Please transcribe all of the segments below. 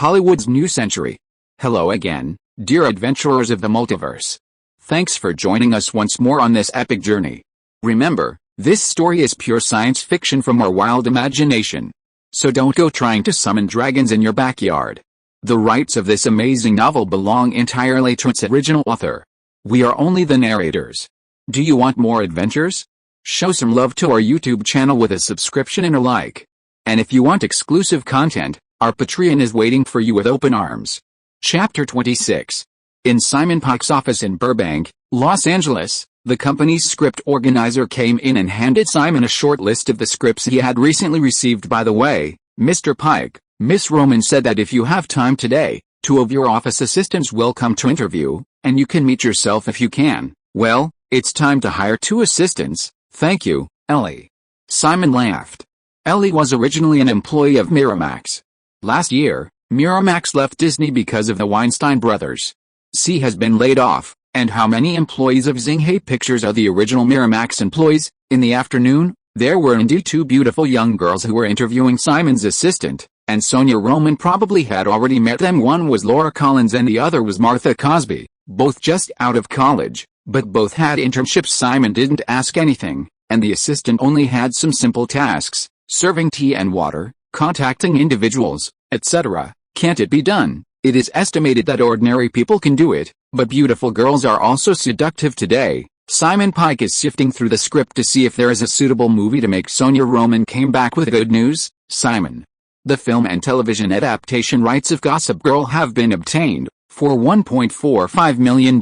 Hollywood's new century. Hello again, dear adventurers of the multiverse. Thanks for joining us once more on this epic journey. Remember, this story is pure science fiction from our wild imagination. So don't go trying to summon dragons in your backyard. The rights of this amazing novel belong entirely to its original author. We are only the narrators. Do you want more adventures? Show some love to our YouTube channel with a subscription and a like. And if you want exclusive content, our Patreon is waiting for you with open arms. Chapter 26. In Simon Pike's office in Burbank, Los Angeles, the company's script organizer came in and handed Simon a short list of the scripts he had recently received. By the way, Mr. Pike, Miss Roman said that if you have time today, 2 of your office assistants will come to interview, and you can meet yourself if you can. Well, it's time to hire 2 assistants, thank you, Ellie. Simon laughed. Ellie was originally an employee of Miramax. Last year, Miramax left Disney because of the Weinstein brothers. She has been laid off, and how many employees of Xinghai Pictures are the original Miramax employees? In the afternoon, there were indeed 2 beautiful young girls who were interviewing Simon's assistant, and Sonia Roman probably had already met them. One was Laura Collins and the other was Martha Cosby, both just out of college, but both had internships. Simon didn't ask anything, and the assistant only had some simple tasks, serving tea and water, contacting individuals, etc. Can't it be done? It is estimated that ordinary people can do it, but beautiful girls are also seductive today. Simon Pike is sifting through the script to see if there is a suitable movie to make. Sonia Roman came back with good news. Simon, the film and television adaptation rights of Gossip Girl have been obtained, for $1.45 million.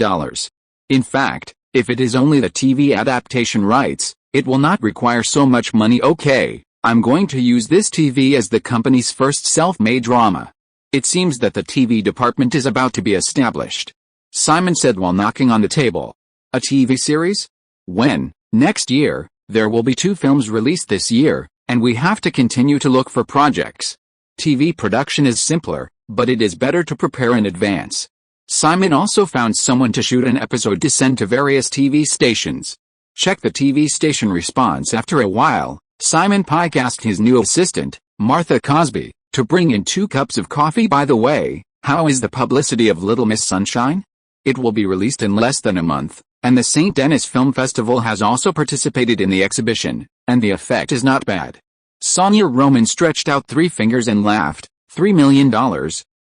In fact, if it is only the TV adaptation rights, it will not require so much money. Okay, I'm going to use this TV as the company's first self-made drama. It seems that the TV department is about to be established. Simon said while knocking on the table. A TV series? When? Next year. There will be 2 films released this year, and we have to continue to look for projects. TV production is simpler, but it is better to prepare in advance. Simon also found someone to shoot an episode to send to various TV stations. Check the TV station response. After a while, Simon Pike asked his new assistant, Martha Cosby, to bring in 2 cups of coffee. By the way, how is the publicity of Little Miss Sunshine? It will be released in less than a month, and the St. Denis Film Festival has also participated in the exhibition, and the effect is not bad. Sonia Roman stretched out 3 fingers and laughed. $3 million,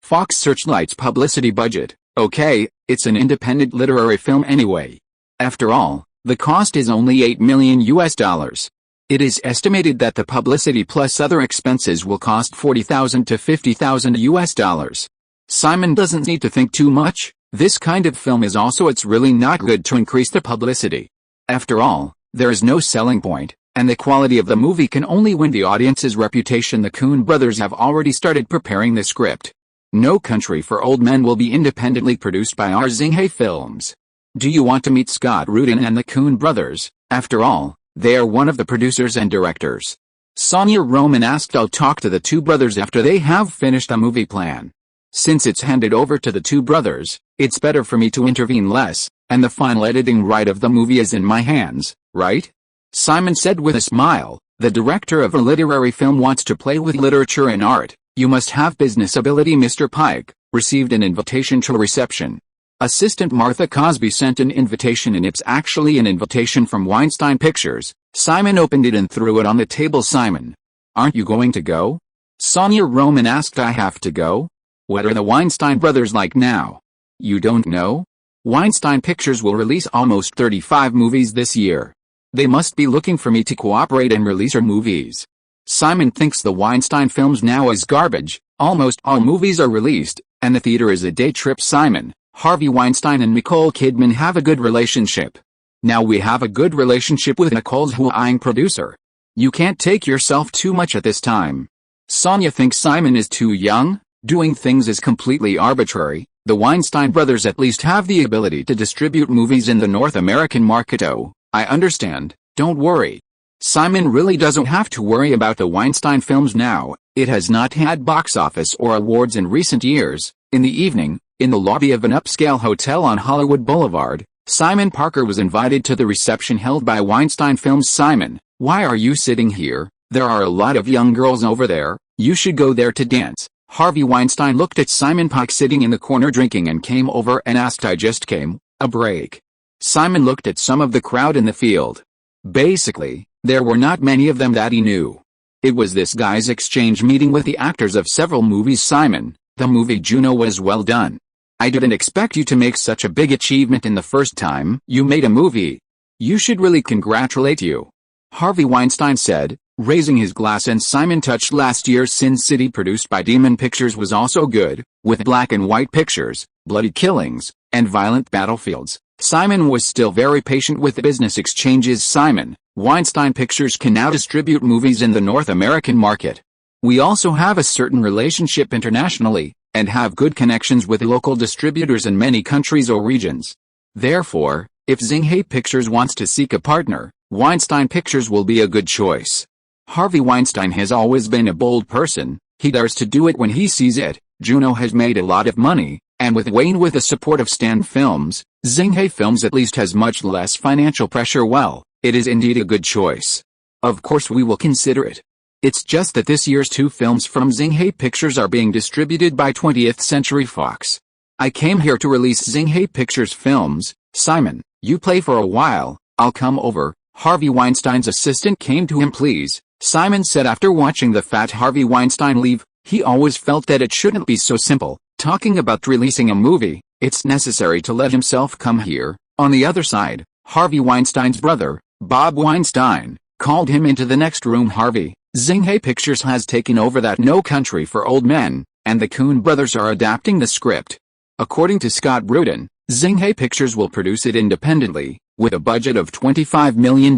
Fox Searchlight's publicity budget. Okay, it's an independent literary film anyway. After all, the cost is only $8 million US. It is estimated that the publicity plus other expenses will cost $40,000 to $50,000 US. Simon doesn't need to think too much. This kind of film is also it's really not good to increase the publicity. After all, there is no selling point, and the quality of the movie can only win the audience's reputation. The Coen brothers have already started preparing the script. No Country for Old Men will be independently produced by our Xinghai Films. Do you want to meet Scott Rudin and the Coen brothers? After all, they are one of the producers and directors. Sonia Roman asked. I'll talk to the 2 brothers after they have finished a movie plan. Since it's handed over to the 2 brothers, it's better for me to intervene less, and the final editing right of the movie is in my hands, right? Simon said with a smile. The director of a literary film wants to play with literature and art. You must have business ability. Mr. Pike received an invitation to a reception. Assistant Martha Cosby sent an invitation, and it's actually an invitation from Weinstein Pictures. Simon opened it and threw it on the table. Simon, aren't you going to go? Sonia Roman asked. I have to go? What are the Weinstein brothers like now? You don't know? Weinstein Pictures will release almost 35 movies this year. They must be looking for me to cooperate and release her movies. Simon thinks the Weinstein films now is garbage. Almost all movies are released, and the theater is a day trip. Simon, Harvey Weinstein and Nicole Kidman have a good relationship. Now we have a good relationship with Nicole's Hawaiian producer. You can't take yourself too much at this time. Sonia thinks Simon is too young. Doing things is completely arbitrary. The Weinstein brothers at least have the ability to distribute movies in the North American market. Oh, I understand, don't worry. Simon really doesn't have to worry about the Weinstein films now. It has not had box office or awards in recent years. In the evening, in the lobby of an upscale hotel on Hollywood Boulevard, Simon Parker was invited to the reception held by Weinstein Films. Simon, why are you sitting here? There are a lot of young girls over there. You should go there to dance. Harvey Weinstein looked at Simon Pike sitting in the corner drinking and came over and asked, "I just came, a break?" Simon looked at some of the crowd in the field. Basically, there were not many of them that he knew. It was this guy's exchange meeting with the actors of several movies. "Simon, the movie Juno was well done. I didn't expect you to make such a big achievement in the first time you made a movie. You should really congratulate you," Harvey Weinstein said, raising his glass, and Simon touched last year's Sin City, produced by Demon Pictures, was also good, with black and white pictures, bloody killings, and violent battlefields. Simon was still very patient with the business exchanges. "Simon, Weinstein Pictures can now distribute movies in the North American market. We also have a certain relationship internationally, and have good connections with local distributors in many countries or regions. Therefore, if Xinghai Pictures wants to seek a partner, Weinstein Pictures will be a good choice." Harvey Weinstein has always been a bold person. He dares to do it when he sees it. Juno has made a lot of money, and with the support of Stan Films, Xinghai Films at least has much less financial pressure. "Well, it is indeed a good choice. Of course we will consider it. It's just that this year's 2 films from Xinghai Pictures are being distributed by 20th Century Fox. I came here to release Xinghai Pictures films. Simon, you play for a while, I'll come over." Harvey Weinstein's assistant came to him. "Please," Simon said after watching the fat Harvey Weinstein leave. He always felt that it shouldn't be so simple, talking about releasing a movie. It's necessary to let himself come here. On the other side, Harvey Weinstein's brother, Bob Weinstein, called him into the next room. "Harvey, Xinghai Pictures has taken over that No Country for Old Men, and the Coen brothers are adapting the script. According to Scott Rudin, Xinghai Pictures will produce it independently, with a budget of $25 million,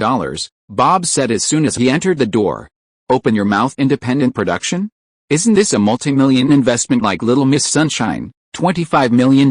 Bob said as soon as he entered the door. "Open your mouth, independent production? Isn't this a multi-million investment like Little Miss Sunshine? $25 million,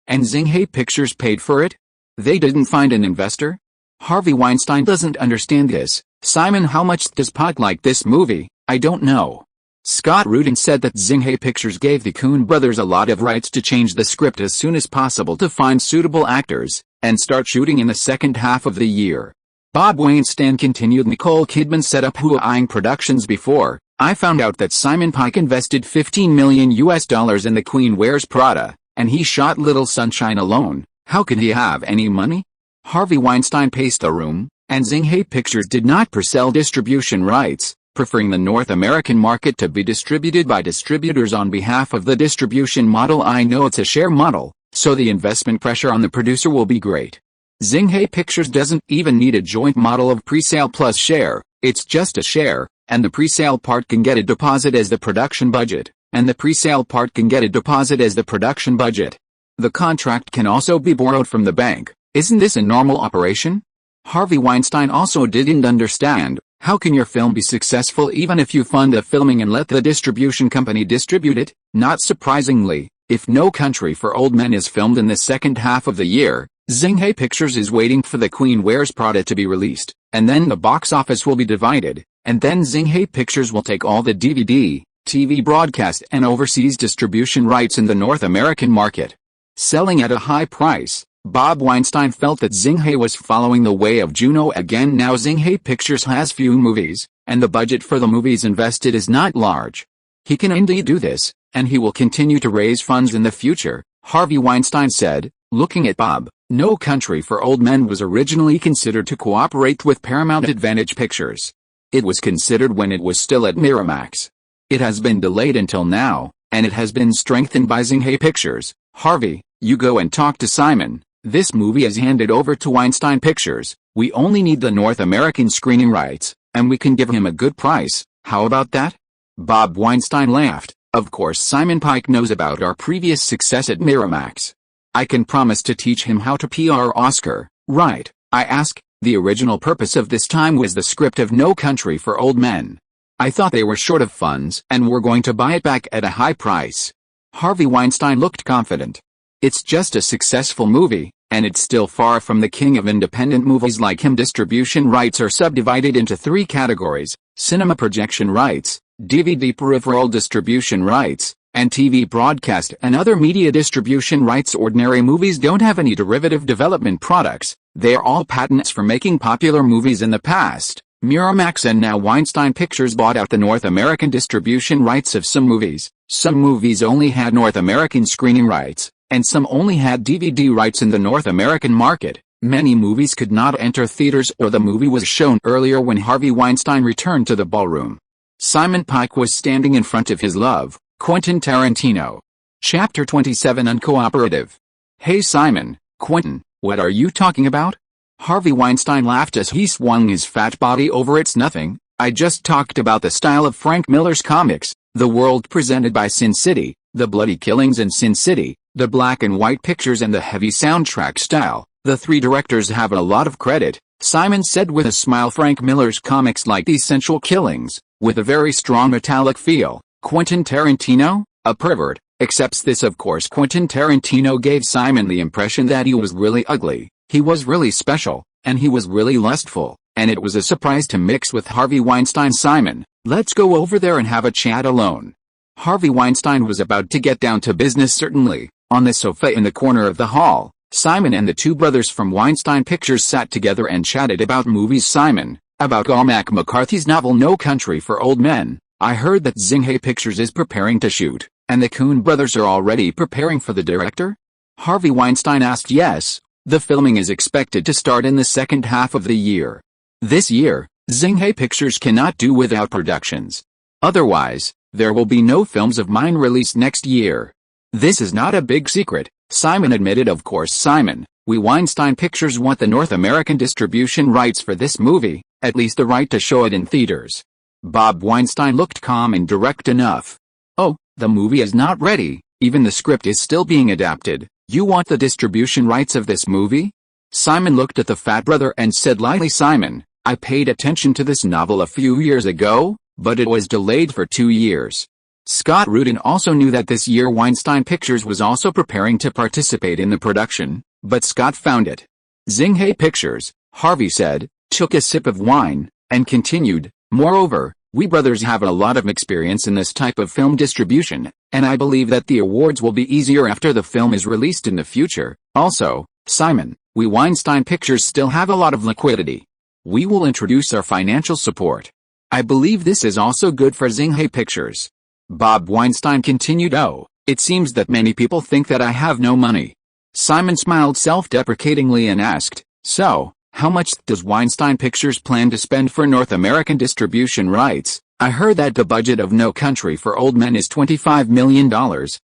and Xinghai Pictures paid for it? They didn't find an investor?" Harvey Weinstein doesn't understand this. "Simon, how much does Pike like this movie?" "I don't know." Scott Rudin said that Xinghai Pictures gave the Coen brothers a lot of rights to change the script as soon as possible to find suitable actors, and start shooting in the second half of the year. Bob Weinstein continued. "Nicole Kidman set up Huaing Productions before. I found out that Simon Pike invested $15 million in The Queen Wears Prada, and he shot Little Sunshine alone. How could he have any money?" Harvey Weinstein paced the room, and Xinghai Pictures did not sell distribution rights, preferring the North American market to be distributed by distributors on behalf of the distribution model. "I know it's a share model, so the investment pressure on the producer will be great. Xinghai Pictures doesn't even need a joint model of presale plus share. It's just a share, and the presale part can get a deposit as the production budget, and the presale part can get a deposit as the production budget. The contract can also be borrowed from the bank. Isn't this a normal operation?" Harvey Weinstein also didn't understand. "How can your film be successful even if you fund the filming and let the distribution company distribute it?" Not surprisingly, if No Country for Old Men is filmed in the second half of the year, Xinghai Pictures is waiting for The Queen Wears Prada to be released, and then the box office will be divided, and then Xinghai Pictures will take all the DVD, TV broadcast and overseas distribution rights in the North American market, selling at a high price. Bob Weinstein felt that Xinghai was following the way of Juno again. Now Xinghai Pictures has few movies, and the budget for the movies invested is not large. He can indeed do this, and he will continue to raise funds in the future, Harvey Weinstein said, looking at Bob. No Country for Old Men was originally considered to cooperate with Paramount Advantage Pictures. It was considered when it was still at Miramax. It has been delayed until now, and it has been strengthened by Xinghai Pictures. "Harvey, you go and talk to Simon. This movie is handed over to Weinstein Pictures. We only need the North American screening rights, and we can give him a good price. How about that?" Bob Weinstein laughed. "Of course Simon Pike knows about our previous success at Miramax. I can promise to teach him how to PR Oscar, right?" I asked. "The original purpose of this time was the script of No Country for Old Men. I thought they were short of funds and were going to buy it back at a high price." Harvey Weinstein looked confident. "It's just a successful movie, and it's still far from the king of independent movies like him." Distribution rights are subdivided into 3 categories: cinema projection rights, DVD peripheral distribution rights, and TV broadcast and other media distribution rights. Ordinary movies don't have any derivative development products. They are all patents for making popular movies in the past. Miramax and now Weinstein Pictures bought out the North American distribution rights of some movies. Some movies only had North American screening rights, and some only had DVD rights in the North American market. Many movies could not enter theaters, or the movie was shown earlier when Harvey Weinstein returned to the ballroom. Simon Pike was standing in front of his love, Quentin Tarantino. Chapter 27 Uncooperative. Hey Simon, Quentin, what are you talking about? Harvey Weinstein laughed as he swung his fat body over. It's nothing, I just talked about the style of Frank Miller's comics, the world presented by Sin City, the bloody killings in Sin City, the black and white pictures and the heavy soundtrack style. The three directors have a lot of credit, Simon said with a smile. Frank Miller's comics like these sensual killings, with a very strong metallic feel. Quentin Tarantino, a pervert, accepts this. Of course Quentin Tarantino gave Simon the impression that he was really ugly. He was really special, and he was really lustful, and it was a surprise to mix with Harvey Weinstein. Simon, let's go over there and have a chat alone. Harvey Weinstein was about to get down to business. Certainly. On the sofa in the corner of the hall, Simon and the two brothers from Weinstein Pictures sat together and chatted about movies. Simon, about Cormac McCarthy's novel No Country for Old Men. I heard that Xinhai Pictures is preparing to shoot, and the Coen brothers are already preparing for the director? Harvey Weinstein asked. Yes. The filming is expected to start in the second half of the year. This year, Xinhai Pictures cannot do without productions. Otherwise, there will be no films of mine released next year. This is not a big secret, Simon admitted. Of course Simon, we Weinstein Pictures want the North American distribution rights for this movie, at least the right to show it in theaters. Bob Weinstein looked calm and direct enough. Oh, the movie is not ready, even the script is still being adapted. You want the distribution rights of this movie? Simon looked at the fat brother and said lightly. Simon, I paid attention to this novel a few years ago, but it was delayed for 2 years. Scott Rudin also knew that this year Weinstein Pictures was also preparing to participate in the production, but Scott found it. Xinhai Pictures, Harvey said, took a sip of wine, and continued, moreover, we brothers have a lot of experience in this type of film distribution, and I believe that the awards will be easier after the film is released in the future. Also, Simon, we Weinstein Pictures still have a lot of liquidity. We will introduce our financial support. I believe this is also good for Xinhai Pictures. Bob Weinstein continued. Oh, it seems that many people think that I have no money. Simon smiled self-deprecatingly and asked, so, how much does Weinstein Pictures plan to spend for North American distribution rights? I heard that the budget of No Country for Old Men is $25 million,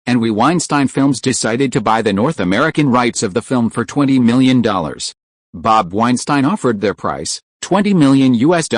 and we Weinstein Films decided to buy the North American rights of the film for $20 million. Bob Weinstein offered their price, $20 million US.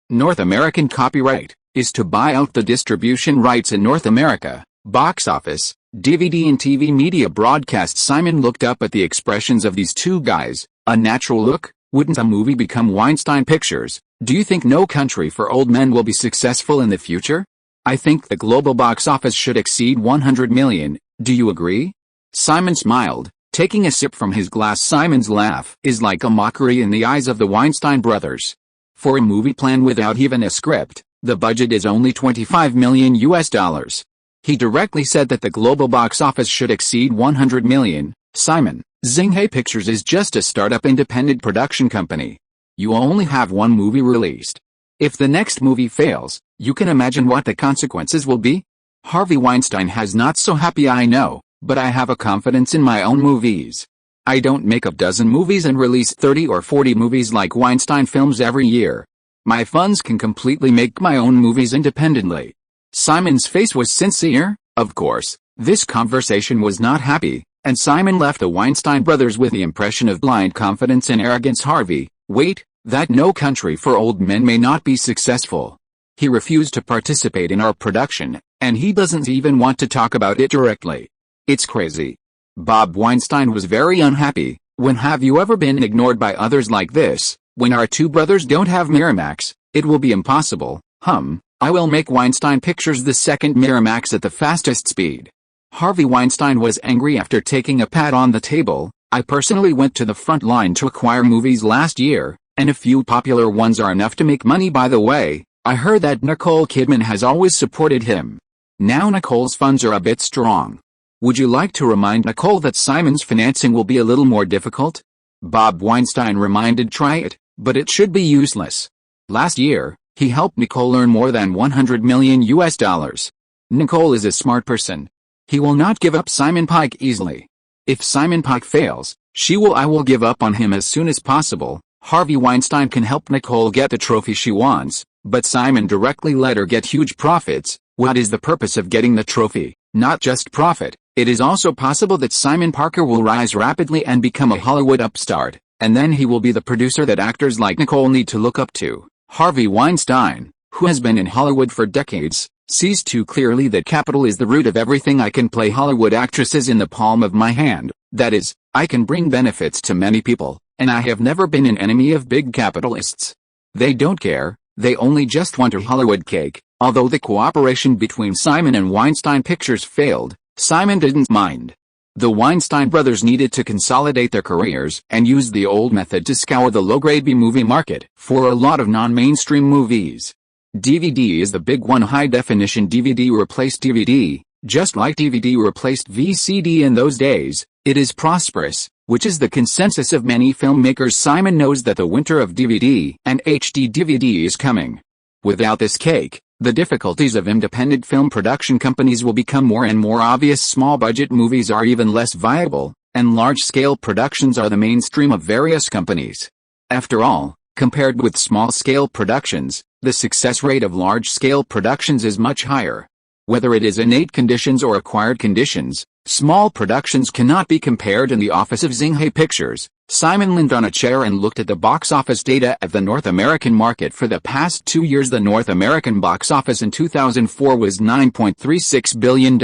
North American copyright is to buy out the distribution rights in North America. Box office, DVD and TV media broadcast. Simon looked up at the expressions of these two guys. A natural look. Wouldn't a movie become Weinstein Pictures? Do you think No Country for Old Men will be successful in the future? I think the global box office should exceed 100 million. Do you agree? Simon smiled, taking a sip from his glass. Simon's laugh is like a mockery in the eyes of the Weinstein brothers. For a movie plan without even a script, the budget is only $25 million US. He directly said that the global box office should exceed 100 million. Simon, Xinhai Pictures is just a startup independent production company. You only have one movie released. If the next movie fails, you can imagine what the consequences will be? Harvey Weinstein has not so happy, I know, but I have a confidence in my own movies. I don't make a dozen movies and release 30 or 40 movies like Weinstein Films every year. My funds can completely make my own movies independently. Simon's face was sincere. Of course, this conversation was not happy, and Simon left the Weinstein brothers with the impression of blind confidence and arrogance. Harvey, wait, that No Country for Old Men may not be successful. He refused to participate in our production, and he doesn't even want to talk about it directly. It's crazy. Bob Weinstein was very unhappy. When have you ever been ignored by others like this? When our two brothers don't have Miramax, it will be impossible. I will make Weinstein Pictures the second Miramax at the fastest speed. Harvey Weinstein was angry after taking a pat on the table. I personally went to the front line to acquire movies last year, and a few popular ones are enough to make money. By the way, I heard that Nicole Kidman has always supported him. Now Nicole's funds are a bit strong. Would you like to remind Nicole that Simon's financing will be a little more difficult? Bob Weinstein reminded. Try it, but it should be useless. Last year, he helped Nicole earn more than $100 million US. Nicole is a smart person. He will not give up Simon Pike easily. If Simon Pike fails, I will give up on him as soon as possible. Harvey Weinstein can help Nicole get the trophy she wants, but Simon directly let her get huge profits. What is the purpose of getting the trophy? Not just profit. It is also possible that Simon Parker will rise rapidly and become a Hollywood upstart, and then he will be the producer that actors like Nicole need to look up to. Harvey Weinstein, who has been in Hollywood for decades, sees too clearly that capital is the root of everything. I can play Hollywood actresses in the palm of my hand. That is, I can bring benefits to many people, and I have never been an enemy of big capitalists. They don't care, they only just want a Hollywood cake. Although the cooperation between Simon and Weinstein Pictures failed, Simon didn't mind. The Weinstein brothers needed to consolidate their careers and used the old method to scour the low-grade B-movie market for a lot of non-mainstream movies. DVD is the big one. High-definition DVD replaced DVD, just like DVD replaced VCD in those days. It is prosperous, which is the consensus of many filmmakers. Simon knows that the winter of DVD and HD DVD is coming. Without this cake, the difficulties of independent film production companies will become more and more obvious. Small-budget movies are even less viable, and large-scale productions are the mainstream of various companies. After all, compared with small-scale productions, the success rate of large-scale productions is much higher. Whether it is innate conditions or acquired conditions, small productions cannot be compared. In the office of Xinghai Pictures, Simon leaned on a chair and looked at the box office data of the North American market for the past 2 years. The North American box office in 2004 was $9.36 billion.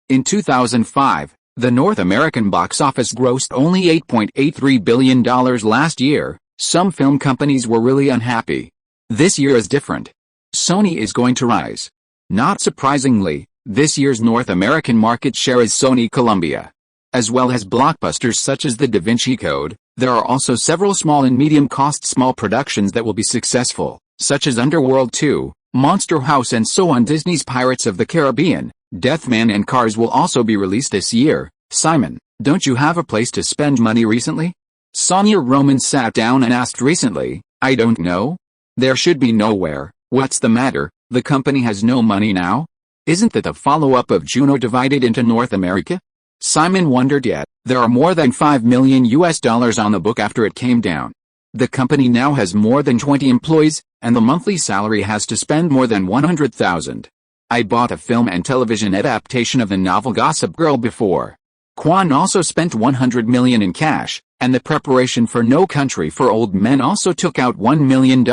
In 2005, the North American box office grossed only $8.83 billion last year. Some film companies were really unhappy. This year is different. Sony is going to rise. Not surprisingly, this year's North American market share is Sony Columbia. As well as blockbusters such as The Da Vinci Code, there are also several small and medium-cost small productions that will be successful, such as Underworld 2, Monster House, and so on. Disney's Pirates of the Caribbean, Deathman, and Cars will also be released this year. Simon, don't you have a place to spend money recently? Sonia Roman sat down and asked recently. I don't know. There should be nowhere. What's the matter? The company has no money now? Isn't that the follow-up of Juno divided into North America? Simon wondered. Yet, there are more than $5 million on the book after it came down. The company now has more than 20 employees, and the monthly salary has to spend more than $100,000. I bought a film and television adaptation of the novel Gossip Girl before. Kwan also spent $100 million in cash, and the preparation for No Country for Old Men also took out $1 million.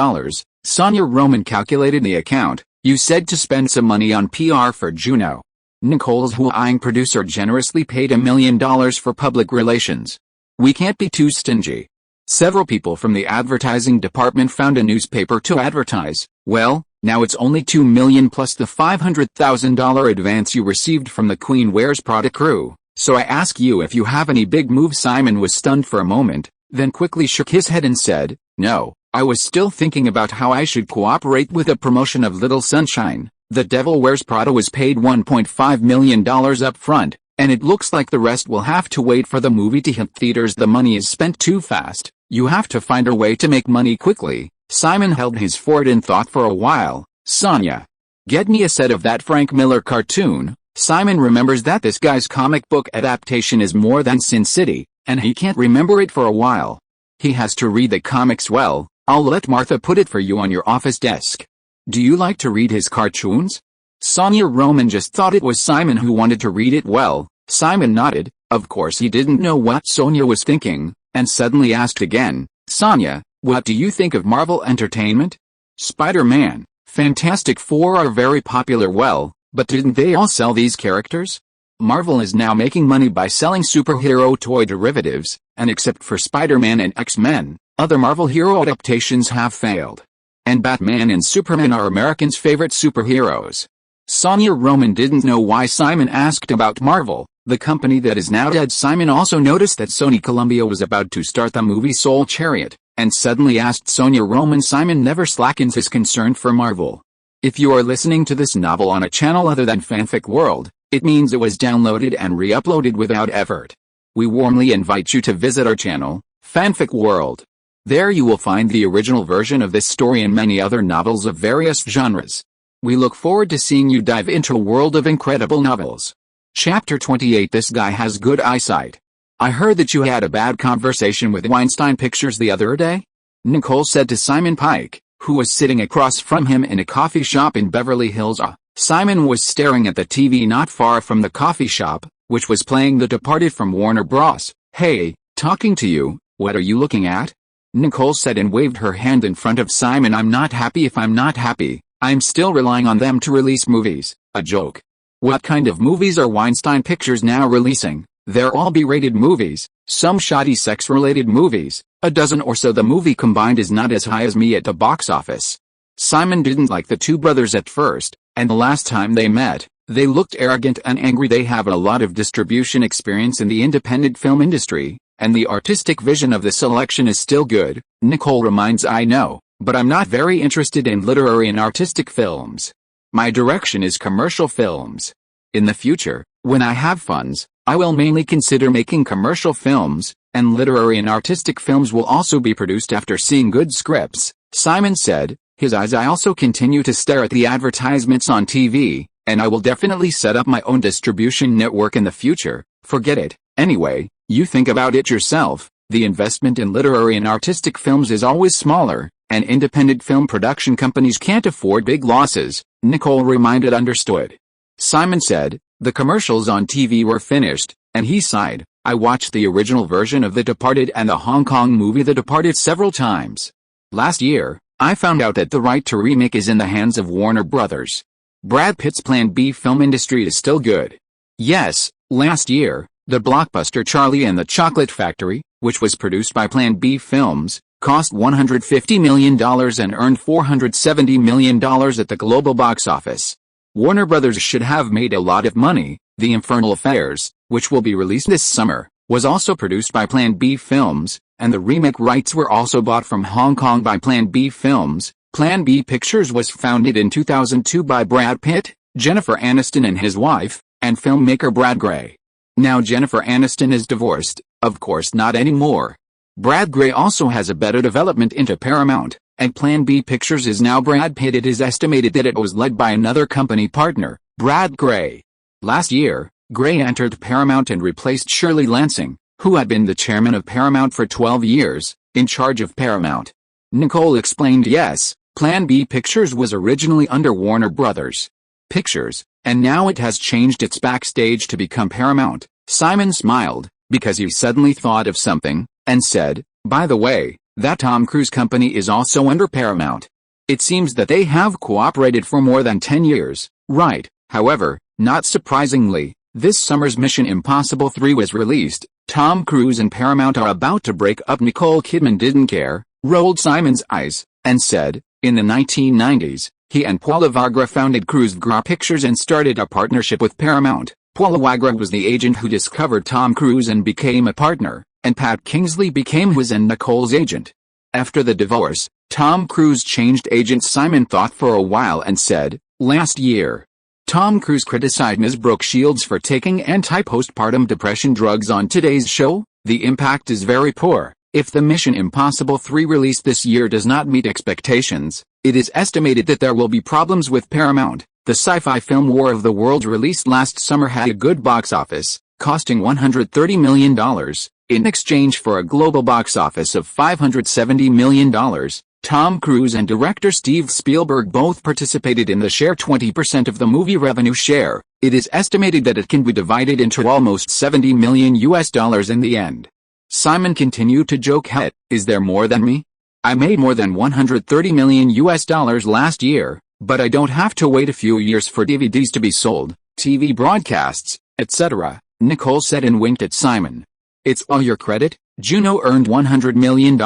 Sonia Roman calculated the account. You said to spend some money on PR for Juno. Nicole's Hawaiian producer generously paid $1 million for public relations. We can't be too stingy. Several people from the advertising department found a newspaper to advertise. Well, now it's only $2 million plus the $500,000 advance you received from the Queen Wears Prada crew. So I ask you if you have any big moves. Simon was stunned for a moment, then quickly shook his head and said, no, I was still thinking about how I should cooperate with the promotion of Little Sunshine. The Devil Wears Prada was paid $1.5 million up front, and it looks like the rest will have to wait for the movie to hit theaters. The money is spent too fast. You have to find a way to make money quickly. Simon held his forehead in thought for a while. Sonia, get me a set of that Frank Miller cartoon. Simon remembers that this guy's comic book adaptation is more than Sin City, and he can't remember it for a while. He has to read the comics well. I'll let Martha put it for you on your office desk. Do you like to read his cartoons? Sonia Roman just thought it was Simon who wanted to read it well. Simon nodded. Of course he didn't know what Sonia was thinking, and suddenly asked again, Sonia, what do you think of Marvel Entertainment? Spider-Man, Fantastic Four are very popular. Well, but didn't they all sell these characters? Marvel is now making money by selling superhero toy derivatives, and except for Spider-Man and X-Men, other Marvel hero adaptations have failed. And Batman and Superman are Americans' favorite superheroes. Sonia Roman didn't know why Simon asked about Marvel, the company that is now dead. Simon also noticed that Sony Columbia was about to start the movie Soul Chariot, and suddenly asked Sonia Roman. Simon never slackens his concern for Marvel. If you are listening to this novel on a channel other than Fanfic World, it means it was downloaded and re-uploaded without effort. We warmly invite you to visit our channel, Fanfic World. There you will find the original version of this story and many other novels of various genres. We look forward to seeing you dive into a world of incredible novels. Chapter 28. This guy has good eyesight. I heard that you had a bad conversation with Weinstein Pictures the other day? Nicole said to Simon Pike, who was sitting across from him in a coffee shop in Beverly Hills. Simon was staring at the TV not far from the coffee shop, which was playing The Departed from Warner Bros. Hey, talking to you, what are you looking at? Nicole said and waved her hand in front of Simon. I'm not happy. If I'm not happy, I'm still relying on them to release movies. A joke. What kind of movies are Weinstein Pictures now releasing? They're all B-rated movies, some shoddy sex-related movies, a dozen or so. The movie combined is not as high as me at the box office. Simon didn't like the two brothers at first, and the last time they met, they looked arrogant and angry. They have a lot of distribution experience in the independent film industry, and the artistic vision of the selection is still good, Nicole reminds. I know, but I'm not very interested in literary and artistic films. My direction is commercial films. In the future, when I have funds, I will mainly consider making commercial films, and literary and artistic films will also be produced after seeing good scripts, Simon said, his eyes. I also continue to stare at the advertisements on TV, and I will definitely set up my own distribution network in the future. Forget it. Anyway, you think about it yourself, the investment in literary and artistic films is always smaller, and independent film production companies can't afford big losses, Nicole reminded. Understood. Simon said, the commercials on TV were finished, and he sighed. I watched the original version of The Departed and the Hong Kong movie The Departed several times. Last year, I found out that the right to remake is in the hands of Warner Brothers. Brad Pitt's Plan B film industry is still good. Yes, last year, the blockbuster Charlie and the Chocolate Factory, which was produced by Plan B Films, cost $150 million and earned $470 million at the global box office. Warner Brothers should have made a lot of money. The Infernal Affairs, which will be released this summer, was also produced by Plan B Films, and the remake rights were also bought from Hong Kong by Plan B Films. Plan B Pictures was founded in 2002 by Brad Pitt, Jennifer Aniston and his wife, and filmmaker Brad Gray. Now Jennifer Aniston is divorced, of course not anymore. Brad Gray also has a better development into Paramount, and Plan B Pictures is now Brad Pitt. It is estimated that it was led by another company partner, Brad Gray. Last year, Gray entered Paramount and replaced Shirley Lansing, who had been the chairman of Paramount for 12 years, in charge of Paramount. Nicole explained. Yes, Plan B Pictures was originally under Warner Brothers Pictures, and now it has changed its backstage to become Paramount. Simon smiled, because he suddenly thought of something, and said, by the way, that Tom Cruise company is also under Paramount. It seems that they have cooperated for more than 10 years, right? However, not surprisingly, this summer's Mission Impossible 3 was released. Tom Cruise and Paramount are about to break up. Nicole Kidman didn't care, rolled Simon's eyes, and said, in the 1990s, he and Paula Varga founded Cruise Gra Pictures and started a partnership with Paramount. Paula Varga was the agent who discovered Tom Cruise and became a partner, and Pat Kingsley became his and Nicole's agent. After the divorce, Tom Cruise changed agents. Simon thought for a while and said, last year, Tom Cruise criticized Ms. Brooke Shields for taking anti-postpartum depression drugs on Today's Show. The impact is very poor. If the Mission Impossible 3 release this year does not meet expectations, it is estimated that there will be problems with Paramount. The sci-fi film War of the Worlds released last summer had a good box office, costing $130 million, in exchange for a global box office of $570 million. Tom Cruise and director Steve Spielberg both participated in the share 20% of the movie revenue share. It is estimated that it can be divided into almost $70 million in the end. Simon continued to joke. Hey, is there more than me? I made more than $130 million last year, but I don't have to wait a few years for DVDs to be sold, TV broadcasts, etc., Nicole said and winked at Simon. It's all your credit. Juno earned $100 million,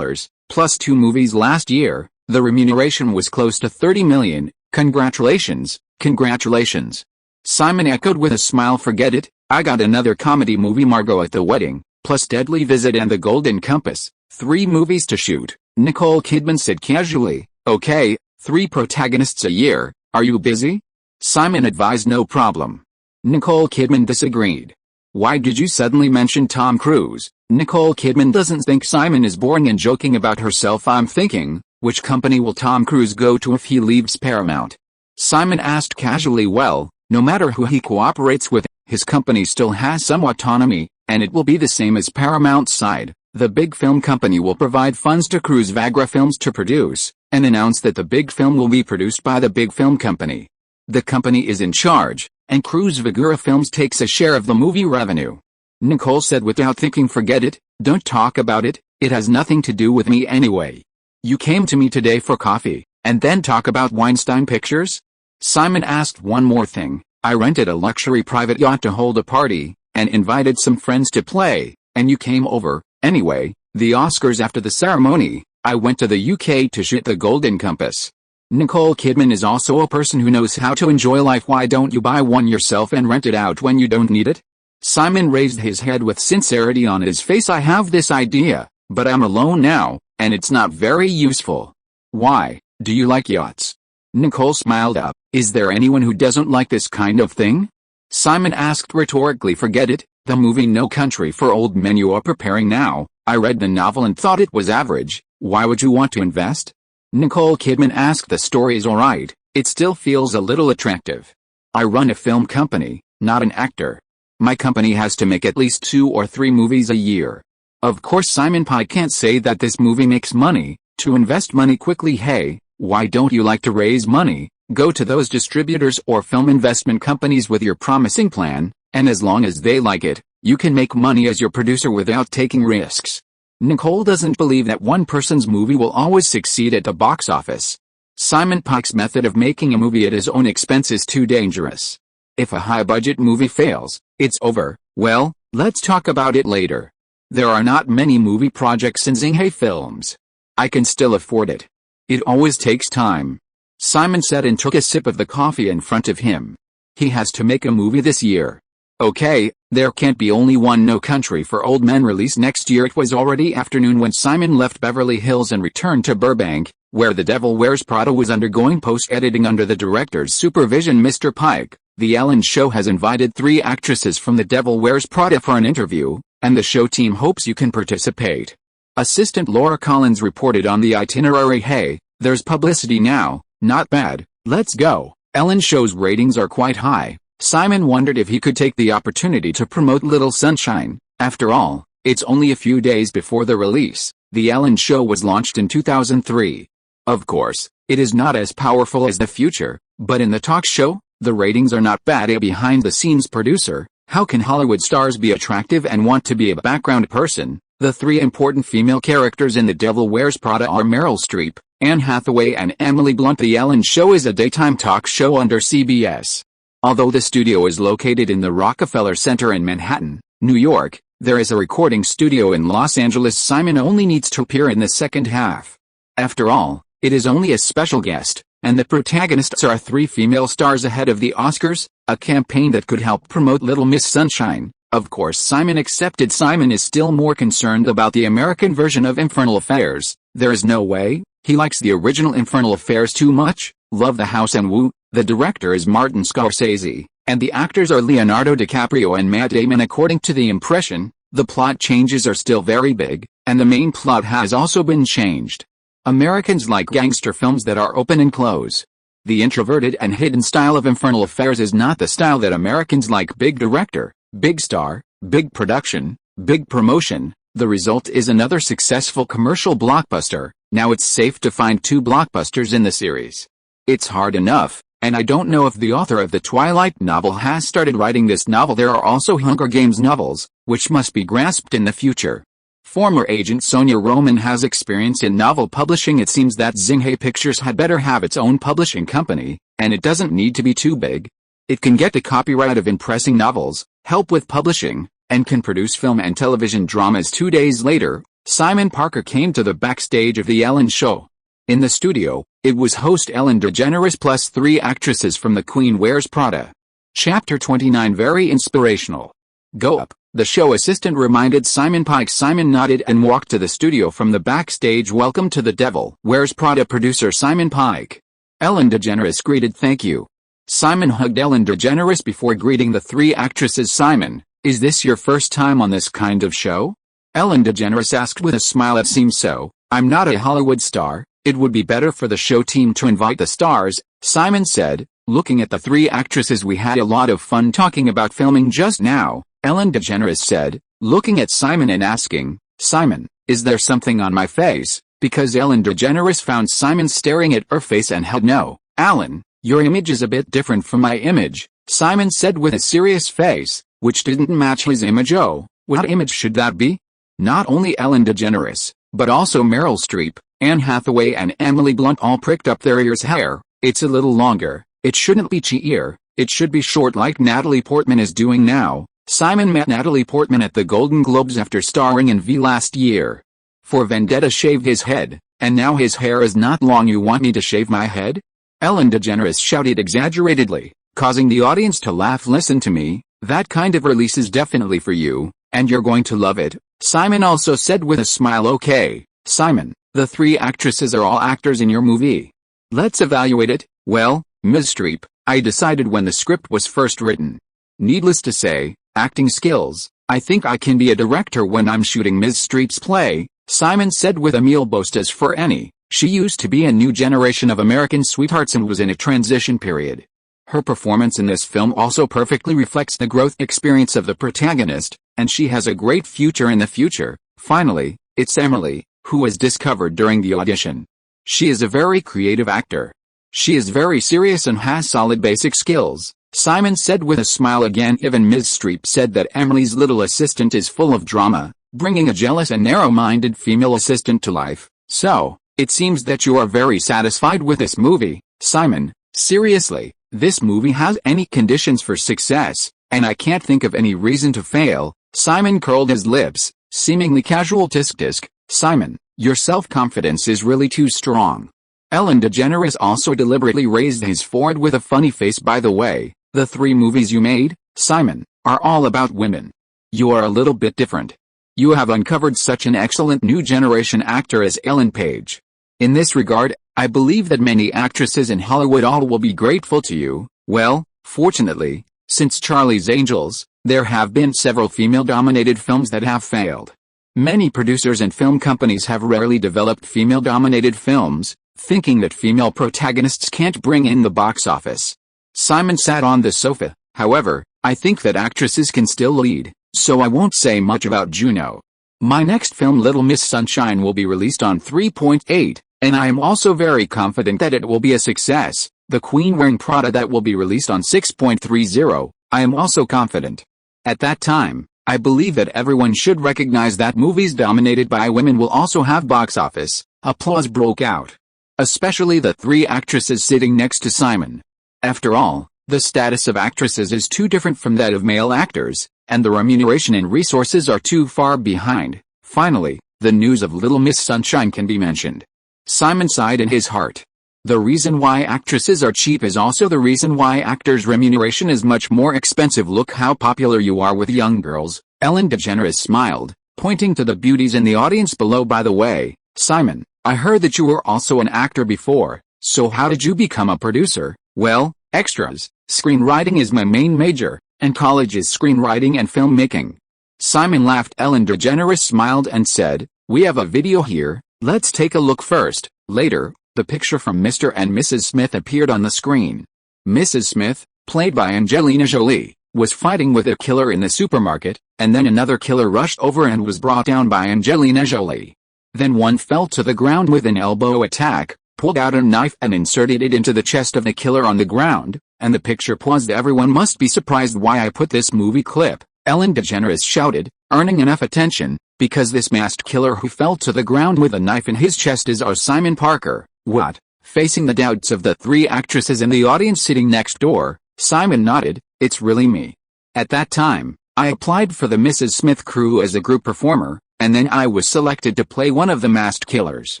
plus 2 movies last year. The remuneration was close to $30 million. Congratulations, congratulations. Simon echoed with a smile. Forget it, I got another comedy movie, Margot at the Wedding, plus Deadly Visit and The Golden Compass. 3 movies to shoot, Nicole Kidman said casually. Okay, 3 protagonists a year, are you busy? Simon advised. No problem. Nicole Kidman disagreed. Why did you suddenly mention Tom Cruise? Nicole Kidman doesn't think Simon is boring and joking about herself. I'm thinking, which company will Tom Cruise go to if he leaves Paramount? Simon asked casually. Well, no matter who he cooperates with, his company still has some autonomy, and it will be the same as Paramount's side. The big film company will provide funds to Cruise Viagra Films to produce, and announce that the big film will be produced by the big film company. The company is in charge, and Cruise Viagra Films takes a share of the movie revenue. Nicole said without thinking. Forget it, don't talk about it, it has nothing to do with me anyway. You came to me today for coffee, and then talk about Weinstein Pictures? Simon asked one more thing. I rented a luxury private yacht to hold a party, and invited some friends to play, and you came over. Anyway, the Oscars after the ceremony, I went to the UK to shoot The Golden Compass. Nicole Kidman is also a person who knows how to enjoy life. Why don't you buy one yourself and rent it out when you don't need it? Simon raised his head with sincerity on his face. I have this idea, but I'm alone now, and it's not very useful. Why, do you like yachts? Nicole smiled up. Is there anyone who doesn't like this kind of thing? Simon asked rhetorically. Forget it, the movie No Country for Old Men you are preparing now. I read the novel and thought it was average. Why would you want to invest? Nicole Kidman asked. The story is alright, it still feels a little attractive. I run a film company, not an actor. My company has to make at least 2 or 3 movies a year. Of course Simon Pike can't say that this movie makes money, to invest money quickly. Hey, why don't you like to raise money? Go to those distributors or film investment companies with your promising plan, and as long as they like it, you can make money as your producer without taking risks. Nicole doesn't believe that one person's movie will always succeed at the box office. Simon Pike's method of making a movie at his own expense is too dangerous. If a high-budget movie fails, it's over. Well, let's talk about it later. There are not many movie projects in Xinhai Films. I can still afford it. It always takes time. Simon said and took a sip of the coffee in front of him. He has to make a movie this year. Okay, there can't be only one No Country for Old Men released next year. It was already afternoon when Simon left Beverly Hills and returned to Burbank, where The Devil Wears Prada was undergoing post-editing under the director's supervision. Mr. Pike, The Ellen Show has invited 3 actresses from The Devil Wears Prada for an interview, and the show team hopes you can participate. Assistant Laura Collins reported on the itinerary. Hey, there's publicity now, not bad, let's go. Ellen Show's ratings are quite high. Simon wondered if he could take the opportunity to promote Little Sunshine. After all, it's only a few days before the release. The Ellen Show was launched in 2003. Of course, it is not as powerful as The Future, but in the talk show, the ratings are not bad. A behind-the-scenes producer, how can Hollywood stars be attractive and want to be a background person? The 3 important female characters in The Devil Wears Prada are Meryl Streep, Anne Hathaway and Emily Blunt. The Ellen Show is a daytime talk show under CBS. Although the studio is located in the Rockefeller Center in Manhattan, New York, there is a recording studio in Los Angeles. Simon only needs to appear in the second half. After all, it is only a special guest, and the protagonists are 3 female stars ahead of the Oscars, a campaign that could help promote Little Miss Sunshine. Of course Simon accepted. Simon is still more concerned about the American version of Infernal Affairs. There is no way. He likes the original Infernal Affairs too much. Love the house and woo. The director is Martin Scorsese, and the actors are Leonardo DiCaprio and Matt Damon. According to the impression, the plot changes are still very big, and the main plot has also been changed. Americans like gangster films that are open and close. The introverted and hidden style of Infernal Affairs is not the style that Americans like. Big director, big star, big production, big promotion. The result is another successful commercial blockbuster. Now it's safe to find 2 blockbusters in the series. It's hard enough, and I don't know if the author of the Twilight novel has started writing this novel. There are also Hunger Games novels, which must be grasped in the future. Former agent Sonia Roman has experience in novel publishing. It seems that Xinhai Pictures had better have its own publishing company, and it doesn't need to be too big. It can get the copyright of impressing novels, help with publishing, and can produce film and television dramas. 2 days later, Simon Parker came to the backstage of The Ellen Show. In the studio, it was host Ellen DeGeneres plus 3 actresses from The Queen Wears Prada. Chapter 29. Very inspirational. Go up, the show assistant reminded Simon Pike. Simon nodded and walked to the studio from the backstage. Welcome to The Devil Wears Prada, producer Simon Pike. Ellen DeGeneres greeted. Thank you. Simon hugged Ellen DeGeneres before greeting the 3 actresses. Simon, is this your first time on this kind of show? Ellen DeGeneres asked with a smile. It seems so. I'm not a Hollywood star. It would be better for the show team to invite the stars, Simon said. Looking at the three actresses, we had a lot of fun talking about filming just now, Ellen DeGeneres said, looking at Simon and asking, Simon, is there something on my face? Because Ellen DeGeneres found Simon staring at her face and held no. Alan, your image is a bit different from my image, Simon said with a serious face, which didn't match his image. Oh, what image should that be? Not only Ellen DeGeneres, but also Meryl Streep, Anne Hathaway and Emily Blunt all pricked up their ears' hair. It's a little longer. It shouldn't be cheer. It should be short like Natalie Portman is doing now. Simon met Natalie Portman at the Golden Globes after starring in V last year. For Vendetta shaved his head, and now his hair is not long. You want me to shave my head? Ellen DeGeneres shouted exaggeratedly, causing the audience to laugh. Listen to me, that kind of release is definitely for you, and you're going to love it, Simon also said with a smile. Okay, Simon, the three actresses are all actors in your movie. Let's evaluate it. Well, Ms. Streep, I decided when the script was first written. Needless to say, acting skills, I think I can be a director when I'm shooting Ms. Streep's play, Simon said with a meal boast. As for Annie, she used to be a new generation of American sweethearts and was in a transition period. Her performance in this film also perfectly reflects the growth experience of the protagonist, and she has a great future in the future. Finally, it's Emily, who was discovered during the audition. She is a very creative actor. She is very serious and has solid basic skills, Simon said with a smile again. Even Ms. Streep said that Emily's little assistant is full of drama, bringing a jealous and narrow-minded female assistant to life. So, it seems that you are very satisfied with this movie, Simon. Seriously, this movie has any conditions for success, and I can't think of any reason to fail. Simon curled his lips, seemingly casual. Tisk. Simon, your self-confidence is really too strong. Ellen DeGeneres also deliberately raised his forehead with a funny face. By the way, the three movies you made, Simon, are all about women. You are a little bit different. You have uncovered such an excellent new generation actor as Ellen Page. In this regard, I believe that many actresses in Hollywood all will be grateful to you. Well, fortunately, since Charlie's Angels, there have been several female-dominated films that have failed. Many producers and film companies have rarely developed female-dominated films, thinking that female protagonists can't bring in the box office. Simon sat on the sofa. However, I think that actresses can still lead, so I won't say much about Juno. My next film, Little Miss Sunshine, will be released on 3.8, and I am also very confident that it will be a success. The Queen Wearing Prada, that will be released on 6.30. I am also confident. At that time, I believe that everyone should recognize that movies dominated by women will also have box office. Applause broke out. Especially the three actresses sitting next to Simon. After all, the status of actresses is too different from that of male actors, and the remuneration and resources are too far behind. Finally, the news of Little Miss Sunshine can be mentioned. Simon sighed in his heart. The reason why actresses are cheap is also the reason why actors' remuneration is much more expensive. Look how popular you are with young girls, Ellen DeGeneres smiled, pointing to the beauties in the audience below. By the way, Simon, I heard that you were also an actor before, so how did you become a producer? Well, extras. Screenwriting is my main major, and college is screenwriting and filmmaking. Simon laughed. Ellen DeGeneres smiled and said, we have a video here, let's take a look first. Later, the picture from Mr. and Mrs. Smith appeared on the screen. Mrs. Smith, played by Angelina Jolie, was fighting with a killer in the supermarket, and then another killer rushed over and was brought down by Angelina Jolie. Then one fell to the ground with an elbow attack, pulled out a knife and inserted it into the chest of the killer on the ground, and the picture paused. Everyone must be surprised why I put this movie clip, Ellen DeGeneres shouted, earning enough attention, because this masked killer who fell to the ground with a knife in his chest is our Simon Parker. What? Facing the doubts of the three actresses in the audience sitting next door, Simon nodded, it's really me. At that time, I applied for the Mrs. Smith crew as a group performer, and then I was selected to play one of the masked killers.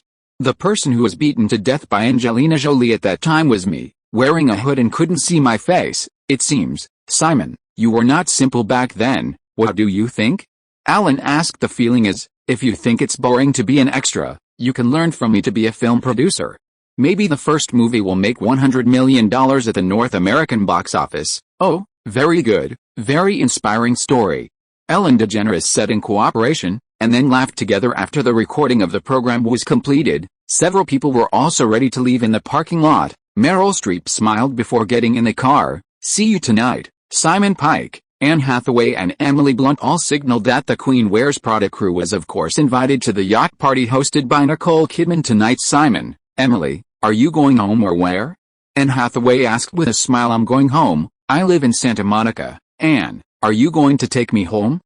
The person who was beaten to death by Angelina Jolie at that time was me, wearing a hood and couldn't see my face. It seems, Simon, you were not simple back then. What do you think? Alan asked. The feeling is, if you think it's boring to be an extra, you can learn from me to be a film producer. Maybe the first movie will make $100 million at the North American box office. Oh, very good, very inspiring story. Ellen DeGeneres said. In cooperation, and then laughed together after the recording of the program was completed. Several people were also ready to leave in the parking lot. Meryl Streep smiled before getting in the car. "See you tonight." Simon Pike, Anne Hathaway and Emily Blunt all signaled that the Queen Wears Prada crew was of course invited to the yacht party hosted by Nicole Kidman tonight. "Simon, Emily, are you going home or where?" Anne Hathaway asked with a smile. "I'm going home. I live in Santa Monica." "Anne, are you going to take me home?"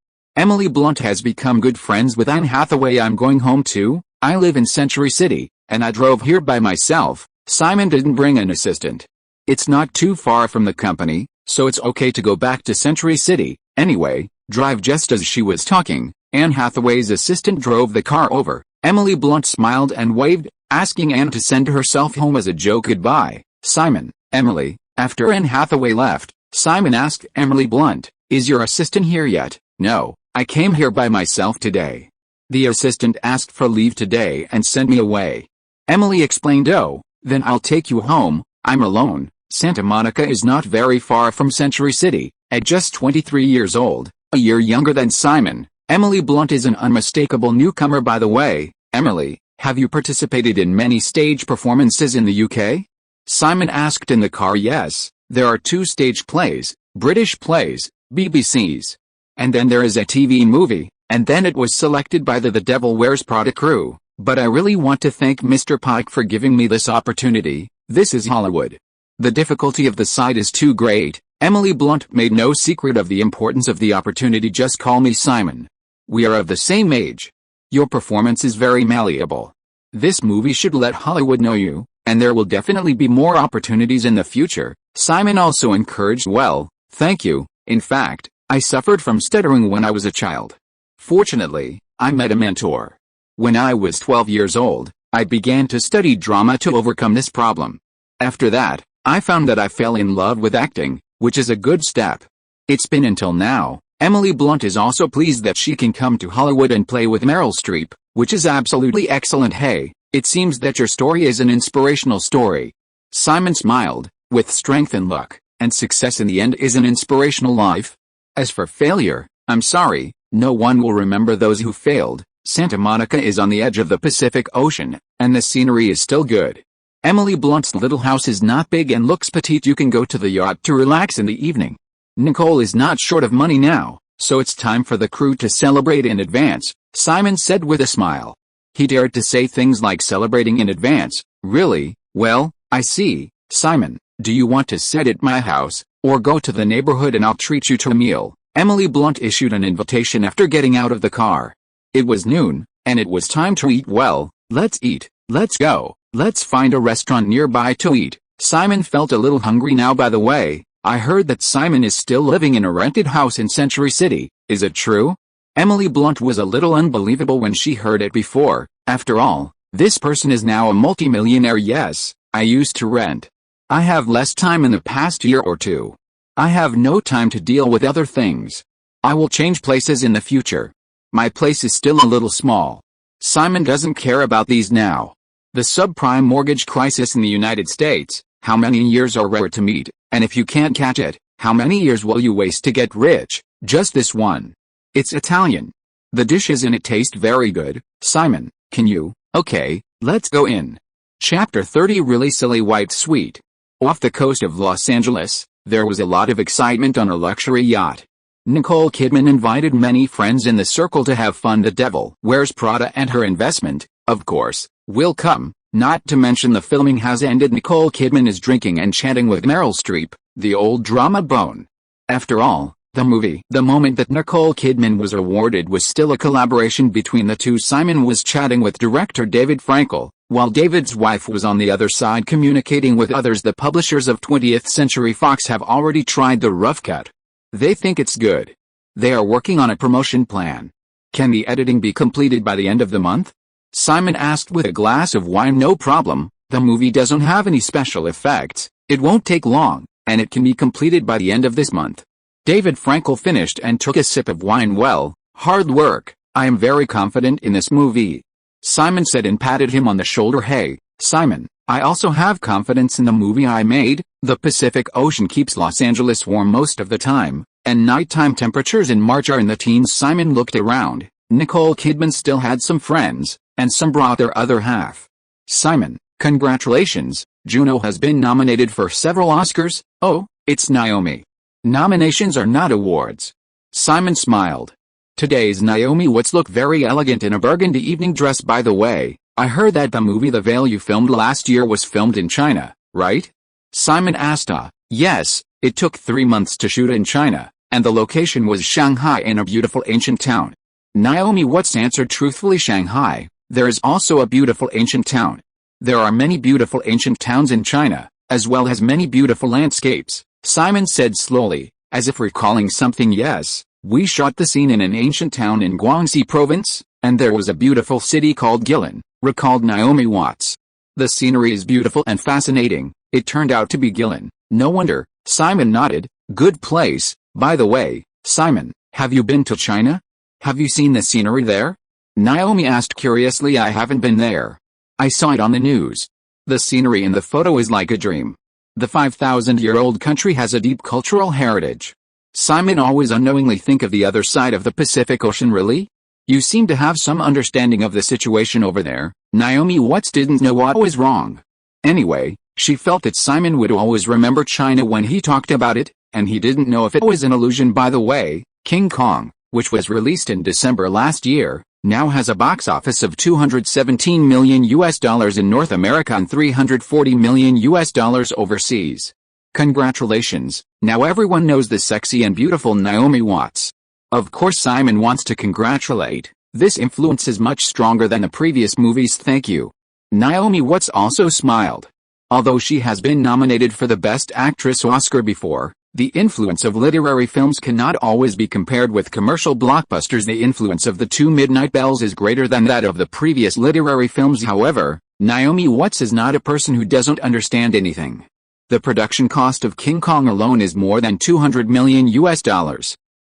Emily Blunt has become good friends with Anne Hathaway. "I'm going home too. I live in Century City, and I drove here by myself." Simon didn't bring an assistant. "It's not too far from the company, so it's okay to go back to Century City. Anyway, drive." Just as she was talking, Anne Hathaway's assistant drove the car over. Emily Blunt smiled and waved, asking Anne to send herself home as a joke goodbye. "Simon, Emily." After Anne Hathaway left, Simon asked Emily Blunt, "Is your assistant here yet?" "No, I came here by myself today. The assistant asked for leave today and sent me away." Emily explained. "Oh, then I'll take you home. I'm alone." Santa Monica is not very far from Century City. At just 23 years old, a year younger than Simon, Emily Blunt is an unmistakable newcomer. By the way, Emily, have you participated in many stage performances in the UK? Simon asked in the car. "Yes, there are 2 stage plays, British plays, BBC's. And then there is a TV movie, and then it was selected by the Devil Wears Prada crew. But I really want to thank Mr. Pike for giving me this opportunity. This is Hollywood. The difficulty of the side is too great." Emily Blunt made no secret of the importance of the opportunity. "Just call me Simon. We are of the same age. Your performance is very malleable. This movie should let Hollywood know you, and there will definitely be more opportunities in the future." Simon also encouraged. "Well, thank you. In fact, I suffered from stuttering when I was a child. Fortunately, I met a mentor. When I was 12 years old, I began to study drama to overcome this problem. After that, I found that I fell in love with acting, which is a good step. It's been until now." Emily Blunt is also pleased that she can come to Hollywood and play with Meryl Streep, which is absolutely excellent. "Hey, it seems that your story is an inspirational story." Simon smiled. "With strength and luck, and success in the end is an inspirational life. As for failure, I'm sorry, no one will remember those who failed. Santa Monica is on the edge of the Pacific Ocean, and the scenery is still good. Emily Blunt's little house is not big and looks petite. You can go to the yacht to relax in the evening. Nicole is not short of money now, so it's time for the crew to celebrate in advance," Simon said with a smile. He dared to say things like celebrating in advance. "Really? Well, I see. Simon, do you want to sit at my house, or go to the neighborhood and I'll treat you to a meal?" Emily Blunt issued an invitation after getting out of the car. It was noon, and it was time to eat. "Well, let's eat. Let's go. Let's find a restaurant nearby to eat." Simon felt a little hungry now. "By the way, I heard that Simon is still living in a rented house in Century City. Is it true?" Emily Blunt was a little unbelievable when she heard it before. After all, this person is now a multimillionaire. "Yes, I used to rent. I have less time in the past year or two. I have no time to deal with other things. I will change places in the future. My place is still a little small." Simon doesn't care about these now. The subprime mortgage crisis in the United States, how many years are rare to meet, and if you can't catch it, how many years will you waste to get rich? Just this one. It's Italian. The dishes in it taste very good. "Simon, can you?" "Okay, let's go in." Chapter 30. Really silly white suite. Off the coast of Los Angeles, there was a lot of excitement on a luxury yacht. Nicole Kidman invited many friends in the circle to have fun. The Devil Wears Prada and her investment, of course, will come. Not to mention the filming has ended. Nicole Kidman is drinking and chatting with Meryl Streep, the old drama bone. After all, the movie. The moment that Nicole Kidman was awarded was still a collaboration between the two. Simon was chatting with director David Frankel, while David's wife was on the other side communicating with others. The publishers of 20th Century Fox have already tried the rough cut. They think it's good. They are working on a promotion plan. Can the editing be completed by the end of the month? Simon asked with a glass of wine. "No problem, the movie doesn't have any special effects, it won't take long, and it can be completed by the end of this month." David Frankel finished and took a sip of wine. "Well, hard work, I am very confident in this movie," Simon said and patted him on the shoulder. "Hey, Simon, I also have confidence in the movie I made. The Pacific Ocean keeps Los Angeles warm most of the time, and nighttime temperatures in March are in the teens." Simon looked around. Nicole Kidman still had some friends, and some brought their other half. Simon, congratulations, Juno has been nominated for several Oscars. Oh, it's Naomi. Nominations are not awards. Simon smiled. Today's Naomi Watts look very elegant in a burgundy evening dress. By the way, I heard that the movie The Veil you filmed last year was filmed in China, right? Simon asked. Yes, it took 3 months to shoot in China, and the location was Shanghai in a beautiful ancient town. Naomi Watts answered truthfully. Shanghai, there is also a beautiful ancient town. There are many beautiful ancient towns in China, as well as many beautiful landscapes, Simon said slowly, as if recalling something. Yes, we shot the scene in an ancient town in Guangxi province, and there was a beautiful city called Guilin, recalled Naomi Watts. The scenery is beautiful and fascinating. It turned out to be Guilin. No wonder, Simon nodded. Good place. By the way, Simon, have you been to China? Have you seen the scenery there? Naomi asked curiously. I haven't been there. I saw it on the news. The scenery in the photo is like a dream. The 5,000-year-old country has a deep cultural heritage. Simon always unknowingly think of the other side of the Pacific Ocean. Really? You seem to have some understanding of the situation over there. Naomi Watts didn't know what was wrong. Anyway, she felt that Simon would always remember China when he talked about it, and he didn't know if it was an illusion. By the way, King Kong, which was released in December last year, now has a box office of $217 million in North America and $340 million overseas. Congratulations, now everyone knows the sexy and beautiful Naomi Watts. Of course Simon wants to congratulate. This influence is much stronger than the previous movies. Thank you. Naomi Watts also smiled. Although she has been nominated for the Best Actress Oscar before, the influence of literary films cannot always be compared with commercial blockbusters. The influence of The Two Midnight Bells is greater than that of the previous literary films. However, Naomi Watts is not a person who doesn't understand anything. The production cost of King Kong alone is more than $200 million.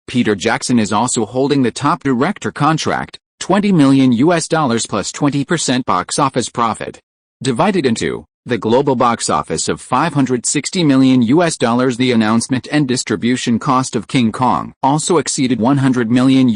Peter Jackson is also holding the top director contract, $20 million plus 20% box office profit. Divided into the global box office of $560 million. The announcement and distribution cost of King Kong also exceeded $100 million.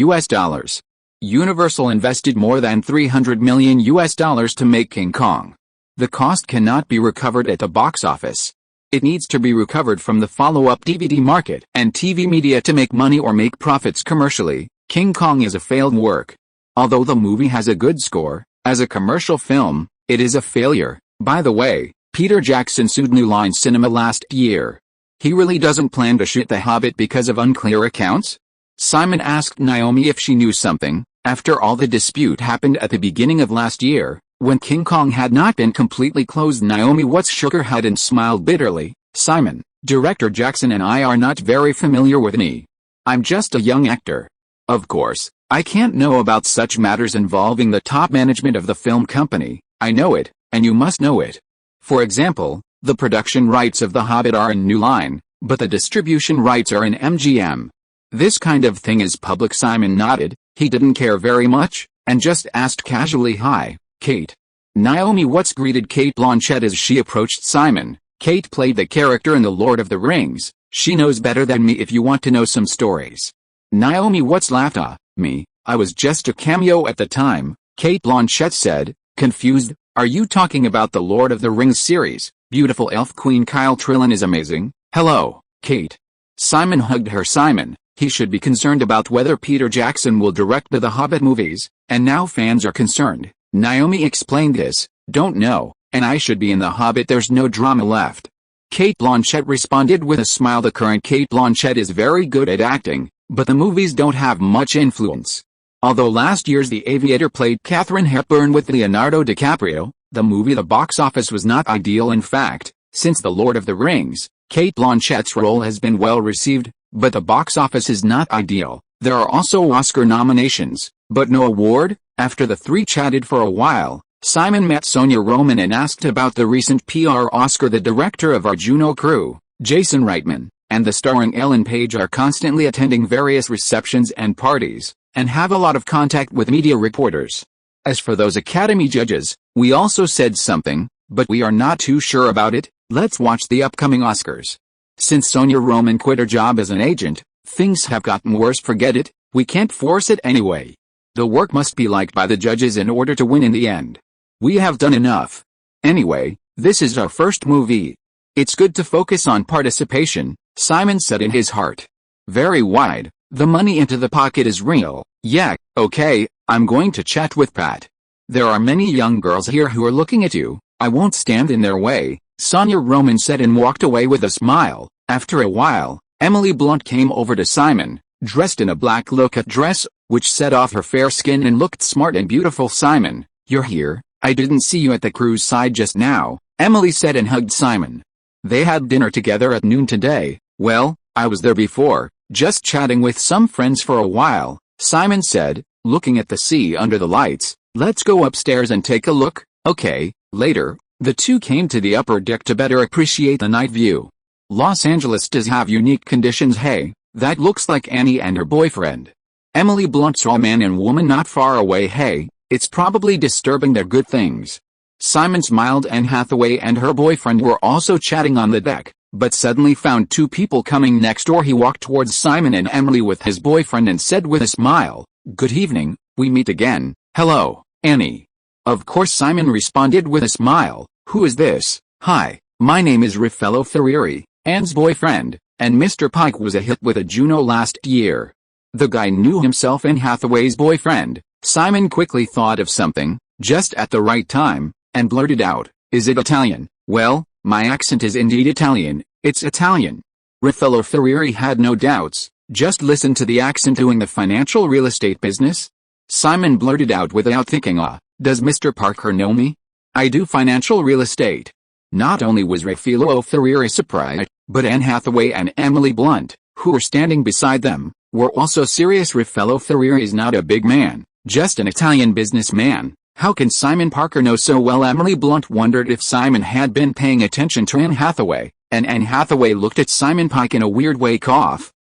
Universal invested more than $300 million to make King Kong. The cost cannot be recovered at the box office. It needs to be recovered from the follow-up DVD market and TV media to make money or make profits commercially. King Kong is a failed work. Although the movie has a good score, as a commercial film, it is a failure. By the way, Peter Jackson sued New Line Cinema last year. He really doesn't plan to shoot The Hobbit because of unclear accounts? Simon asked Naomi if she knew something. After all, the dispute happened at the beginning of last year, when King Kong had not been completely closed. Naomi Watts shook her head and smiled bitterly. Simon, Director Jackson and I are not very familiar with me. I'm just a young actor. Of course, I can't know about such matters involving the top management of the film company. I know it, and you must know it. For example, the production rights of The Hobbit are in New Line, but the distribution rights are in MGM. This kind of thing is public. Simon nodded. He didn't care very much, and just asked casually, "Hi, Kate." Naomi Watts greeted Cate Blanchett as she approached Simon. Kate played the character in The Lord of the Rings. She knows better than me if you want to know some stories. Naomi Watts laughed. Me, I was just a cameo at the time, Cate Blanchett said, confused. Are you talking about the Lord of the Rings series? Beautiful elf queen Kyle Trillin is amazing. Hello, Kate. Simon hugged her. Simon, he should be concerned about whether Peter Jackson will direct the Hobbit movies, and now fans are concerned. Naomi explained this. Don't know, and I should be in The Hobbit. There's no drama left. Cate Blanchett responded with a smile. The current Cate Blanchett is very good at acting, but the movies don't have much influence. Although last year's The Aviator played Katharine Hepburn with Leonardo DiCaprio, the movie the box office was not ideal. In fact, since The Lord of the Rings, Cate Blanchett's role has been well received, but the box office is not ideal. There are also Oscar nominations, but no award. After the three chatted for a while, Simon met Sonia Roman and asked about the recent PR Oscar. The director of our Juno crew, Jason Reitman, and the starring Ellen Page are constantly attending various receptions and parties, and have a lot of contact with media reporters. As for those Academy judges, we also said something, but we are not too sure about it. Let's watch the upcoming Oscars. Since Sonia Roman quit her job as an agent, things have gotten worse. Forget it, we can't force it anyway. The work must be liked by the judges in order to win in the end. We have done enough. Anyway, this is our first movie. It's good to focus on participation, Simon said in his heart. Very wide, the money into the pocket is real. Yeah, okay, I'm going to chat with Pat. There are many young girls here who are looking at you. I won't stand in their way, Sonia Roman said and walked away with a smile. After a while, Emily Blunt came over to Simon, dressed in a black look-out dress, which set off her fair skin and looked smart and beautiful. Simon, you're here. I didn't see you at the cruise side just now, Emily said and hugged Simon. They had dinner together at noon today. Well, I was there before, just chatting with some friends for a while, Simon said, looking at the sea under the lights. Let's go upstairs and take a look. Okay. Later, the two came to the upper deck to better appreciate the night view. Los Angeles does have unique conditions. Hey, that looks like Annie and her boyfriend. Emily Blunt saw a man and woman not far away. Hey, it's probably disturbing their good things. Simon smiled. Anne Hathaway and her boyfriend were also chatting on the deck, but suddenly found two people coming next door. He walked towards Simon and Emily with his boyfriend and said with a smile, "Good evening, we meet again. Hello, Annie." Of course, Simon responded with a smile. "Who is this?" "Hi, my name is Raffaello Ferrieri, Anne's boyfriend, and Mr. Pike was a hit with a Juno last year." The guy knew himself Anne Hathaway's boyfriend. Simon quickly thought of something, just at the right time, and blurted out, "Is it Italian?" "Well, my accent is indeed Italian, it's Italian." Raffaello Ferrieri had no doubts. "Just listen to the accent. Doing the financial real estate business?" Simon blurted out without thinking. Does Mr. Parker know me?" "I do financial real estate." Not only was Raffaello Ferrieri surprised, but Anne Hathaway and Emily Blunt, who were standing beside them, were also serious. Raffaello Ferrieri is not a big man, just an Italian businessman. How can Simon Parker know so well? Emily Blunt wondered if Simon had been paying attention to Anne Hathaway, and Anne Hathaway looked at Simon Pike in a weird way.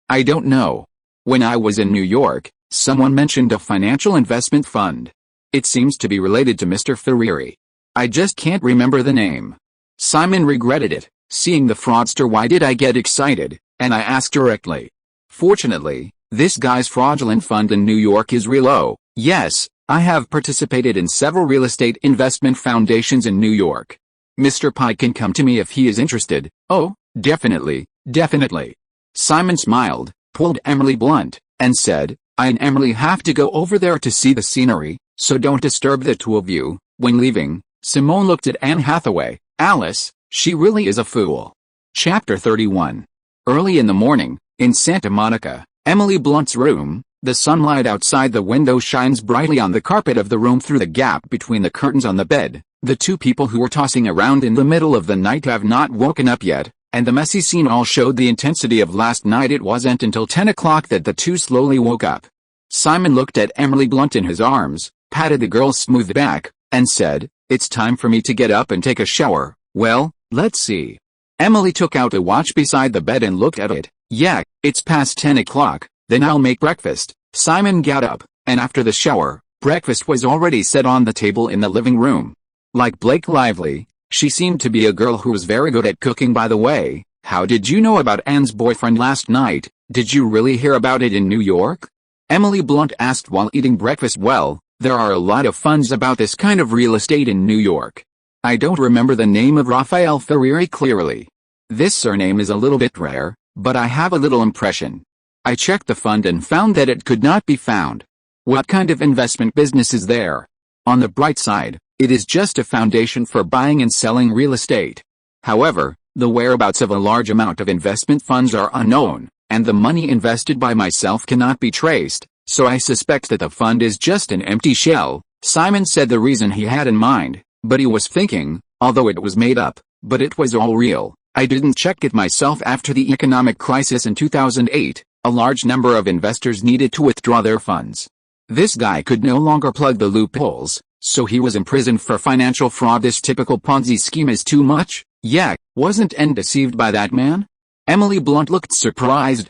"I don't know. When I was in New York, someone mentioned a financial investment fund. It seems to be related to Mr. Ferrieri. I just can't remember the name." Simon regretted it. Seeing the fraudster, why did I get excited? And I asked directly. Fortunately, this guy's fraudulent fund in New York is real. "Oh, yes, I have participated in several real estate investment foundations in New York. Mr. Pike can come to me if he is interested." "Oh, definitely, definitely." Simon smiled, pulled Emily Blunt, and said, "I and Emily have to go over there to see the scenery, so don't disturb the two of you." When leaving, Simone looked at Anne Hathaway. "Alice, she really is a fool." Chapter 31. Early in the morning, in Santa Monica, Emily Blunt's room, the sunlight outside the window shines brightly on the carpet of the room through the gap between the curtains on the bed. The two people who were tossing around in the middle of the night have not woken up yet, and the messy scene all showed the intensity of last night. It wasn't until 10 o'clock that the two slowly woke up. Simon looked at Emily Blunt in his arms, patted the girl's smooth back, and said, "It's time for me to get up and take a shower." "Well, let's see." Emily took out a watch beside the bed and looked at it. "Yeah, it's past 10 o'clock, then I'll make breakfast." Simon got up, and after the shower, breakfast was already set on the table in the living room. Like Blake Lively, she seemed to be a girl who was very good at cooking. "By the way, how did you know about Anne's boyfriend last night? Did you really hear about it in New York?" Emily Blunt asked while eating breakfast. "Well, there are a lot of funds about this kind of real estate in New York. I don't remember the name of Raffaello Ferrieri clearly. This surname is a little bit rare, but I have a little impression. I checked the fund and found that it could not be found. What kind of investment business is there? On the bright side, it is just a foundation for buying and selling real estate. However, the whereabouts of a large amount of investment funds are unknown, and the money invested by myself cannot be traced, so I suspect that the fund is just an empty shell." Simon said the reason he had in mind, but he was thinking, although it was made up, but it was all real. "I didn't check it myself. After the economic crisis in 2008, a large number of investors needed to withdraw their funds. This guy could no longer plug the loopholes, so he was imprisoned for financial fraud. This typical Ponzi scheme is too much." "Yeah, wasn't Anne deceived by that man?" Emily Blunt looked surprised.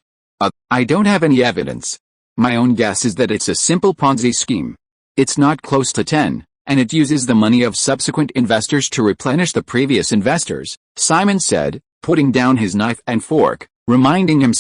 I don't have any evidence. My own guess is that it's a simple Ponzi scheme. It's not close to 10, and it uses the money of subsequent investors to replenish the previous investors," Simon said, putting down his knife and fork, reminding him.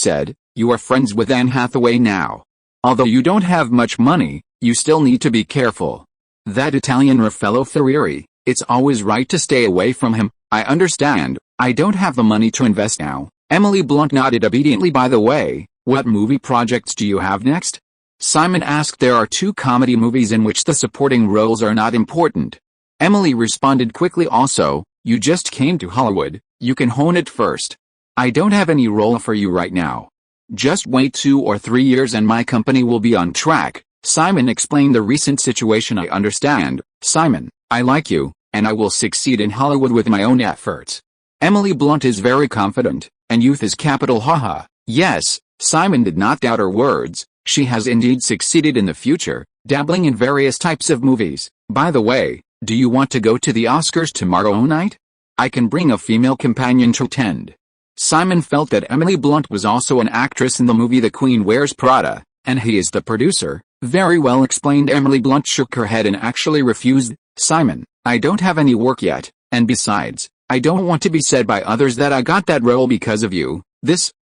"You are friends with Anne Hathaway now. Although you don't have much money, You still need to be careful. That Italian Raffaello Ferrieri, it's always right to stay away from him. I understand, I don't have the money to invest now. Emily Blunt nodded obediently. By the way, what movie projects do you have next? Simon asked. There are 2 comedy movies in which the supporting roles are not important. Emily responded quickly. Also, you just came to Hollywood, you can hone it first. I don't have any role for you right now. Just wait 2 or 3 years and my company will be on track. Simon explained the recent situation. I understand, Simon, I like you, and I will succeed in Hollywood with my own efforts. Emily Blunt is very confident, and youth is capital. Haha. Yes, Simon did not doubt her words. She has indeed succeeded in the future, dabbling in various types of movies. By the way, do you want to go to the Oscars tomorrow night? I can bring a female companion to attend. Simon felt that Emily Blunt was also an actress in the movie The Queen Wears Prada, and he is the producer. Very well explained. Emily Blunt shook her head and actually refused. Simon, I don't have any work yet, and besides, I don't want to be said by others that I got that role because of you.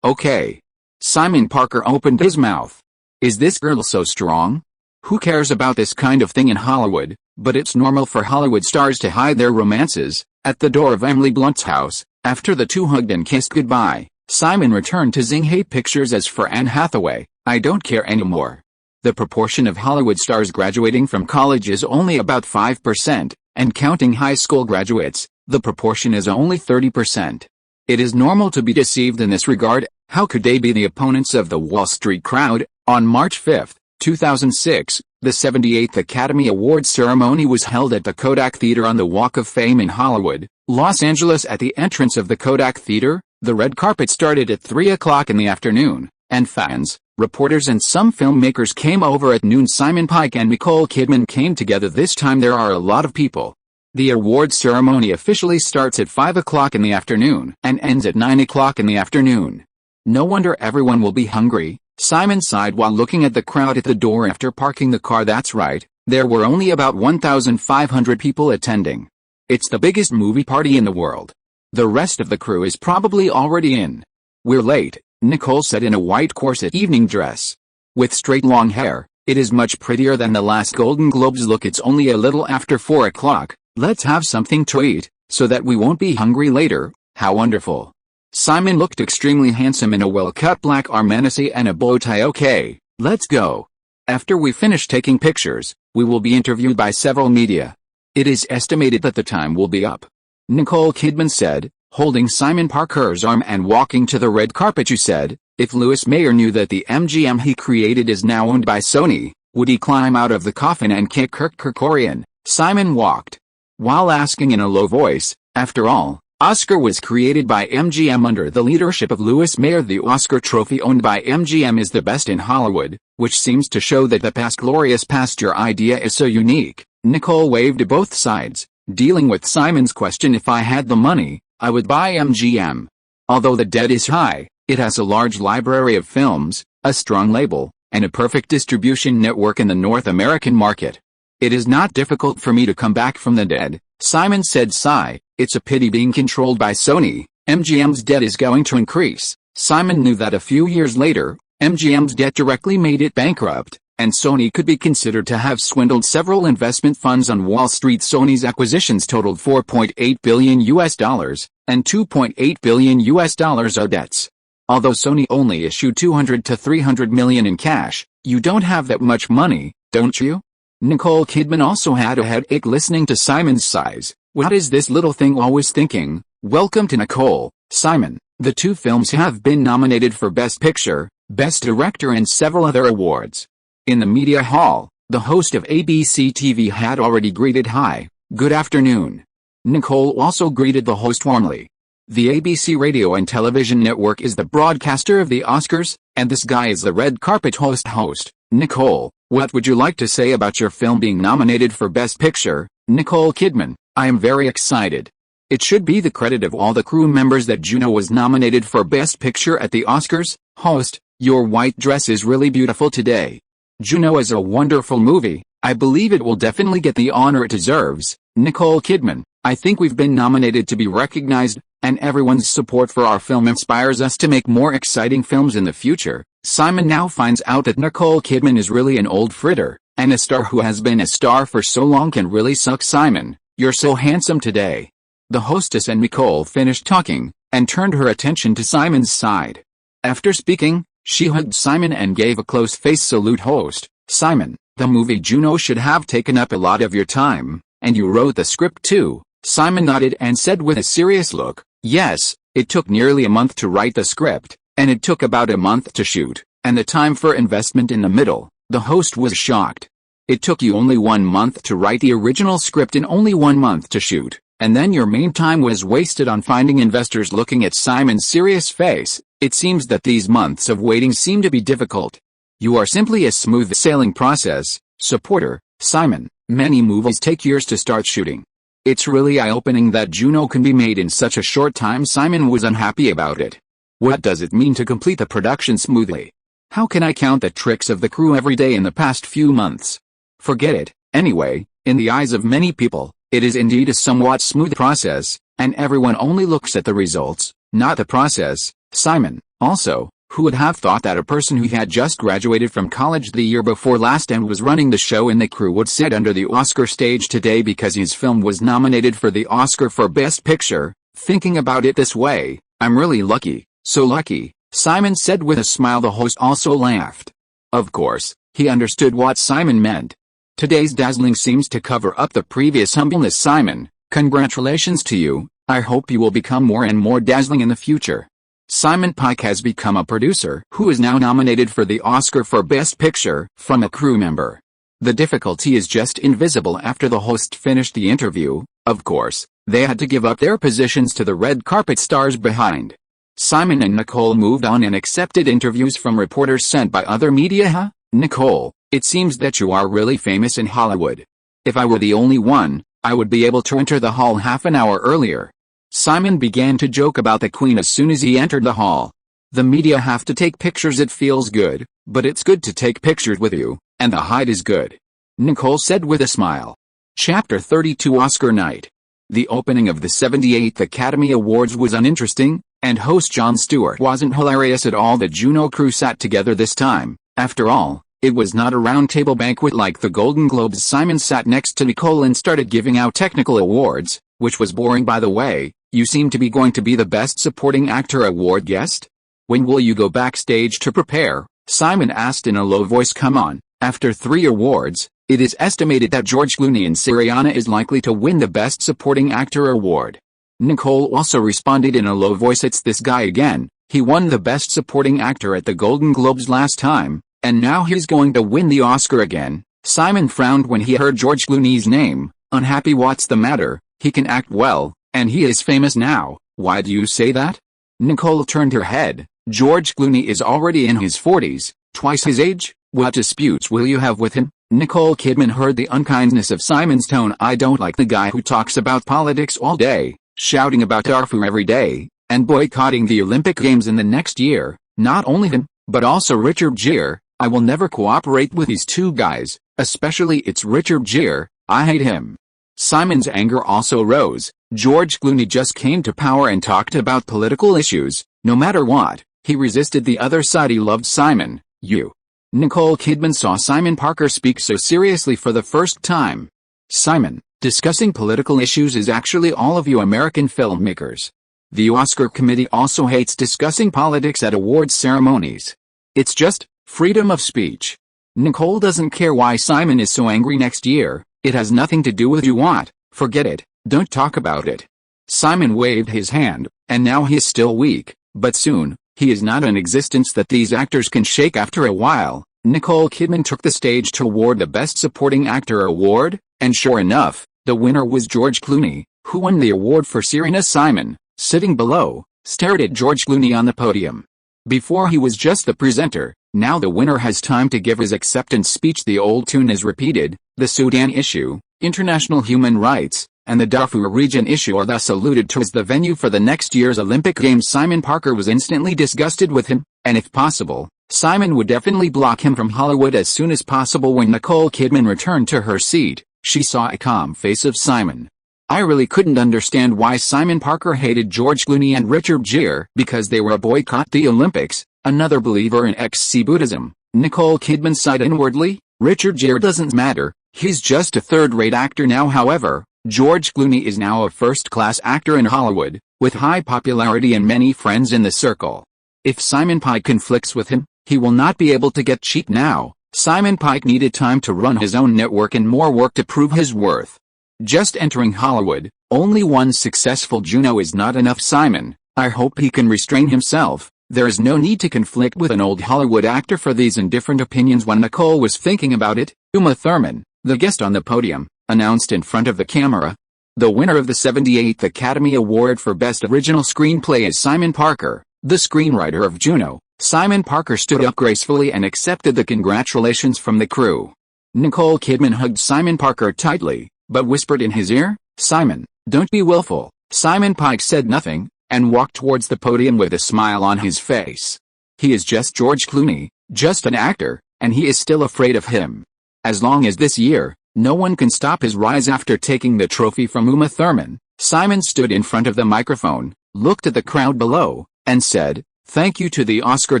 Okay. Simon Parker opened his mouth. Is this girl so strong? Who cares about this kind of thing in Hollywood? But it's normal for Hollywood stars to hide their romances. At the door of Emily Blunt's house, after the 2 hugged and kissed goodbye, Simon returned to zing. Hey pictures. As for Anne Hathaway, I don't care anymore. The proportion of Hollywood stars graduating from college is only about 5%, and counting high school graduates, the proportion is only 30%. It is normal to be deceived in this regard. How could they be the opponents of the Wall Street crowd? On March 5, 2006, the 78th Academy Awards ceremony was held at the Kodak Theater on the Walk of Fame in Hollywood, Los Angeles. At the entrance of the Kodak Theater, the red carpet started at 3 o'clock in the afternoon, and fans, reporters and some filmmakers came over at noon. Simon Pike and Nicole Kidman came together. This time there are a lot of people. The awards ceremony officially starts at 5 o'clock in the afternoon and ends at 9 o'clock in the afternoon. No wonder everyone will be hungry. Simon sighed while looking at the crowd at the door after parking the car. That's right, there were only about 1,500 people attending. It's the biggest movie party in the world. The rest of the crew is probably already in. We're late, Nicole said in a white corset evening dress. With straight long hair, it is much prettier than the last Golden Globes look. It's only a little after 4 o'clock, let's have something to eat, so that we won't be hungry later. How wonderful. Simon looked extremely handsome in a well-cut black Armani and a bow tie. Okay, let's go. After we finish taking pictures, we will be interviewed by several media. It is estimated that the time will be up. Nicole Kidman said, holding Simon Parker's arm and walking to the red carpet. You said, if Louis Mayer knew that the MGM he created is now owned by Sony, would he climb out of the coffin and kick Kirk Kerkorian? Simon walked, while asking in a low voice, after all, Oscar was created by MGM under the leadership of Louis Mayer. The Oscar trophy owned by MGM is the best in Hollywood, which seems to show that the past glorious past. Your idea is so unique. Nicole waved to both sides, dealing with Simon's question. If I had the money, I would buy MGM. Although the debt is high, it has a large library of films, a strong label, and a perfect distribution network in the North American market. It is not difficult for me to come back from the dead, Simon said. Sigh. It's a pity being controlled by Sony. MGM's debt is going to increase. Simon knew that a few years later, MGM's debt directly made it bankrupt, and Sony could be considered to have swindled several investment funds on Wall Street. Sony's acquisitions totaled $4.8 billion and $2.8 billion are debts. Although Sony only issued $200 to $300 million in cash, you don't have that much money, don't you? Nicole Kidman also had a headache listening to Simon's sighs. What is this little thing always thinking? Welcome to Nicole, Simon. The 2 films have been nominated for Best Picture, Best Director and several other awards. In the media hall, the host of ABC TV had already greeted. Hi, good afternoon. Nicole also greeted the host warmly. The ABC Radio and Television Network is the broadcaster of the Oscars, and this guy is the red carpet host. Nicole, what would you like to say about your film being nominated for Best Picture? Nicole Kidman, I am very excited. It should be the credit of all the crew members that Juno was nominated for Best Picture at the Oscars. Host, your white dress is really beautiful today. Juno is a wonderful movie. I believe it will definitely get the honor it deserves. Nicole Kidman, I think we've been nominated to be recognized, and everyone's support for our film inspires us to make more exciting films in the future. Simon now finds out that Nicole Kidman is really an old fritter. And a star who has been a star for so long can really suck. Simon, you're so handsome today. The hostess and Nicole finished talking, and turned her attention to Simon's side. After speaking, she hugged Simon and gave a close-face salute. Host, Simon, the movie Juno should have taken up a lot of your time, and you wrote the script too. Simon nodded and said with a serious look, yes, it took nearly a month to write the script, and it took about a month to shoot, and the time for investment in the middle. The host was shocked. It took you only 1 month to write the original script and only 1 month to shoot, and then your main time was wasted on finding investors. Looking at Simon's serious face, it seems that these months of waiting seem to be difficult. You are simply a smooth sailing process, supporter, Simon. Many movies take years to start shooting. It's really eye-opening that Juno can be made in such a short time. Simon was unhappy about it. What does it mean to complete the production smoothly? How can I count the tricks of the crew every day in the past few months? Forget it. Anyway, in the eyes of many people, it is indeed a somewhat smooth process, and everyone only looks at the results, not the process. Simon, also, who would have thought that a person who had just graduated from college the year before last and was running the show in the crew would sit under the Oscar stage today because his film was nominated for the Oscar for Best Picture? Thinking about it this way, I'm really lucky, so lucky, Simon said with a smile. The host also laughed. Of course, he understood what Simon meant. Today's dazzling seems to cover up the previous humbleness. Simon, congratulations to you. I hope you will become more and more dazzling in the future. Simon Pike has become a producer who is now nominated for the Oscar for Best Picture from a crew member. The difficulty is just invisible. After the host finished the interview, of course, they had to give up their positions to the red carpet stars behind. Simon and Nicole moved on and accepted interviews from reporters sent by other media. Nicole, it seems that you are really famous in Hollywood. If I were the only one, I would be able to enter the hall half an hour earlier. Simon began to joke about the Queen as soon as he entered the hall. The media have to take pictures. It feels good, but it's good to take pictures with you, and the height is good. Nicole said with a smile. Chapter 32 Oscar Night. The opening of the 78th Academy Awards was uninteresting, and host Jon Stewart wasn't hilarious at all. The Juno crew sat together this time. After all, it was not a round-table banquet like the Golden Globes. Simon sat next to Nicole and started giving out technical awards, which was boring by the way. You seem to be going to be the Best Supporting Actor award guest? When will you go backstage to prepare? Simon asked in a low voice. Come on, after 3 awards, it is estimated that George Clooney in Syriana is likely to win the Best Supporting Actor award. Nicole also responded in a low voice. It's this guy again. He won the Best Supporting Actor at the Golden Globes last time, and now he's going to win the Oscar again. Simon frowned when he heard George Clooney's name. Unhappy? What's the matter? He can act well, and he is famous now. Why do you say that? Nicole turned her head. George Clooney is already in his 40s, twice his age. What disputes will you have with him? Nicole Kidman heard the unkindness of Simon's tone. I don't like the guy who talks about politics all day, shouting about Darfur every day, and boycotting the Olympic Games in the next year. Not only him, but also Richard Gere. I will never cooperate with these two guys, especially it's Richard Gere. I hate him. Simon's anger also rose. George Clooney just came to power and talked about political issues. No matter what, he resisted the other side. He loved Simon. You. Nicole Kidman saw Simon Parker speak so seriously for the first time. Simon, discussing political issues is actually all of you American filmmakers. The Oscar committee also hates discussing politics at awards ceremonies. It's just freedom of speech. Nicole doesn't care why Simon is so angry next year. It has nothing to do with you. What? Forget it. Don't talk about it. Simon waved his hand, and now he is still weak, but soon, he is not an existence that these actors can shake. After a while, Nicole Kidman took the stage to award the Best Supporting Actor award, and sure enough, the winner was George Clooney, who won the award for Syriana. Simon, sitting below, stared at George Clooney on the podium. Before he was just the presenter, now the winner has time to give his acceptance speech. The old tune is repeated. The Sudan issue, international human rights, and the Darfur region issue are thus alluded to as the venue for the next year's Olympic Games. Simon Parker was instantly disgusted with him, and if possible, Simon would definitely block him from Hollywood as soon as possible. When Nicole Kidman returned to her seat, she saw a calm face of Simon. I really couldn't understand why Simon Parker hated George Clooney and Richard Gere because they were a boycott the Olympics. Another believer in XC Buddhism, Nicole Kidman sighed inwardly. Richard Gere doesn't matter, he's just a third-rate actor now. However, George Clooney is now a first-class actor in Hollywood, with high popularity and many friends in the circle. If Simon Pegg conflicts with him, he will not be able to get cheap now. Simon Pegg needed time to run his own network and more work to prove his worth. Just entering Hollywood, only one successful Juno is not enough. Simon, I hope he can restrain himself. There is no need to conflict with an old Hollywood actor for these indifferent opinions. When Nicole was thinking about it, Uma Thurman, the guest on the podium, announced in front of the camera. The winner of the 78th Academy Award for Best Original Screenplay is Simon Parker, the screenwriter of Juno. Simon Parker stood up gracefully and accepted the congratulations from the crew. Nicole Kidman hugged Simon Parker tightly, but whispered in his ear, "Simon, don't be willful." Simon Pegg said nothing, and walked towards the podium with a smile on his face. He is just George Clooney, just an actor, and he is still afraid of him. As long as this year, no one can stop his rise. After taking the trophy from Uma Thurman, Simon stood in front of the microphone, looked at the crowd below, and said, "Thank you to the Oscar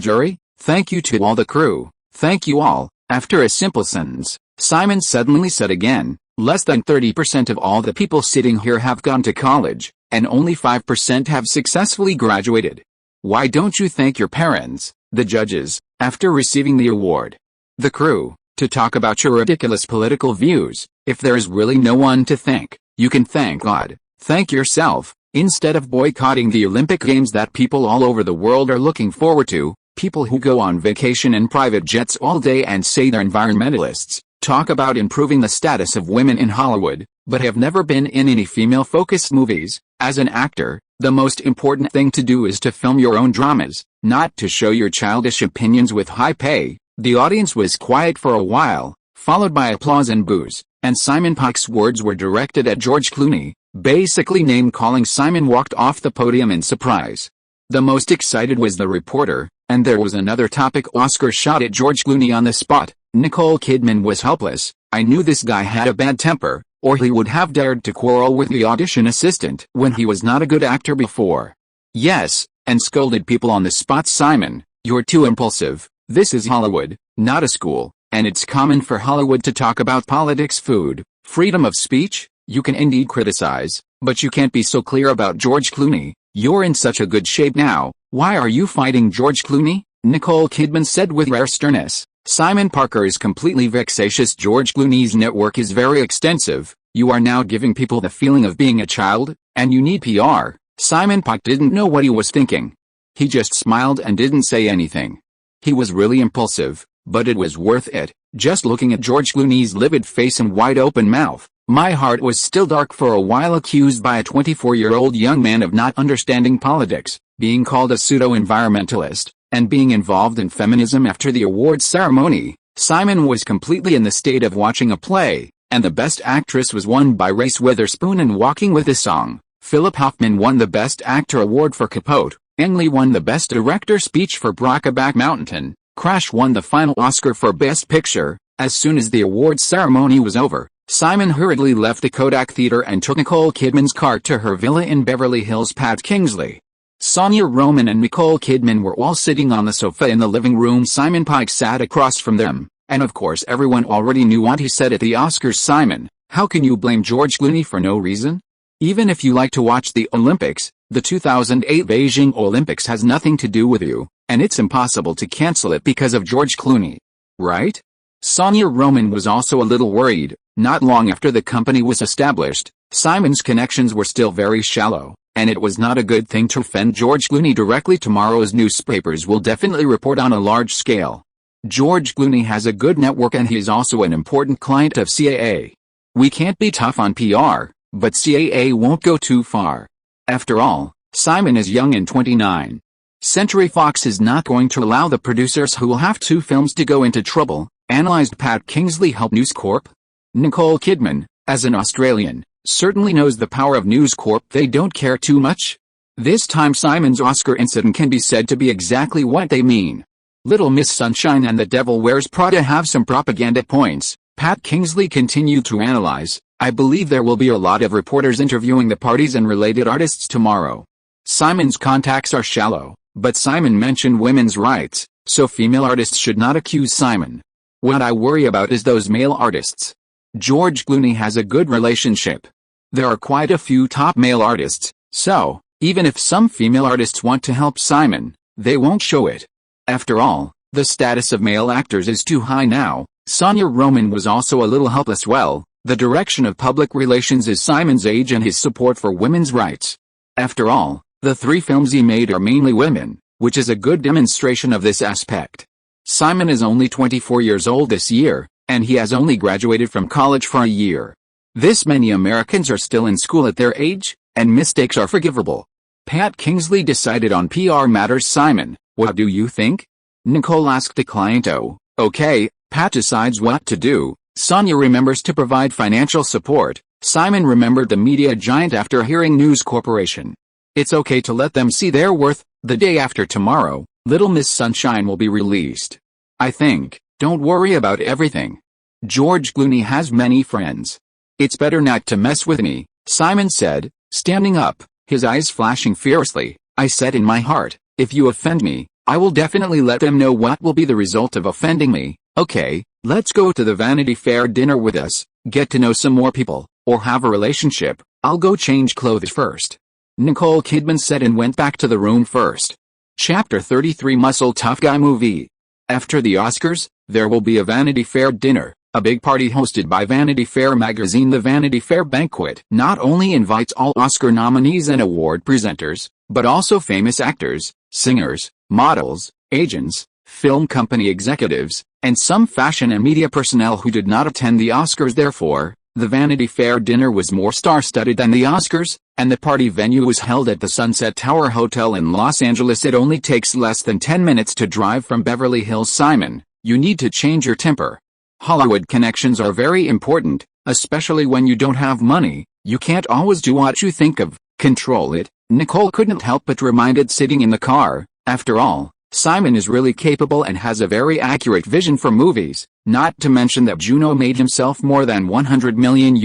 jury, thank you to all the crew, thank you all." After a simple sentence, Simon suddenly said again, "Less than 30% of all the people sitting here have gone to college, and only 5% have successfully graduated. Why don't you thank your parents, the judges, after receiving the award? The crew, to talk about your ridiculous political views? If there is really no one to thank, you can thank God, thank yourself, instead of boycotting the Olympic Games that people all over the world are looking forward to, people who go on vacation in private jets all day and say they're environmentalists, talk about improving the status of women in Hollywood, but have never been in any female-focused movies. As an actor, the most important thing to do is to film your own dramas, not to show your childish opinions with high pay." The audience was quiet for a while, followed by applause and boos, and Simon Pegg's words were directed at George Clooney, basically name-calling. Simon walked off the podium in surprise. The most excited was the reporter, and there was another topic Oscar shot at George Clooney on the spot. Nicole Kidman was helpless. "I knew this guy had a bad temper, or he would have dared to quarrel with the audition assistant when he was not a good actor before. Yes, and scolded people on the spot." "Simon, you're too impulsive. This is Hollywood, not a school, and it's common for Hollywood to talk about politics, food, freedom of speech. You can indeed criticize, but you can't be so clear about George Clooney. You're in such a good shape now, why are you fighting George Clooney?" Nicole Kidman said with rare sternness. "Simon Parker is completely vexatious. George Clooney's network is very extensive. You are now giving people the feeling of being a child, and you need PR." Simon Pegg didn't know what he was thinking. He just smiled and didn't say anything. He was really impulsive, but it was worth it. Just looking at George Clooney's livid face and wide-open mouth, my heart was still dark for a while. Accused by a 24-year-old young man of not understanding politics, being called a pseudo-environmentalist, and being involved in feminism after the awards ceremony, Simon was completely in the state of watching a play, and the Best Actress was won by Reese Witherspoon in Walking with a Song. Philip Hoffman won the Best Actor award for Capote. Ang Lee won the Best Director speech for Brokeback Mountain. Crash won the final Oscar for Best Picture. As soon as the awards ceremony was over, Simon hurriedly left the Kodak Theater and took Nicole Kidman's car to her villa in Beverly Hills. Pat Kingsley, Sonia Roman and Nicole Kidman were all sitting on the sofa in the living room. Simon Pegg sat across from them, and of course everyone already knew what he said at the Oscars. "Simon, how can you blame George Clooney for no reason? Even if you like to watch the Olympics, the 2008 Beijing Olympics has nothing to do with you, and it's impossible to cancel it because of George Clooney. Right?" Sonia Roman was also a little worried. Not long after the company was established, Simon's connections were still very shallow, and it was not a good thing to offend George Clooney directly. Tomorrow's newspapers will definitely report on a large scale. George Clooney has a good network and he is also an important client of CAA. We can't be tough on PR, but CAA won't go too far. After all, Simon is young and 29. Century Fox is not going to allow the producers who will have 2 films to go into trouble, analyzed Pat Kingsley. Help News Corp? Nicole Kidman, as an Australian, certainly knows the power of News Corp. They don't care too much. This time Simon's Oscar incident can be said to be exactly what they mean. Little Miss Sunshine and The Devil Wears Prada have some propaganda points, Pat Kingsley continued to analyze. "I believe there will be a lot of reporters interviewing the parties and related artists tomorrow. Simon's contacts are shallow, but Simon mentioned women's rights, so female artists should not accuse Simon. What I worry about is those male artists. George Clooney has a good relationship. There are quite a few top male artists, so, even if some female artists want to help Simon, they won't show it. After all, the status of male actors is too high now. Sonia Roman was also a little helpless. Well, the direction of public relations is Simon's age and his support for women's rights. After all, the 3 films he made are mainly women, which is a good demonstration of this aspect. Simon is only 24 years old this year, and he has only graduated from college for a year. This many Americans are still in school at their age, and mistakes are forgivable. Pat Kingsley decided on PR matters. Simon, what do you think? Nicole asked a client. Oh, okay, Pat decides what to do. Sonia remembers to provide financial support. Simon remembered the media giant after hearing News Corporation. It's okay to let them see their worth. The day after tomorrow, Little Miss Sunshine will be released. I think, don't worry about everything. George Clooney has many friends. It's better not to mess with me, Simon said, standing up, his eyes flashing fiercely. I said in my heart, if you offend me, I will definitely let them know what will be the result of offending me. Okay, let's go to the Vanity Fair dinner with us, get to know some more people, or have a relationship. I'll go change clothes first. Nicole Kidman said and went back to the room first. Chapter 33 Muscle Tough Guy Movie. After the Oscars, there will be a Vanity Fair dinner, a big party hosted by Vanity Fair magazine. The Vanity Fair banquet not only invites all Oscar nominees and award presenters, but also famous actors, singers, models, agents, film company executives, and some fashion and media personnel who did not attend the Oscars. Therefore, the Vanity Fair dinner was more star-studded than the Oscars, and the party venue was held at the Sunset Tower Hotel in Los Angeles. It only takes less than 10 minutes to drive from Beverly Hills. Simon, you need to change your temper. Hollywood connections are very important, especially when you don't have money. You can't always do what you think of. Control it. Nicole couldn't help but reminded sitting in the car. After all, Simon is really capable and has a very accurate vision for movies, not to mention that Juno made himself more than $100 million.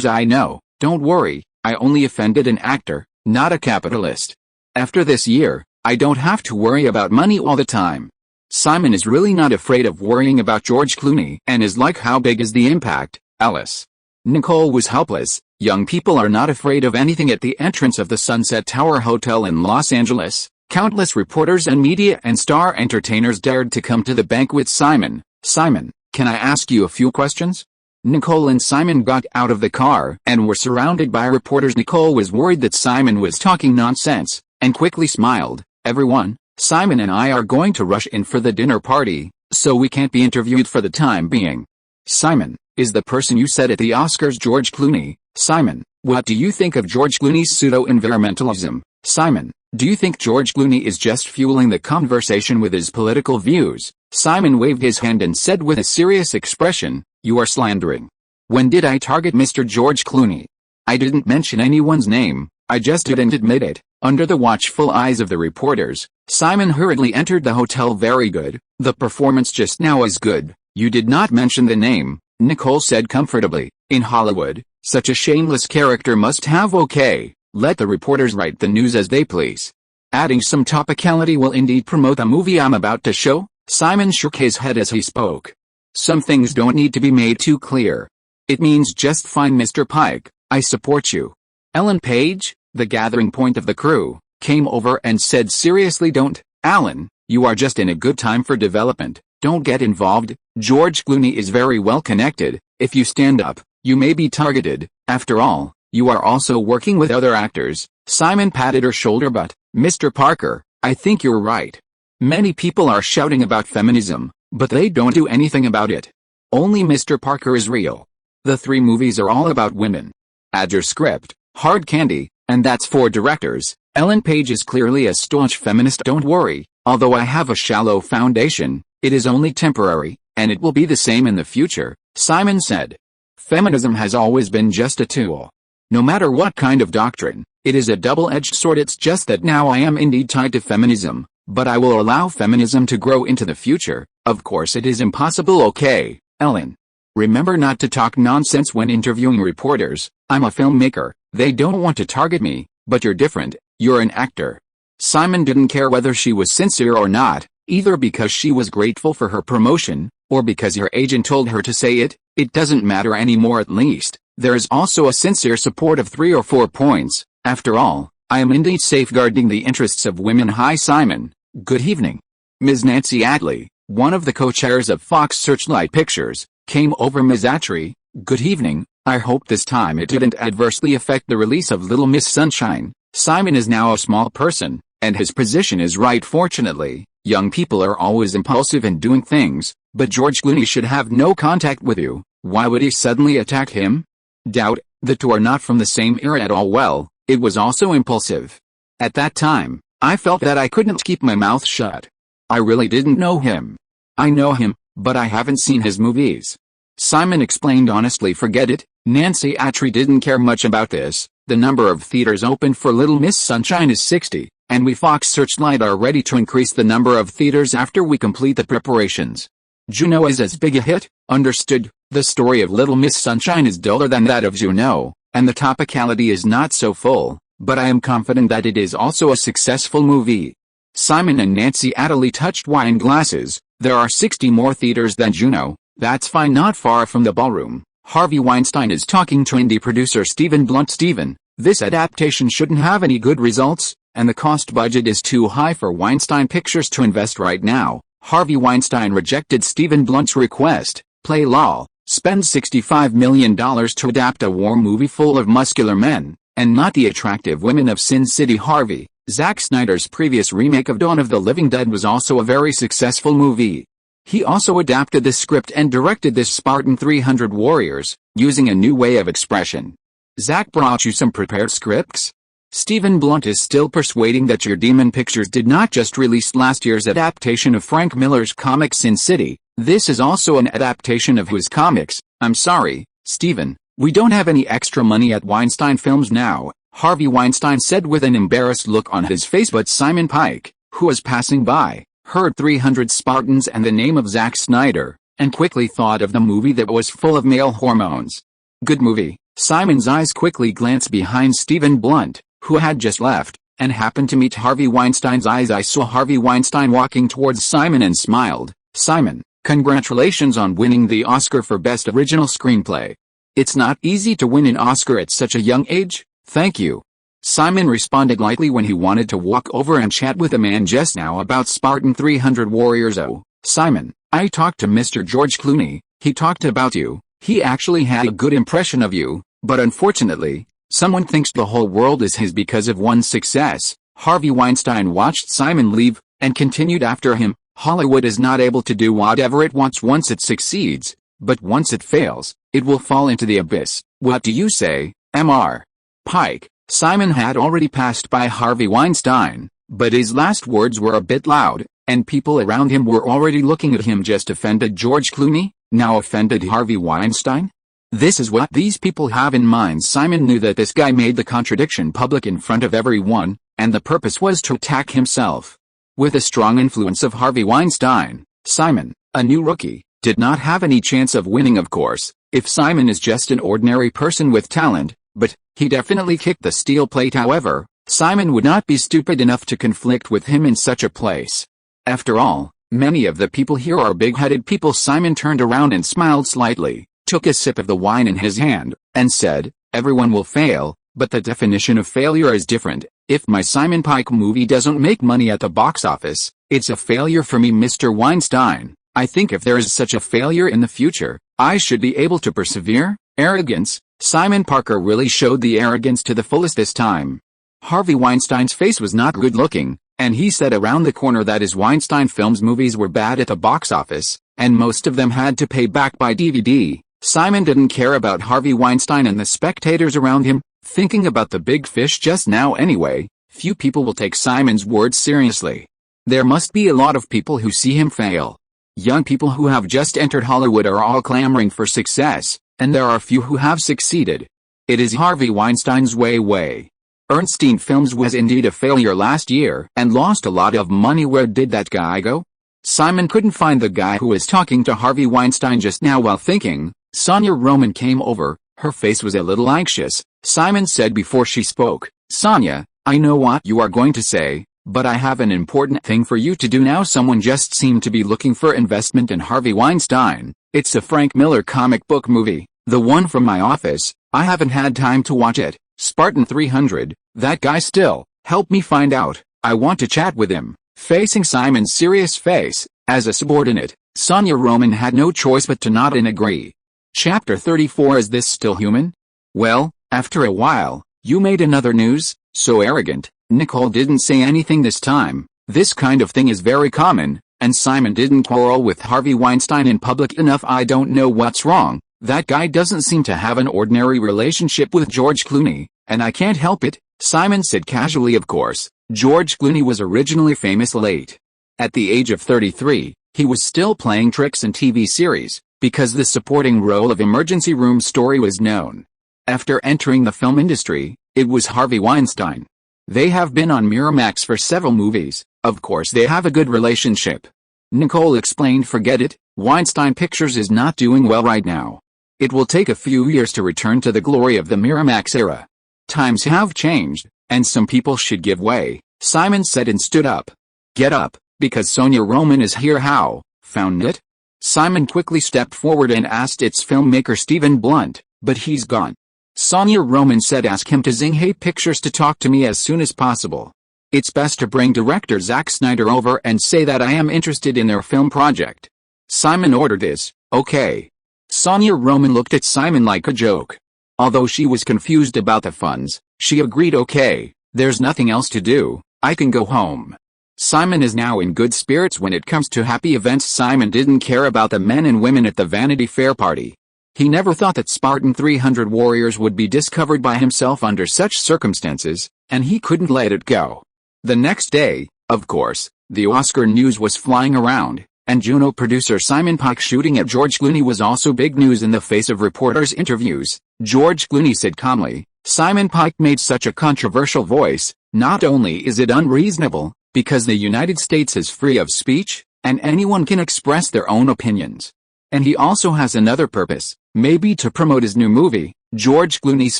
I know, don't worry, I only offended an actor, not a capitalist. After this year, I don't have to worry about money all the time. Simon is really not afraid of worrying about George Clooney and is like, how big is the impact, Alice? Nicole was helpless. Young people are not afraid of anything. At the entrance of the Sunset Tower Hotel in Los Angeles, countless reporters and media and star entertainers dared to come to the banquet. Simon, can I ask you a few questions? Nicole and Simon got out of the car and were surrounded by reporters. Nicole was worried that Simon was talking nonsense, and quickly smiled. Everyone, Simon and I are going to rush in for the dinner party, so we can't be interviewed for the time being. Simon, is the person you said at the Oscars George Clooney? Simon, what do you think of George Clooney's pseudo-environmentalism? Simon, do you think George Clooney is just fueling the conversation with his political views? Simon waved his hand and said with a serious expression, you are slandering. When did I target Mr. George Clooney? I didn't mention anyone's name, I just didn't admit it. Under the watchful eyes of the reporters, Simon hurriedly entered the hotel. Very good, the performance just now is good. You did not mention the name, Nicole said comfortably. In Hollywood, such a shameless character must have. Okay, let the reporters write the news as they please. Adding some topicality will indeed promote the movie I'm about to show. Simon shook his head as he spoke. Some things don't need to be made too clear. It means just fine, Mr. Pike, I support you. Ellen Page, the gathering point of the crew, came over and said seriously, don't, Alan, you are just in a good time for development, don't get involved. George Clooney is very well connected. If you stand up, you may be targeted. After all, you are also working with other actors. Simon patted her shoulder. But, Mr. Parker, I think you're right. Many people are shouting about feminism, but they don't do anything about it. Only Mr. Parker is real. The 3 movies are all about women. Add your script, hard candy, and that's for directors. Ellen Page is clearly a staunch feminist. Don't worry, although I have a shallow foundation, it is only temporary, and it will be the same in the future, Simon said. Feminism has always been just a tool. No matter what kind of doctrine, it is a double-edged sword. It's just that now I am indeed tied to feminism, but I will allow feminism to grow into the future. Of course it is impossible. Okay, Ellen. Remember not to talk nonsense when interviewing reporters. I'm a filmmaker, they don't want to target me, but you're different, you're an actor. Simon didn't care whether she was sincere or not, either, because she was grateful for her promotion, or because your agent told her to say it, it doesn't matter anymore. At least, there is also a sincere support of 3 or 4 points. After all, I am indeed safeguarding the interests of women. Hi Simon, good evening. Ms. Nancy Attlee, one of the co-chairs of Fox Searchlight Pictures, came over. Ms. Attlee, good evening. I hope this time it didn't adversely affect the release of Little Miss Sunshine. Simon is now a small person, and his position is right. Fortunately, young people are always impulsive in doing things, but George Clooney should have no contact with you. Why would he suddenly attack him? Doubt. The two are not from the same era at all. Well, it was also impulsive. At that time, I felt that I couldn't keep my mouth shut. I really didn't know him. I know him, but I haven't seen his movies. Simon explained honestly. Forget it. Nancy Attlee didn't care much about this. The number of theaters open for Little Miss Sunshine is 60, and we Fox Searchlight are ready to increase the number of theaters after we complete the preparations. Juno is as big a hit. Understood. The story of Little Miss Sunshine is duller than that of Juno, and the topicality is not so full, but I am confident that it is also a successful movie. Simon and Nancy Attlee touched wine glasses. There are 60 more theaters than Juno. That's fine. Not far from the ballroom, Harvey Weinstein is talking to indie producer Stephen Blunt. Stephen, this adaptation shouldn't have any good results, and the cost budget is too high for Weinstein Pictures to invest right now. Harvey Weinstein rejected Stephen Blunt's request. Play lol. Spend $65 million to adapt a war movie full of muscular men, and not the attractive women of Sin City. Harvey, Zack Snyder's previous remake of Dawn of the Living Dead was also a very successful movie. He also adapted this script and directed this Spartan 300 Warriors, using a new way of expression. Zack brought you some prepared scripts? Stephen Blunt is still persuading that your Demon Pictures did not just release last year's adaptation of Frank Miller's comic Sin City. This is also an adaptation of his comics. I'm sorry, Stephen, we don't have any extra money at Weinstein Films now, Harvey Weinstein said with an embarrassed look on his face. But Simon Pike, who was passing by, heard 300 Spartans and the name of Zack Snyder, and quickly thought of the movie that was full of male hormones. Good movie. Simon's eyes quickly glanced behind Stephen Blunt, who had just left, and happened to meet Harvey Weinstein's eyes. I saw Harvey Weinstein walking towards Simon and smiled. Simon, congratulations on winning the Oscar for Best Original Screenplay. It's not easy to win an Oscar at such a young age. Thank you. Simon responded lightly when he wanted to walk over and chat with a man just now about Spartan 300 Warriors. Oh, Simon, I talked to Mr. George Clooney. He talked about you. He actually had a good impression of you, but unfortunately, someone thinks the whole world is his because of one success. Harvey Weinstein watched Simon leave, and continued after him. Hollywood is not able to do whatever it wants once it succeeds, but once it fails, it will fall into the abyss. What do you say, Mr. Pike? Simon had already passed by Harvey Weinstein, but his last words were a bit loud, and people around him were already looking at him. Just offended George Clooney, now offended Harvey Weinstein? This is what these people have in mind. Simon knew that this guy made the contradiction public in front of everyone, and the purpose was to attack himself. With the strong influence of Harvey Weinstein, Simon, a new rookie, did not have any chance of winning. Of course, if Simon is just an ordinary person with talent, but he definitely kicked the steel plate. However, Simon would not be stupid enough to conflict with him in such a place. After all, many of the people here are big-headed people. Simon turned around and smiled slightly, took a sip of the wine in his hand, and said, everyone will fail, but the definition of failure is different. If my Simon Pike movie doesn't make money at the box office, it's a failure for me. Mr. Weinstein, I think if there is such a failure in the future, I should be able to persevere. Arrogance. Simon Parker really showed the arrogance to the fullest this time. Harvey Weinstein's face was not good looking, and he said around the corner that his Weinstein Films movies were bad at the box office, and most of them had to pay back by DVD. Simon didn't care about Harvey Weinstein and the spectators around him, thinking about the big fish just now anyway. Few people will take Simon's words seriously. There must be a lot of people who see him fail. Young people who have just entered Hollywood are all clamoring for success, and there are few who have succeeded. It is Harvey Weinstein's way. Ernstein Films was indeed a failure last year and lost a lot of money. Where did that guy go? Simon couldn't find the guy who was talking to Harvey Weinstein just now while thinking. Sonia Roman came over. Her face was a little anxious. Simon said before she spoke, Sonia, I know what you are going to say. But I have an important thing for you to do now. Someone just seemed to be looking for investment in Harvey Weinstein. It's a Frank Miller comic book movie, the one from my office. I haven't had time to watch it. Spartan 300, that guy still. Help me find out. I want to chat with him. Facing Simon's serious face, as a subordinate, Sonia Roman had no choice but to nod and agree. Chapter 34. Is this still human? Well, after a while, you made another news, so arrogant. Nicole didn't say anything this time. This kind of thing is very common, and Simon didn't quarrel with Harvey Weinstein in public enough. I don't know what's wrong. That guy doesn't seem to have an ordinary relationship with George Clooney, and I can't help it, Simon said casually. Of course, George Clooney was originally famous late. At the age of 33, he was still playing tricks in TV series, because the supporting role of Emergency Room Story was known. After entering the film industry, it was Harvey Weinstein. They have been on Miramax for several movies. Of course they have a good relationship. Nicole explained. Forget it, Weinstein Pictures is not doing well right now. It will take a few years to return to the glory of the Miramax era. Times have changed, and some people should give way, Simon said and stood up. Get up, because Sonia Roman is here. How? Found it? Simon quickly stepped forward and asked. It's filmmaker Stephen Blunt, but he's gone. Sonia Roman said ask him to Zing Pictures to talk to me as soon as possible. It's best to bring director Zack Snyder over and say that I am interested in their film project. Simon ordered this. Okay. Sonia Roman looked at Simon like a joke. Although she was confused about the funds, she agreed. Okay, there's nothing else to do, I can go home. Simon is now in good spirits when it comes to happy events. Simon didn't care about the men and women at the Vanity Fair party. He never thought that Spartan 300 warriors would be discovered by himself under such circumstances, and he couldn't let it go. The next day, of course, the Oscar news was flying around, and Juno producer Simon Pike shooting at George Clooney was also big news. In the face of reporters' interviews, George Clooney said calmly, Simon Pike made such a controversial voice. Not only is it unreasonable, because the United States is free of speech, and anyone can express their own opinions. And he also has another purpose, maybe to promote his new movie. George Clooney's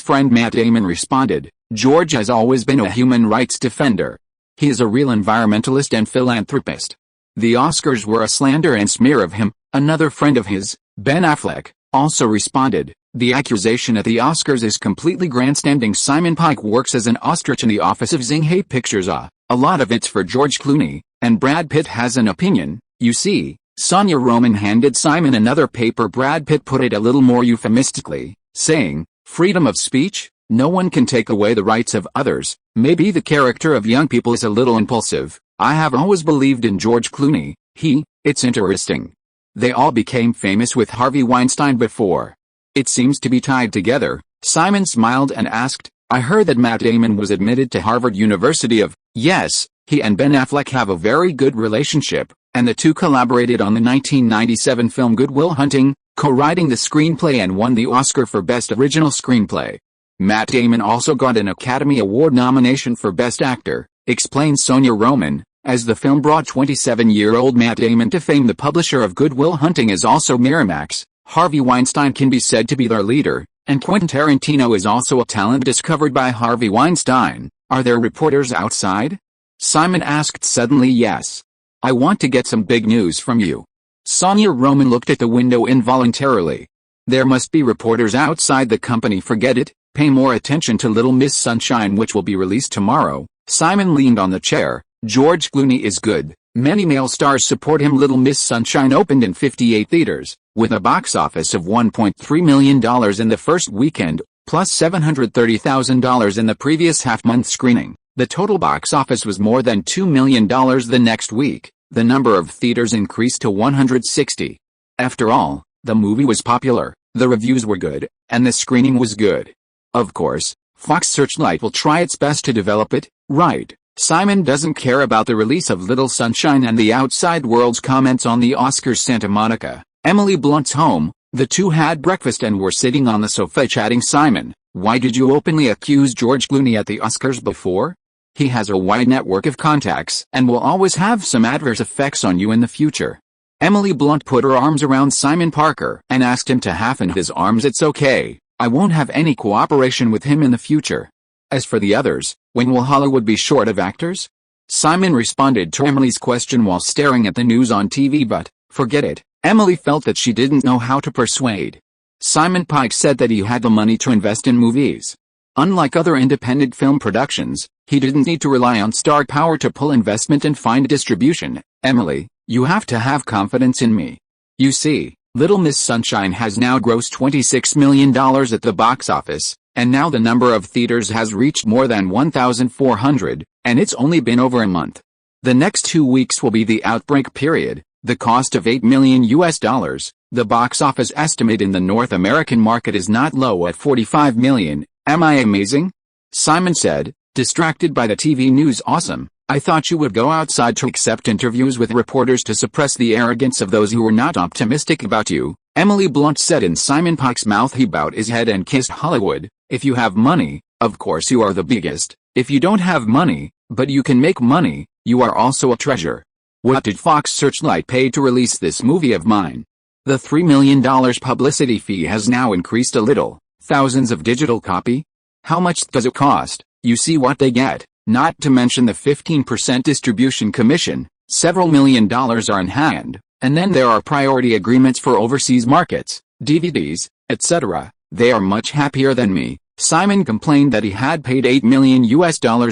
friend Matt Damon responded, George has always been a human rights defender. He is a real environmentalist and philanthropist. The Oscars were a slander and smear of him. Another friend of his, Ben Affleck, also responded, the accusation at the Oscars is completely grandstanding. Simon Pike works as an ostrich in the office of Zing Pictures. A lot of it's for George Clooney, and Brad Pitt has an opinion, you see. Sonia Roman handed Simon another paper. Brad Pitt put it a little more euphemistically, saying, freedom of speech? No one can take away the rights of others. Maybe the character of young people is a little impulsive. I have always believed in George Clooney. It's interesting. They all became famous with Harvey Weinstein before. It seems to be tied together. Simon smiled and asked, I heard that Matt Damon was admitted to Harvard University. Yes, he and Ben Affleck have a very good relationship, and the two collaborated on the 1997 film Good Will Hunting, co-writing the screenplay and won the Oscar for Best Original Screenplay. Matt Damon also got an Academy Award nomination for Best Actor, explained Sonia Roman, as the film brought 27-year-old Matt Damon to fame. The publisher of Good Will Hunting is also Miramax. Harvey Weinstein can be said to be their leader, and Quentin Tarantino is also a talent discovered by Harvey Weinstein. Are there reporters outside? Simon asked suddenly. Yes. I want to get some big news from you. Sonia Roman looked at the window involuntarily. There must be reporters outside the company. Forget it. Pay more attention to Little Miss Sunshine, which will be released tomorrow. Simon leaned on the chair. George Clooney is good. Many male stars support him. Little Miss Sunshine opened in 58 theaters, with a box office of $1.3 million in the first weekend, plus $730,000 in the previous half-month screening. The total box office was more than $2 million the next week. The number of theaters increased to 160. After all, the movie was popular, the reviews were good, and the screening was good. Of course, Fox Searchlight will try its best to develop it, right? Simon doesn't care about the release of Little Sunshine and the outside world's comments on the Oscars. Santa Monica, Emily Blunt's home. The two had breakfast and were sitting on the sofa chatting. Simon, why did you openly accuse George Clooney at the Oscars before? He has a wide network of contacts and will always have some adverse effects on you in the future. Emily Blunt put her arms around Simon Parker and asked him to half-in his arms. It's okay, I won't have any cooperation with him in the future. As for the others, when will Hollywood be short of actors? Simon responded to Emily's question while staring at the news on TV, but, forget it, Emily felt that she didn't know how to persuade. Simon Pike said that he had the money to invest in movies. Unlike other independent film productions, he didn't need to rely on star power to pull investment and find distribution. Emily, you have to have confidence in me. You see, Little Miss Sunshine has now grossed $26 million at the box office, and now the number of theaters has reached more than 1,400, and it's only been over a month. The next 2 weeks will be the outbreak period, the cost of $8 million. The box office estimate in the North American market is not low at $45 million. Am I amazing? Simon said, distracted by the TV news. Awesome. I thought you would go outside to accept interviews with reporters to suppress the arrogance of those who were not optimistic about you. Emily Blunt said in Simon Pike's mouth. He bowed his head and kissed Hollywood. If you have money, of course you are the biggest. If you don't have money, but you can make money, you are also a treasure. What did Fox Searchlight pay to release this movie of mine? The $3 million publicity fee has now increased a little. Thousands of digital copy? How much does it cost? You see what they get, not to mention the 15% distribution commission. Several $1 million are in hand, and then there are priority agreements for overseas markets, DVDs, etc. They are much happier than me. Simon complained that he had paid $8 million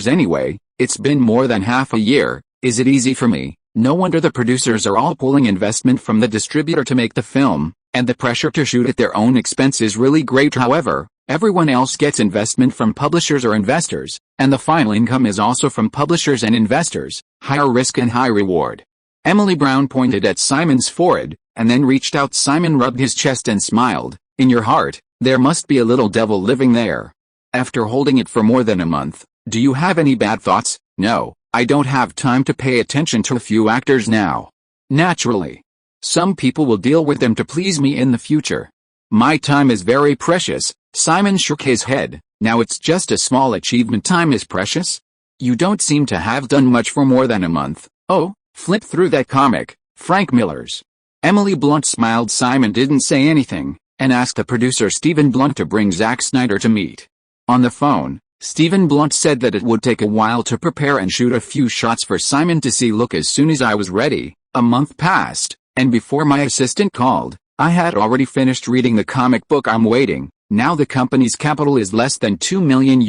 anyway. It's been more than half a year. Is it easy for me? No wonder the producers are all pulling investment from the distributor to make the film, and the pressure to shoot at their own expense is really great. However, everyone else gets investment from publishers or investors, and the final income is also from publishers and investors, higher risk and high reward. Emily Brown pointed at Simon's forehead, and then reached out. Simon rubbed his chest and smiled. In your heart, there must be a little devil living there. After holding it for more than a month, do you have any bad thoughts? No, I don't have time to pay attention to a few actors now. Naturally. Some people will deal with them to please me in the future. My time is very precious. Simon shook his head. Now it's just a small achievement. Time is precious? You don't seem to have done much for more than a month. Oh, flip through that comic, Frank Miller's. Emily Blunt smiled. Simon didn't say anything, and asked the producer Stephen Blunt to bring Zack Snyder to meet. On the phone, Stephen Blunt said that it would take a while to prepare and shoot a few shots for Simon to see. Look, as soon as I was ready, a month passed, and before my assistant called, I had already finished reading the comic book. I'm waiting. Now the company's capital is less than $2 million,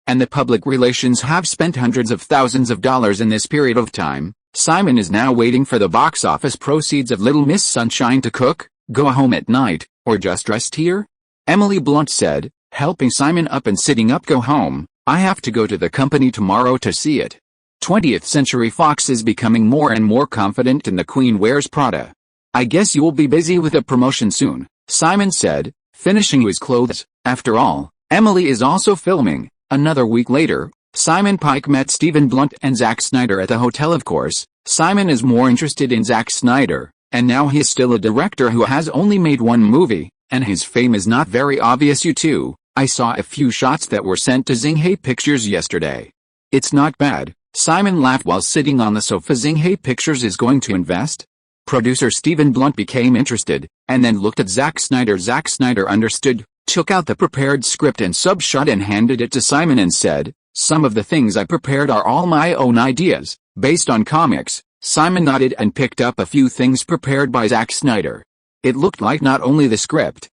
and the public relations have spent hundreds of thousands of dollars in this period of time. Simon is now waiting for the box office proceeds of Little Miss Sunshine to cook, go home at night, or just rest here? Emily Blunt said, helping Simon up and sitting up. Go home. I have to go to the company tomorrow to see it. 20th Century Fox is becoming more and more confident in The Queen Wears Prada. I guess you'll be busy with a promotion soon, Simon said, finishing his clothes. After all, Emily is also filming. Another week later, Simon Pike met Stephen Blunt and Zack Snyder at the hotel. Of course, Simon is more interested in Zack Snyder, and now he is still a director who has only made one movie, and his fame is not very obvious. You too. I saw a few shots that were sent to Xinghai Pictures yesterday. It's not bad. Simon laughed while sitting on the sofa. Xinghai Pictures is going to invest? Producer Stephen Blunt became interested, and then looked at Zack Snyder. Zack Snyder understood, took out the prepared script and sub-shot and handed it to Simon and said, some of the things I prepared are all my own ideas, based on comics. Simon nodded and picked up a few things prepared by Zack Snyder. It looked like not only the script,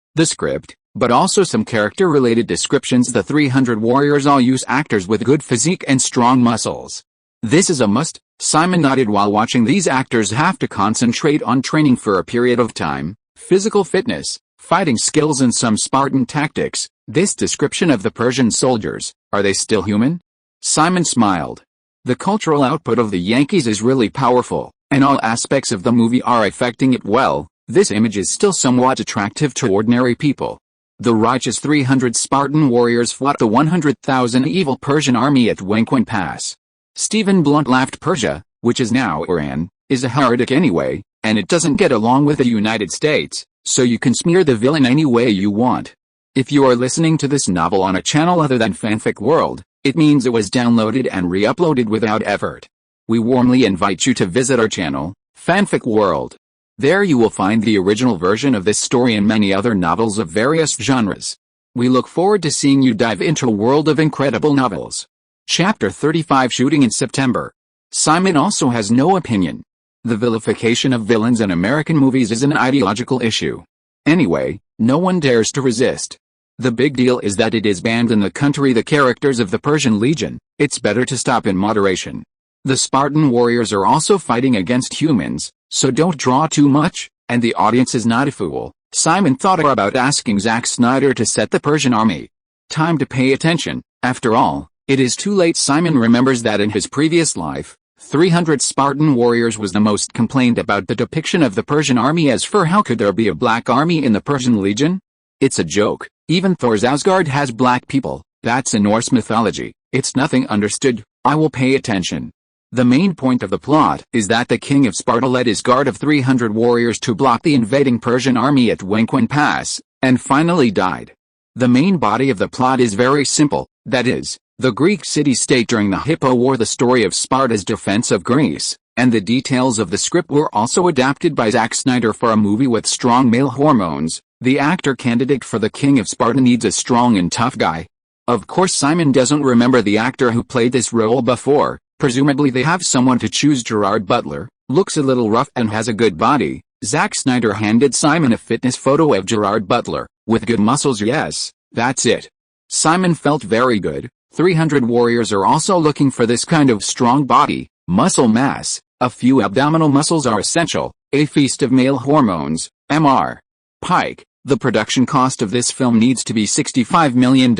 but also some character-related descriptions. The 300 warriors all use actors with good physique and strong muscles. This is a must. Simon nodded while watching. These actors have to concentrate on training for a period of time, physical fitness, fighting skills and some Spartan tactics. This description of the Persian soldiers, are they still human? Simon smiled. The cultural output of the Yankees is really powerful, and all aspects of the movie are affecting it well. This image is still somewhat attractive to ordinary people. The righteous 300 Spartan warriors fought the 100,000 evil Persian army at Wenquin Pass. Stephen Blunt laughed. Persia, which is now Iran, is a heretic anyway, and it doesn't get along with the United States, so you can smear the villain any way you want. If you are listening to this novel on a channel other than Fanfic World, it means it was downloaded and re-uploaded without effort. We warmly invite you to visit our channel, Fanfic World. There you will find the original version of this story and many other novels of various genres. We look forward to seeing you dive into a world of incredible novels. Chapter 35 Shooting in September. Simon also has no opinion. The vilification of villains in American movies is an ideological issue. Anyway, no one dares to resist. The big deal is that it is banned in the country the characters of the Persian Legion. It's better to stop in moderation. The Spartan warriors are also fighting against humans, so don't draw too much, and the audience is not a fool. Simon thought about asking Zack Snyder to set the Persian army. Time to pay attention. After all, it is too late. Simon remembers that in his previous life, 300 Spartan warriors was the most complained about the depiction of the Persian army. As for how could there be a black army in the Persian Legion? It's a joke. Even Thor's Asgard has black people. That's in Norse mythology. It's nothing. Understood. I will pay attention. The main point of the plot is that the king of Sparta led his guard of 300 warriors to block the invading Persian army at Wenqin Pass, and finally died. The main body of the plot is very simple, that is, the Greek city-state during the Hippo War, the story of Sparta's defense of Greece, and the details of the script were also adapted by Zack Snyder for a movie with strong male hormones. The actor candidate for the king of Sparta needs a strong and tough guy. Of course Simon doesn't remember the actor who played this role before. Presumably they have someone to choose. Gerard Butler, looks a little rough and has a good body. Zack Snyder handed Simon a fitness photo of Gerard Butler, with good muscles. Yes, that's it. Simon felt very good. 300 warriors are also looking for this kind of strong body, muscle mass. A few abdominal muscles are essential. A feast of male hormones. Mr. Pike, the production cost of this film needs to be $65 million,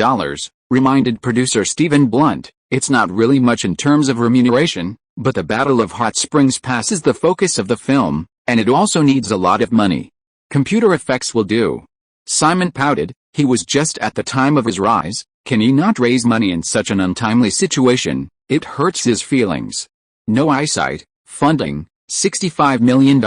reminded producer Stephen Blunt. It's not really much in terms of remuneration, but the Battle of Hot Springs Pass is the focus of the film, and it also needs a lot of money. Computer effects will do. Simon pouted. He was just at the time of his rise. Can he not raise money in such an untimely situation? It hurts his feelings. No eyesight, funding, $65 million,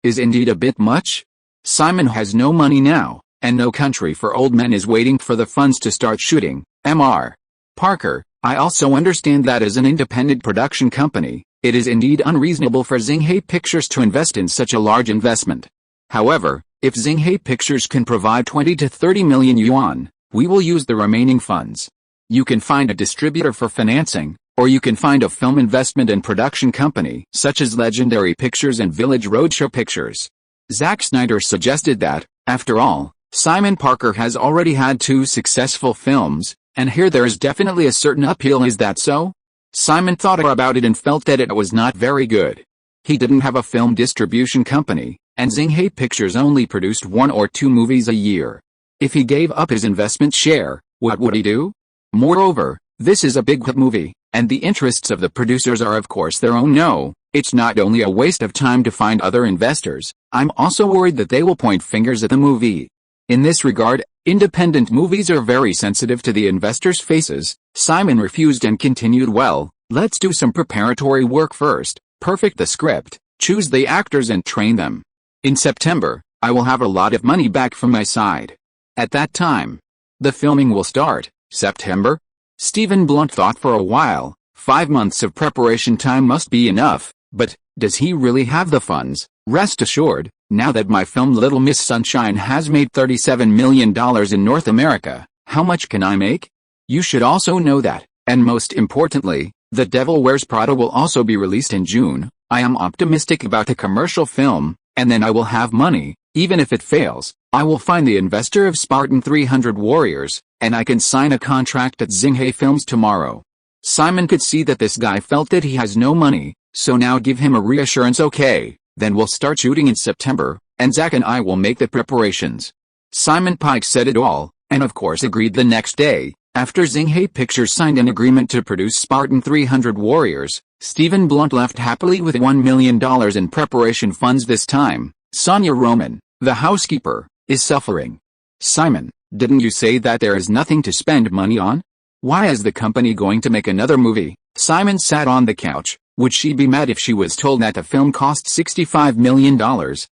is indeed a bit much. Simon has no money now, and No Country for Old Men is waiting for the funds to start shooting. Mr. Parker, I also understand that as an independent production company, it is indeed unreasonable for Xinghai Pictures to invest in such a large investment. However, if Xinghai Pictures can provide 20 to 30 million yuan, we will use the remaining funds. You can find a distributor for financing, or you can find a film investment and production company, such as Legendary Pictures and Village Roadshow Pictures. Zack Snyder suggested that, after all, Simon Parker has already had 2 successful films, and here there is definitely a certain appeal. Is that so? Simon thought about it and felt that it was not very good. He didn't have a film distribution company, and Xinghai Pictures only produced 1 or 2 movies a year. If he gave up his investment share, what would he do? Moreover, this is a big hit movie, and the interests of the producers are of course their own. No, it's not only a waste of time to find other investors, I'm also worried that they will point fingers at the movie. In this regard, independent movies are very sensitive to the investors' faces. Simon refused and continued, well, let's do some preparatory work first, perfect the script, choose the actors and train them. In September, I will have a lot of money back from my side. At that time, the filming will start. September? Stephen Blunt thought for a while. 5 months of preparation time must be enough, but, does he really have the funds? Rest assured, now that my film Little Miss Sunshine has made $37 million in North America, how much can I make? You should also know that, and most importantly, The Devil Wears Prada will also be released in June. I am optimistic about the commercial film, and then I will have money. Even if it fails, I will find the investor of Spartan 300 Warriors, and I can sign a contract at Xinghai Films tomorrow. Simon could see that this guy felt that he has no money, so now give him a reassurance. Okay, then we'll start shooting in September, and Zack and I will make the preparations. Simon Pike said it all, and of course agreed. The next day, after Xinghai Pictures signed an agreement to produce Spartan 300 Warriors, Stephen Blunt left happily with $1 million in preparation funds. This time, Sonia Roman, the housekeeper, is suffering. Simon, didn't you say that there is nothing to spend money on? Why is the company going to make another movie? Simon sat on the couch. Would she be mad if she was told that the film cost $65 million?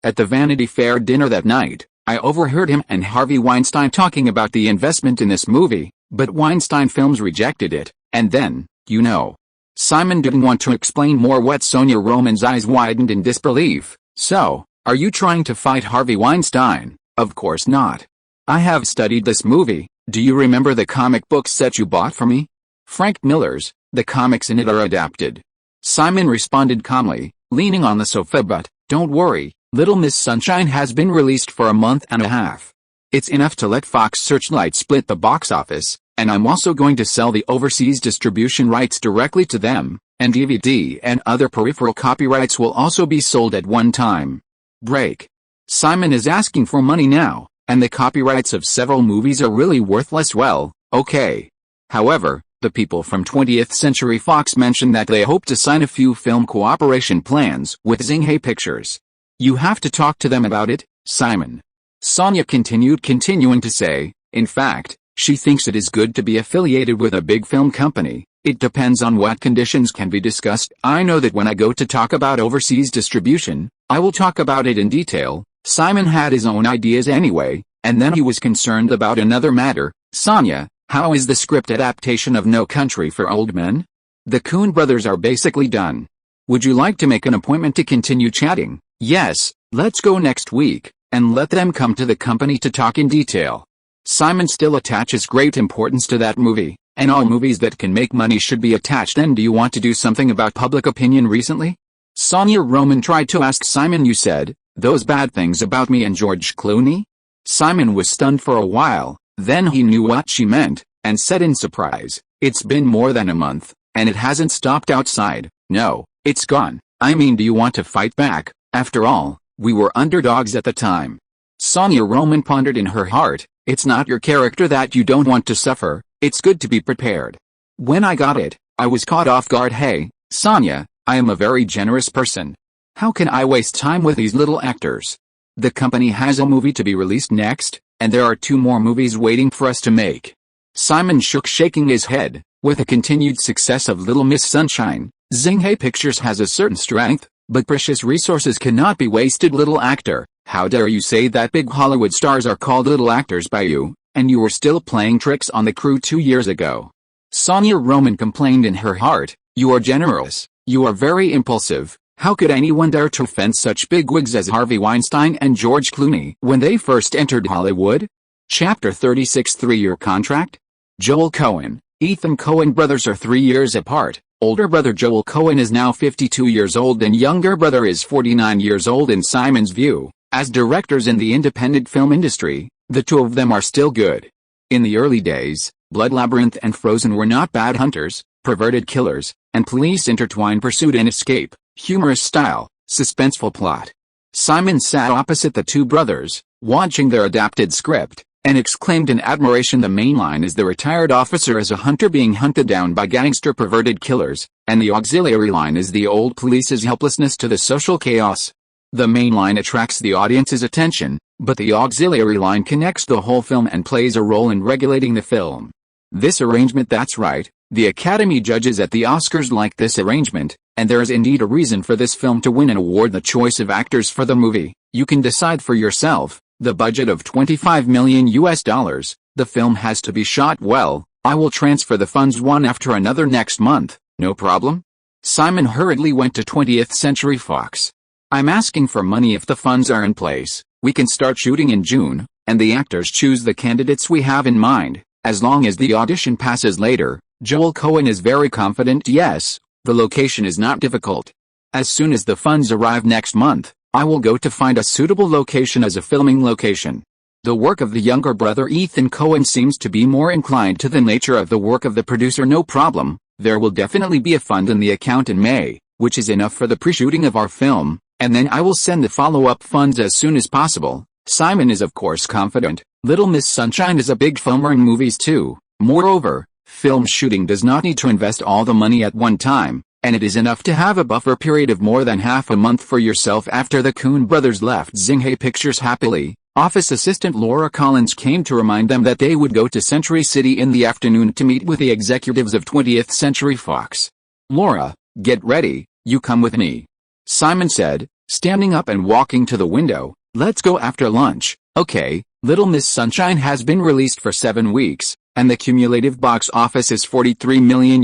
At the Vanity Fair dinner that night, I overheard him and Harvey Weinstein talking about the investment in this movie, but Weinstein Films rejected it, and then, you know. Simon didn't want to explain more. What? Sonia Roman's eyes widened in disbelief. So, are you trying to fight Harvey Weinstein? Of course not. I have studied this movie. Do you remember the comic book set you bought for me? Frank Miller's. The comics in it are adapted. Simon responded calmly, leaning on the sofa, but don't worry, Little Miss Sunshine has been released for a month and a half. It's enough to let Fox Searchlight split the box office, and I'm also going to sell the overseas distribution rights directly to them, and DVD and other peripheral copyrights will also be sold at one time. Break. Simon is asking for money now, and the copyrights of several movies are really worthless. Well, okay. However, the people from 20th Century Fox mentioned that they hope to sign a few film cooperation plans with Xinghai Pictures. You have to talk to them about it, Simon. Sonia continuing to say, in fact, she thinks it is good to be affiliated with a big film company. It depends on what conditions can be discussed. I know that when I go to talk about overseas distribution, I will talk about it in detail. Simon had his own ideas anyway, and then he was concerned about another matter. Sonia, how is the script adaptation of No Country for Old Men? The Coen brothers are basically done. Would you like to make an appointment to continue chatting? Yes, let's go next week, and let them come to the company to talk in detail. Simon still attaches great importance to that movie, and all movies that can make money should be attached. And do you want to do something about public opinion recently? Sonia Roman tried to ask Simon. You said those bad things about me and George Clooney? Simon was stunned for a while, then he knew what she meant, and said in surprise, it's been more than a month, and it hasn't stopped outside. No, it's gone. I mean, do you want to fight back? After all, we were underdogs at the time. Sonia Roman pondered in her heart, it's not your character that you don't want to suffer, it's good to be prepared. When I got it, I was caught off guard. Hey, Sonia, I am a very generous person. How can I waste time with these little actors? The company has a movie to be released next, and there are 2 more movies waiting for us to make. Simon shook, shaking his head. With the continued success of Little Miss Sunshine, Xinghai Pictures has a certain strength, but precious resources cannot be wasted. Little actor, how dare you say that big Hollywood stars are called little actors by you, and you were still playing tricks on the crew 2 years ago. Sonia Roman complained in her heart, you are generous, you are very impulsive. How could anyone dare to offend such bigwigs as Harvey Weinstein and George Clooney when they first entered Hollywood? Chapter 36 3-year contract? Joel Coen, Ethan Coen brothers are 3 years apart. Older brother Joel Coen is now 52 years old and younger brother is 49 years old. In Simon's view, as directors in the independent film industry, the 2 of them are still good. In the early days, Blood Labyrinth and Frozen were not bad hunters, perverted killers, and police intertwined pursuit and escape. Humorous style, suspenseful plot. Simon sat opposite the 2 brothers, watching their adapted script, and exclaimed in admiration. The main line is the retired officer as a hunter being hunted down by gangster perverted killers, and the auxiliary line is the old police's helplessness to the social chaos. The main line attracts the audience's attention, but the auxiliary line connects the whole film and plays a role in regulating the film. This arrangement, that's right, the Academy judges at the Oscars like this arrangement, and there is indeed a reason for this film to win an award. The choice of actors for the movie, you can decide for yourself. The budget of $25 million. The film has to be shot well. I will transfer the funds one after another next month, no problem. Simon hurriedly went to 20th Century Fox. I'm asking for money. If the funds are in place, we can start shooting in June, and the actors choose the candidates we have in mind, as long as the audition passes later. Joel Coen is very confident. Yes, the location is not difficult. As soon as the funds arrive next month, I will go to find a suitable location as a filming location. The work of the younger brother Ethan Coen seems to be more inclined to the nature of the work of the producer. No problem, there will definitely be a fund in the account in May, which is enough for the pre-shooting of our film, and then I will send the follow-up funds as soon as possible. Simon is of course confident. Little Miss Sunshine is a big filmer in movies too. Moreover, film shooting does not need to invest all the money at one time, and it is enough to have a buffer period of more than half a month for yourself. After the Coen brothers left Xinghai Pictures happily, office assistant Laura Collins came to remind them that they would go to Century City in the afternoon to meet with the executives of 20th Century Fox. Laura, get ready, you come with me. Simon said, standing up and walking to the window. Let's go after lunch. Okay. Little Miss Sunshine has been released for 7 weeks, and the cumulative box office is $43 million.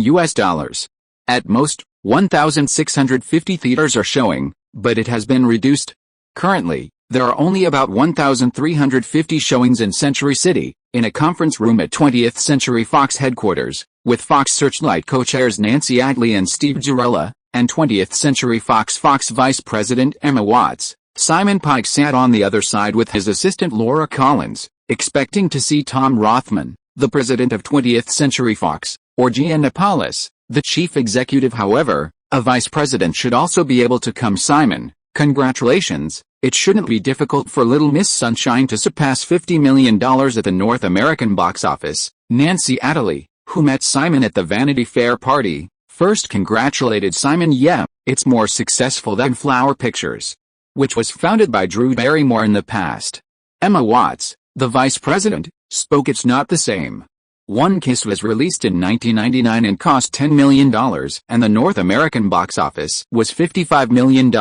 At most, 1,650 theaters are showing, but it has been reduced. Currently, there are only about 1,350 showings in Century City. In a conference room at 20th Century Fox headquarters, with Fox Searchlight co-chairs Nancy Adley and Steve Jarrella, and 20th Century Fox Vice President Emma Watts. Simon Pike sat on the other side with his assistant Laura Collins, expecting to see Tom Rothman, the president of 20th Century Fox, or Gianna Paulus, the chief executive. However, a vice president should also be able to come. Simon, congratulations. It shouldn't be difficult for Little Miss Sunshine to surpass $50 million at the North American box office. Nancy Adley, who met Simon at the Vanity Fair party, first congratulated Simon. "Yeah, it's more successful than Flower Pictures, which was founded by Drew Barrymore in the past." Emma Watts, the vice president, spoke. "It's not the same. One Kiss was released in 1999 and cost $10 million, and the North American box office was $55 million.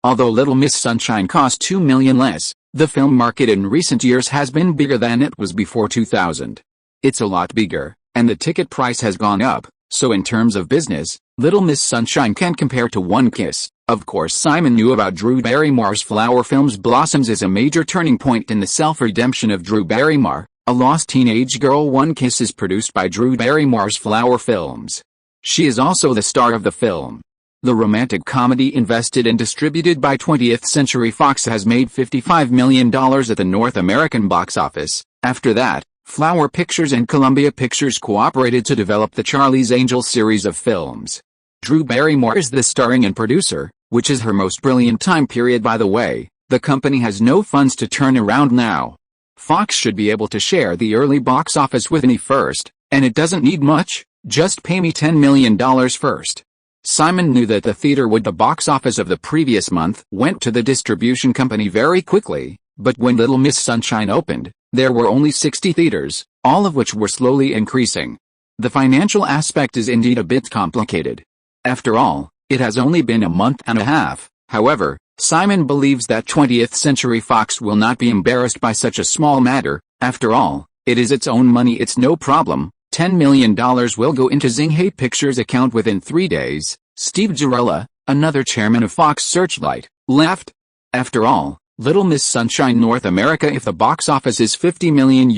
Although Little Miss Sunshine cost $2 million less, the film market in recent years has been bigger than it was before 2000. It's a lot bigger, and the ticket price has gone up, so in terms of business, Little Miss Sunshine can't compare to One Kiss." Of course, Simon knew about Drew Barrymore's Flower films. Blossoms is a major turning point in the self-redemption of Drew Barrymore, a lost teenage girl. One Kiss is produced by Drew Barrymore's Flower films. She is also the star of the film. The romantic comedy, invested and distributed by 20th Century Fox, has made $55 million at the North American box office. After that, Flower Pictures and Columbia Pictures cooperated to develop the Charlie's Angels series of films. Drew Barrymore is the starring and producer, which is her most brilliant time period. By the way, the company has no funds to turn around now. Fox should be able to share the early box office with me first, and it doesn't need much, just pay me $10 million first. Simon knew that the theater would. The box office of the previous month went to the distribution company very quickly, but when Little Miss Sunshine opened, there were only 60 theaters, all of which were slowly increasing. The financial aspect is indeed a bit complicated. After all, it has only been a month and a half. However, Simon believes that 20th Century Fox will not be embarrassed by such a small matter. After all, it is its own money. It's no problem. $10 million will go into Xinghai Pictures' account within 3 days. Steve Jarrella, another chairman of Fox Searchlight, laughed. After all, Little Miss Sunshine North America, if the box office is $50 million,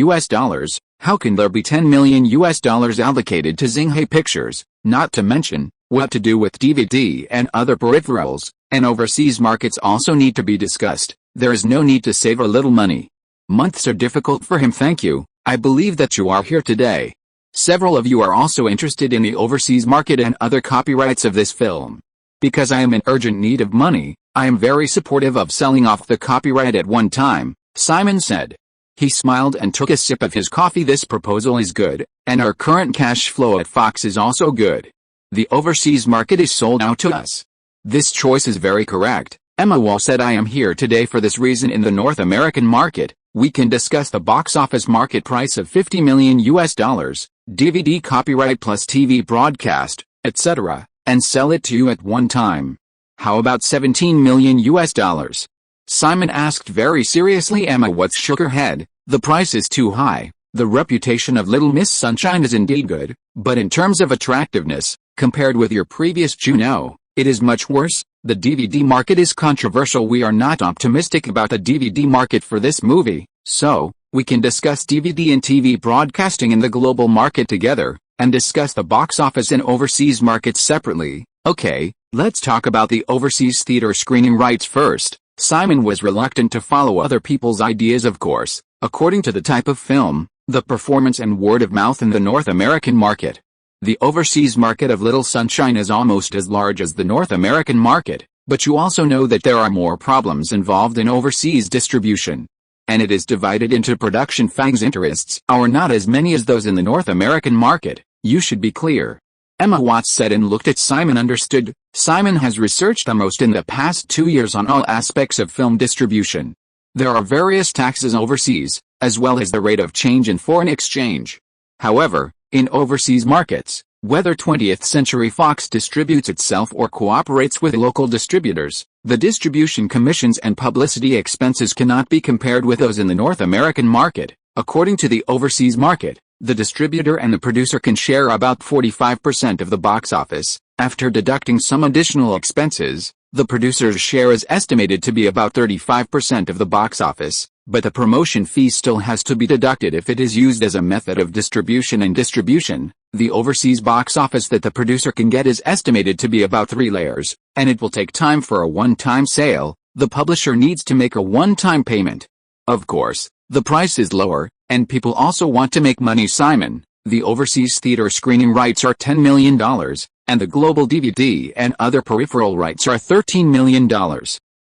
how can there be $10 million allocated to Xinghai Pictures? Not to mention, what to do with DVD and other peripherals, and overseas markets also need to be discussed. There is no need to save a little money. Months are difficult for him. Thank you. I believe that you are here today. Several of you are also interested in the overseas market and other copyrights of this film. Because I am in urgent need of money, I am very supportive of selling off the copyright at one time, Simon said. He smiled and took a sip of his coffee. This proposal is good, and our current cash flow at Fox is also good. The overseas market is sold out to us. This choice is very correct. Emma Wall said, I am here today for this reason. In the North American market, we can discuss the box office market price of $50 million, DVD copyright plus TV broadcast, etc., and sell it to you at one time. How about $17 million? Simon asked very seriously. Emma Watts shook her head. The price is too high. The reputation of Little Miss Sunshine is indeed good, but in terms of attractiveness, compared with your previous Juno, it is much worse. The DVD market is controversial. We are not optimistic about the DVD market for this movie, so we can discuss DVD and TV broadcasting in the global market together, and discuss the box office and overseas markets separately. Okay, let's talk about the overseas theater screening rights first. Simon was reluctant to follow other people's ideas, of course, according to the type of film, the performance and word of mouth in the North American market. The overseas market of Little Sunshine is almost as large as the North American market, but you also know that there are more problems involved in overseas distribution. And it is divided into production. Fang's interests are not as many as those in the North American market, you should be clear. Emma Watts said and looked at Simon. Understood. Simon has researched the most in the past 2 years on all aspects of film distribution. There are various taxes overseas, as well as the rate of change in foreign exchange. However, in overseas markets, whether 20th Century Fox distributes itself or cooperates with local distributors, the distribution commissions and publicity expenses cannot be compared with those in the North American market. According to the overseas market, the distributor and the producer can share about 45% of the box office. After deducting some additional expenses, the producer's share is estimated to be about 35% of the box office, but the promotion fee still has to be deducted if it is used as a method of distribution. The overseas box office that the producer can get is estimated to be about 3 layers, and it will take time for a one-time sale. The publisher needs to make a one-time payment. Of course, the price is lower, and people also want to make money. Simon, the overseas theater screening rights are $10 million, and the global DVD and other peripheral rights are $13 million.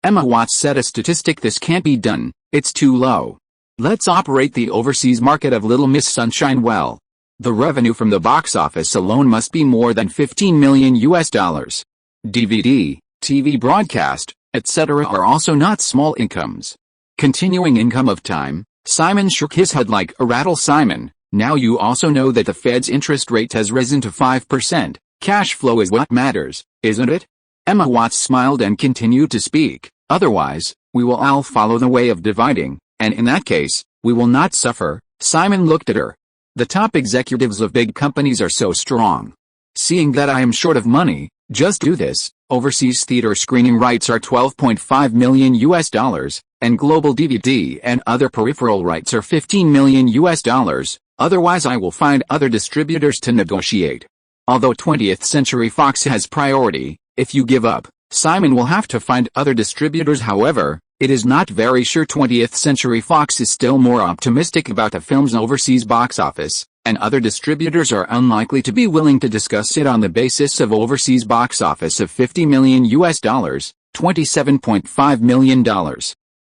Emma Watts said a statistic: "This can't be done, it's too low. Let's operate the overseas market of Little Miss Sunshine well. The revenue from the box office alone must be more than $15 million. DVD, TV broadcast, etc. are also not small incomes." Continuing income of time, Simon shook his head like a rattle. Simon, now you also know that the Fed's interest rate has risen to 5%. Cash flow is what matters, isn't it? Emma Watts smiled and continued to speak. "Otherwise, we will all follow the way of dividing, and in that case, we will not suffer." Simon looked at her. "The top executives of big companies are so strong. Seeing that I am short of money, just do this. Overseas theater screening rights are $12.5 million, and global DVD and other peripheral rights are $15 million. Otherwise I will find other distributors to negotiate. Although 20th Century Fox has priority, if you give up, Simon will have to find other distributors. However, it is not very sure. 20th Century Fox is still more optimistic about the film's overseas box office, and other distributors are unlikely to be willing to discuss it on the basis of overseas box office of $50 million, $27.5 million.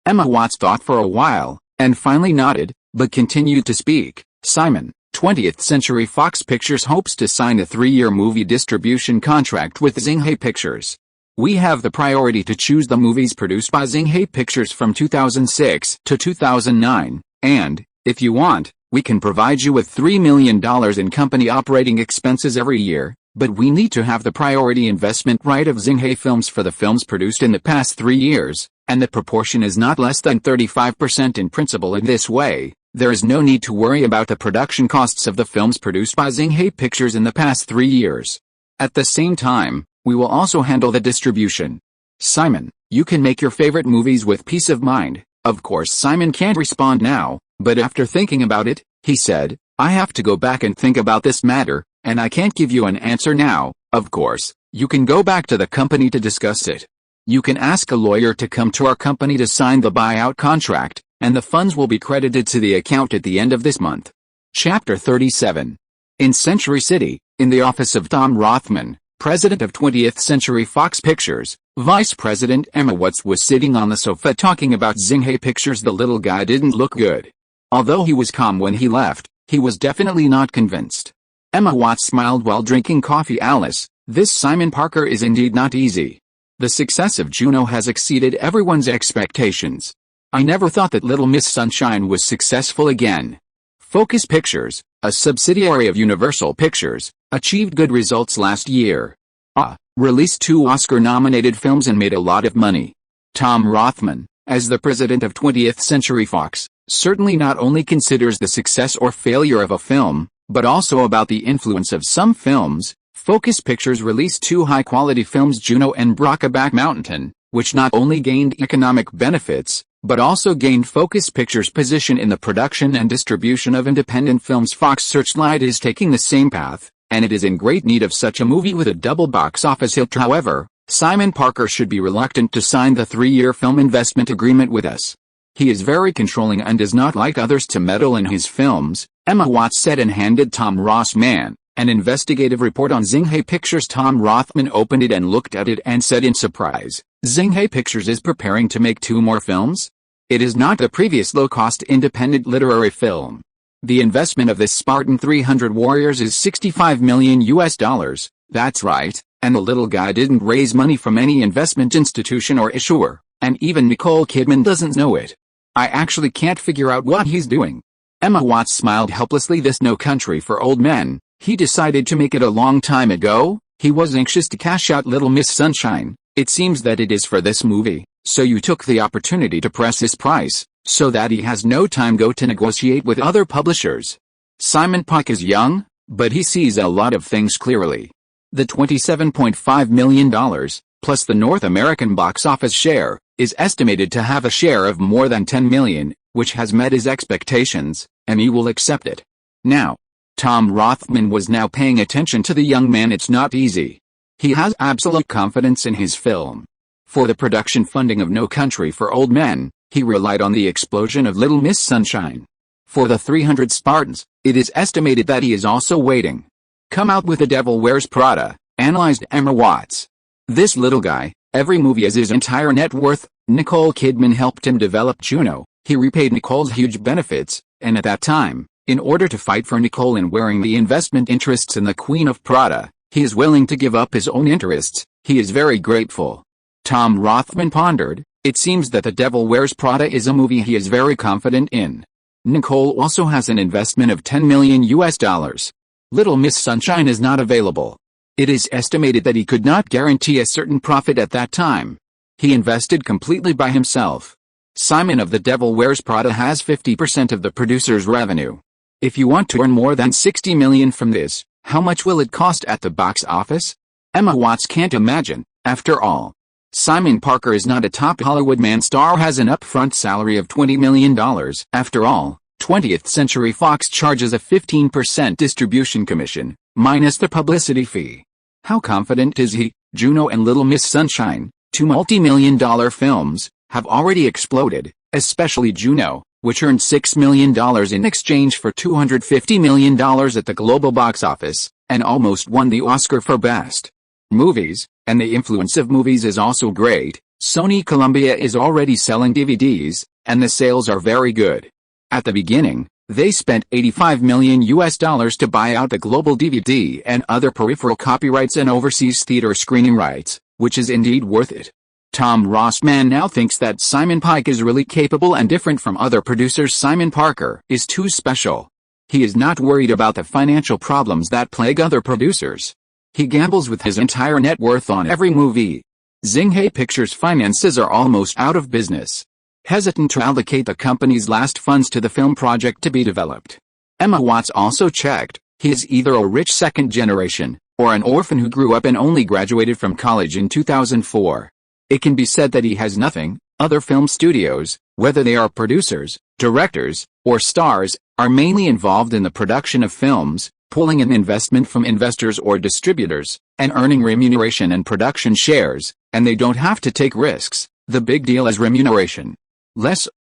Emma Watts thought for a while, and finally nodded, but continued to speak. "Simon, 20th Century Fox Pictures hopes to sign a 3-year movie distribution contract with Xinghai Pictures. We have the priority to choose the movies produced by Xinghai Pictures from 2006 to 2009, and, if you want, we can provide you with $3 million in company operating expenses every year, but we need to have the priority investment right of Xinghai Films for the films produced in the past 3 years, and the proportion is not less than 35% in principle. In this way, there is no need to worry about the production costs of the films produced by Xinghai Pictures in the past 3 years. At the same time, we will also handle the distribution. Simon, you can make your favorite movies with peace of mind." Of course Simon can't respond now, but after thinking about it, he said, "I have to go back and think about this matter, and I can't give you an answer now. Of course, you can go back to the company to discuss it. You can ask a lawyer to come to our company to sign the buyout contract, and the funds will be credited to the account at the end of this month." Chapter 37. In Century City, in the office of Tom Rothman, president of 20th Century Fox Pictures, Vice President Emma Watts was sitting on the sofa talking about Xinghai Pictures. The little guy didn't look good. Although he was calm when he left, he was definitely not convinced. Emma Watts smiled while drinking coffee. "Alice, this Simon Parker is indeed not easy. The success of Juno has exceeded everyone's expectations. I never thought that Little Miss Sunshine was successful again. Focus Pictures, a subsidiary of Universal Pictures, achieved good results last year. Released 2 Oscar-nominated films and made a lot of money." Tom Rothman, as the president of 20th Century Fox, certainly not only considers the success or failure of a film, but also about the influence of some films. Focus Pictures released 2 high-quality films, Juno and Brokeback Mountain, which not only gained economic benefits, but also gained Focus Pictures' position in the production and distribution of independent films. Fox Searchlight is taking the same path, and it is in great need of such a movie with a double box office hit. However, Simon Parker should be reluctant to sign the 3-year film investment agreement with us. He is very controlling and does not like others to meddle in his films," Emma Watts said, and handed Tom Rothman an investigative report on Xinghai Pictures. Tom Rothman opened it and looked at it and said in surprise, "Xinghai Pictures is preparing to make 2 more films? It is not the previous low-cost independent literary film. The investment of this Spartan 300 warriors is $65 million. That's right, and the little guy didn't raise money from any investment institution or issuer, and even Nicole Kidman doesn't know it. I actually can't figure out what he's doing." Emma Watts smiled helplessly. "This No Country for Old Men, he decided to make it a long time ago. He was anxious to cash out Little Miss Sunshine. It seems that it is for this movie, so you took the opportunity to press his price, so that he has no time to negotiate with other publishers." Simon Park is young, but he sees a lot of things clearly. The $27.5 million, plus the North American box office share, is estimated to have a share of more than $10 million, which has met his expectations, and he will accept it. Now, Tom Rothman was now paying attention to the young man. It's not easy. He has absolute confidence in his film. For the production funding of No Country for Old Men, he relied on the explosion of Little Miss Sunshine. For the 300 Spartans, it is estimated that he is also waiting. Come out with The Devil Wears Prada, analyzed Emma Watts. This little guy, every movie is his entire net worth. Nicole Kidman helped him develop Juno. He repaid Nicole's huge benefits, and at that time, in order to fight for Nicole in wearing the investment interests in the Queen of Prada, he is willing to give up his own interests. He is very grateful. Tom Rothman pondered. It seems that The Devil Wears Prada is a movie he is very confident in. Nicole also has an investment of $10 million. Little Miss Sunshine is not available. It is estimated that he could not guarantee a certain profit at that time. He invested completely by himself. Simon of The Devil Wears Prada has 50% of the producer's revenue. If you want to earn more than $60 million from this, how much will it cost at the box office? Emma Watts can't imagine. After all, Simon Parker is not a top Hollywood man. Star has an upfront salary of $20 million. After all, 20th Century Fox charges a 15% distribution commission, minus the publicity fee. How confident is he? Juno and Little Miss Sunshine, two multi-million-dollar films, have already exploded, especially Juno, which earned $6 million in exchange for $250 million at the global box office, and almost won the Oscar for Best Movies, and the influence of movies is also great. Sony Columbia is already selling DVDs, and the sales are very good. At the beginning, they spent $85 million to buy out the global DVD and other peripheral copyrights and overseas theater screening rights, which is indeed worth it. Tom Rothman now thinks that Simon Pike is really capable and different from other producers. Simon Parker is too special. He is not worried about the financial problems that plague other producers. He gambles with his entire net worth on every movie. Xinghai Pictures' finances are almost out of business. Hesitant to allocate the company's last funds to the film project to be developed. Emma Watts also checked. He is either a rich second generation, or an orphan who grew up and only graduated from college in 2004. It can be said that he has nothing. Other film studios, whether they are producers, directors, or stars, are mainly involved in the production of films, pulling an investment from investors or distributors, and earning remuneration and production shares, and they don't have to take risks. The big deal is remuneration.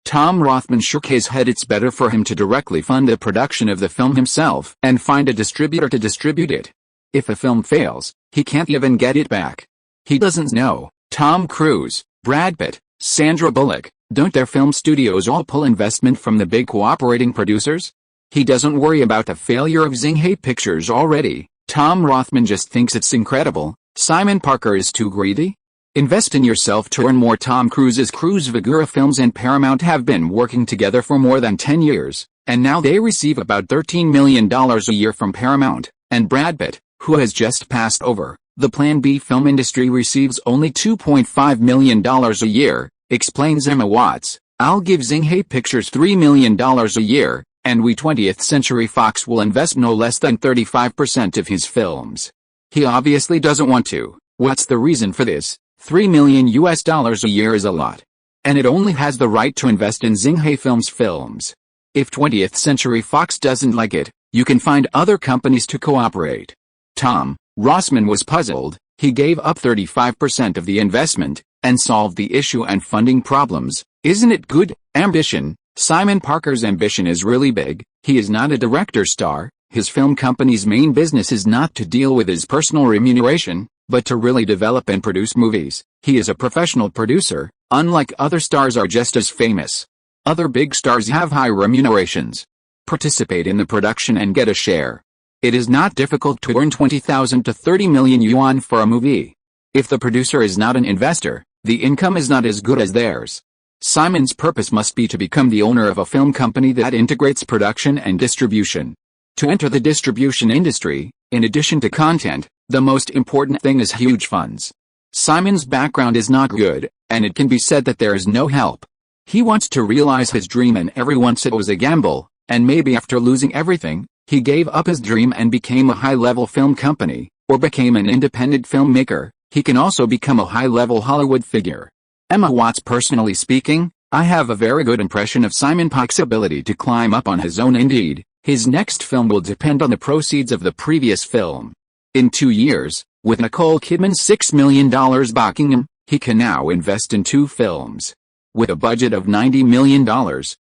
Tom Rothman shook his head. It's better for him to directly fund the production of the film himself and find a distributor to distribute it. If a film fails, he can't even get it back. He doesn't know. Tom Cruise, Brad Pitt, Sandra Bullock, don't their film studios all pull investment from the big cooperating producers? He doesn't worry about the failure of Xinghai Pictures already. Tom Rothman just thinks it's incredible. Simon Parker is too greedy? Invest in yourself to earn more. Tom Cruise's Cruise Vigora Films and Paramount have been working together for more than 10 years, and now they receive about $13 million a year from Paramount, and Brad Pitt, who has just passed over the Plan B film industry, receives only $2.5 million a year, explains Emma Watts. I'll give Xinghai Pictures $3 million a year, and we 20th Century Fox will invest no less than 35% of his films. He obviously doesn't want to. What's the reason for this? $3 million a year is a lot. And it only has the right to invest in Xinghai films. If 20th Century Fox doesn't like it, you can find other companies to cooperate. Tom Rothman was puzzled. He gave up 35% of the investment, and solved the issue and funding problems. Isn't it good? Ambition. Simon Parker's ambition is really big. He is not a director star. His film company's main business is not to deal with his personal remuneration, but to really develop and produce movies. He is a professional producer. Unlike other stars are just as famous. Other big stars have high remunerations. Participate in the production and get a share. It is not difficult to earn 20,000 to 30 million yuan for a movie. If the producer is not an investor, the income is not as good as theirs. Simon's purpose must be to become the owner of a film company that integrates production and distribution. To enter the distribution industry, in addition to content, the most important thing is huge funds. Simon's background is not good, and it can be said that there is no help. He wants to realize his dream, and every once it was a gamble, and maybe after losing everything, he gave up his dream and became a high-level film company, or became an independent filmmaker. He can also become a high-level Hollywood figure. Emma Watts. Personally speaking, I have a very good impression of Simon Pike's ability to climb up on his own. Indeed, His next film will depend on the proceeds of the previous film. In 2 years, with Nicole Kidman's $6 million backing him, he can now invest in 2 films. With a budget of $90 million,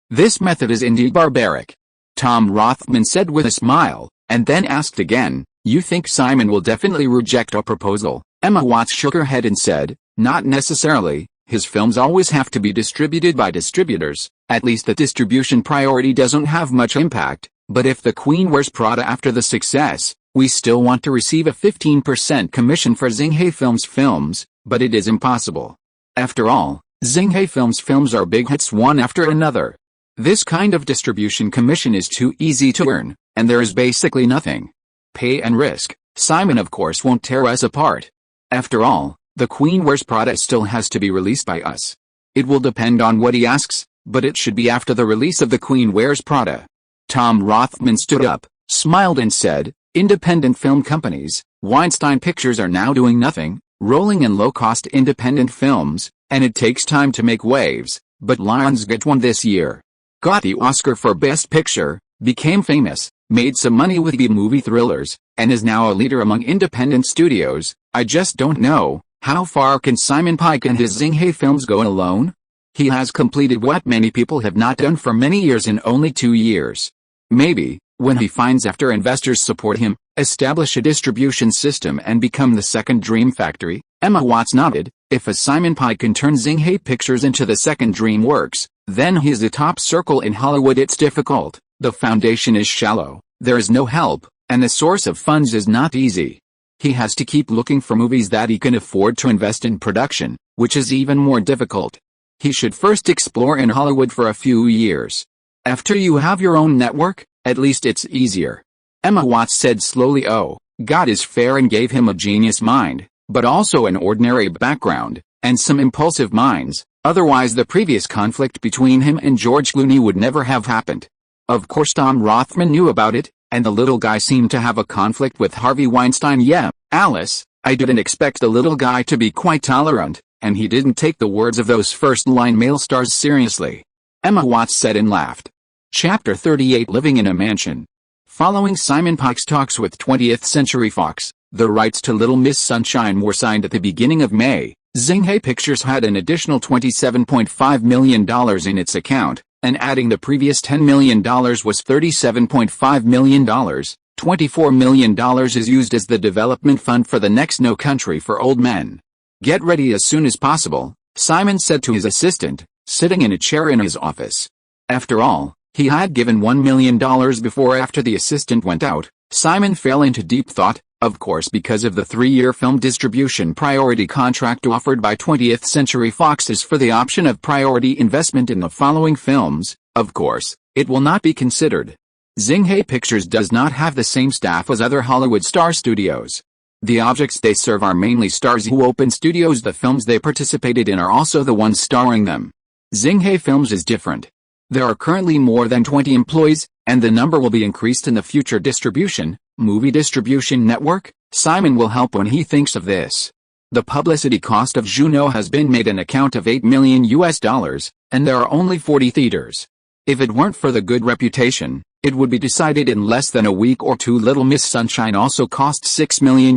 this method is indeed barbaric. Tom Rothman said with a smile, and then asked again, "You think Simon will definitely reject our proposal?" Emma Watts shook her head and said, "Not necessarily. His films always have to be distributed by distributors. At least the distribution priority doesn't have much impact, but if The Queen Wears Prada after the success, we still want to receive a 15% commission for Xinghe Films films, but it is impossible. After all, Xinghe Films films are big hits one after another. This kind of distribution commission is too easy to earn, and there is basically nothing. Pay and risk. Simon of course won't tear us apart. After all, The Queen Wears Prada still has to be released by us. It will depend on what he asks, but it should be after the release of The Queen Wears Prada." Tom Rothman stood up, smiled and said, "Independent film companies, Weinstein Pictures are now doing nothing, rolling in low-cost independent films, and it takes time to make waves, but Lionsgate won this year. Got the Oscar for Best Picture, became famous, made some money with B-movie thrillers, and is now a leader among independent studios. I just don't know, how far can Simon Pike and his Xinghe Films go alone? He has completed what many people have not done for many years in only 2 years. Maybe, when he finds after investors support him, establish a distribution system and become the second Dream Factory." Emma Watts nodded. "If a Simon Pike can turn Xinghe Pictures into the second DreamWorks, then he's the top circle in Hollywood. It's difficult. The foundation is shallow, there is no help, and the source of funds is not easy. He has to keep looking for movies that he can afford to invest in production, which is even more difficult. He should first explore in Hollywood for a few years. After you have your own network, at least it's easier." Emma Watts said slowly, "Oh, God is fair and gave him a genius mind, but also an ordinary background, and some impulsive minds, otherwise the previous conflict between him and George Clooney would never have happened." Of course Tom Rothman knew about it, and the little guy seemed to have a conflict with Harvey Weinstein. "Yeah, Alice, I didn't expect the little guy to be quite tolerant, and he didn't take the words of those first-line male stars seriously," Emma Watts said and laughed. Chapter 38 Living in a Mansion. Following Simon Pike's talks with 20th Century Fox, the rights to Little Miss Sunshine were signed at the beginning of May. Xinghe Pictures had an additional $27.5 million in its account, and adding the previous $10 million was $37.5 million. $24 million is used as the development fund for the next No Country for Old Men. "Get ready as soon as possible," Simon said to his assistant, sitting in a chair in his office. After all, he had given $1 million before. After the assistant went out, Simon fell into deep thought, of course because of the 3-year film distribution priority contract offered by 20th Century Fox for the option of priority investment in the following films. Of course, it will not be considered. Xinghe Pictures does not have the same staff as other Hollywood star studios. The objects they serve are mainly stars who open studios. The films they participated in are also the ones starring them. Xinghe Films is different. There are currently more than 20 employees, and the number will be increased in the future. Movie distribution network. Simon will help when he thinks of this. The publicity cost of Juno has been made an account of $8 million, and there are only 40 theaters. If it weren't for the good reputation, it would be decided in less than a week or two. Little Miss Sunshine also cost $6 million.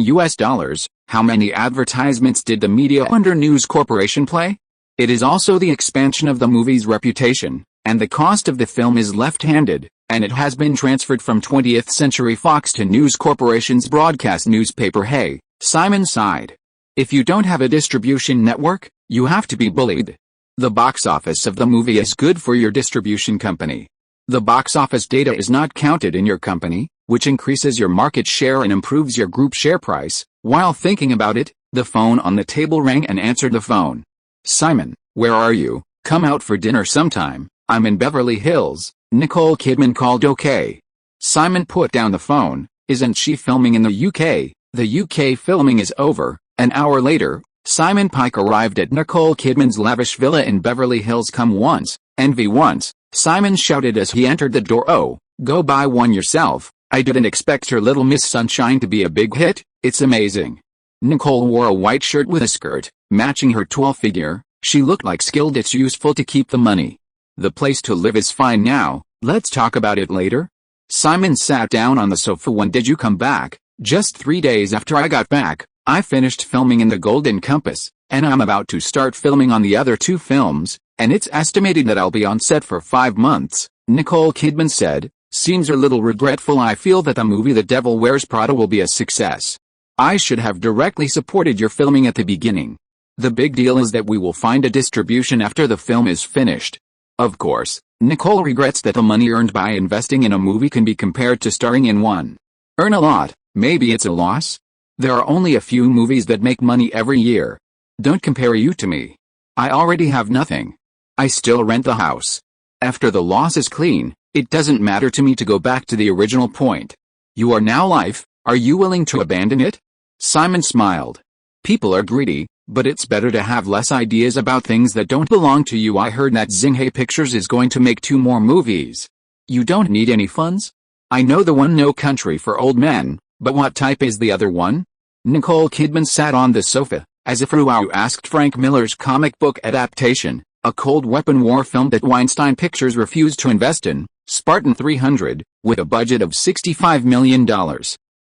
How many advertisements did the Media Under News Corporation play? It is also the expansion of the movie's reputation, and the cost of the film is left-handed, and it has been transferred from 20th Century Fox to News Corporation's broadcast newspaper. Hey, Simon sighed. If you don't have a distribution network, you have to be bullied. The box office of the movie is good for your distribution company. The box office data is not counted in your company, which increases your market share and improves your group share price. While thinking about it, the phone on the table rang and answered the phone. "Simon, where are you? Come out for dinner sometime. I'm in Beverly Hills," Nicole Kidman called. "Okay." Simon put down the phone. "Isn't she filming in the UK? The UK filming is over." An hour later, Simon Pike arrived at Nicole Kidman's lavish villa in Beverly Hills. "Come once, envy once," Simon shouted as he entered the door. "Oh, go buy one yourself. I didn't expect your Little Miss Sunshine to be a big hit. It's amazing." Nicole wore a white shirt with a skirt, matching her tall figure. She looked like skilled. "It's useful to keep the money. The place to live is fine now. Let's talk about it later." Simon sat down on the sofa. When did you come back? Just 3 days after I got back. I finished filming in The Golden Compass, and I'm about to start filming on the other 2 films, and it's estimated that I'll be on set for 5 months, Nicole Kidman said. Seems a little regretful. I feel that the movie The Devil Wears Prada will be a success. I should have directly supported your filming at the beginning. The big deal is that we will find a distribution after the film is finished. Of course, Nicole regrets that the money earned by investing in a movie can be compared to starring in one. Earn a lot, maybe it's a loss? There are only a few movies that make money every year. Don't compare you to me. I already have nothing. I still rent the house. After the loss is clean, it doesn't matter to me to go back to the original point. You are now life, are you willing to abandon it? Simon smiled. People are greedy, but it's better to have less ideas about things that don't belong to you. I heard that Xinhai Pictures is going to make 2 more movies. You don't need any funds? I know the one No Country for Old Men, but what type is the other one? Nicole Kidman sat on the sofa, as if who asked Frank Miller's comic book adaptation, a cold weapon war film that Weinstein Pictures refused to invest in, Spartan 300, with a budget of $65 million.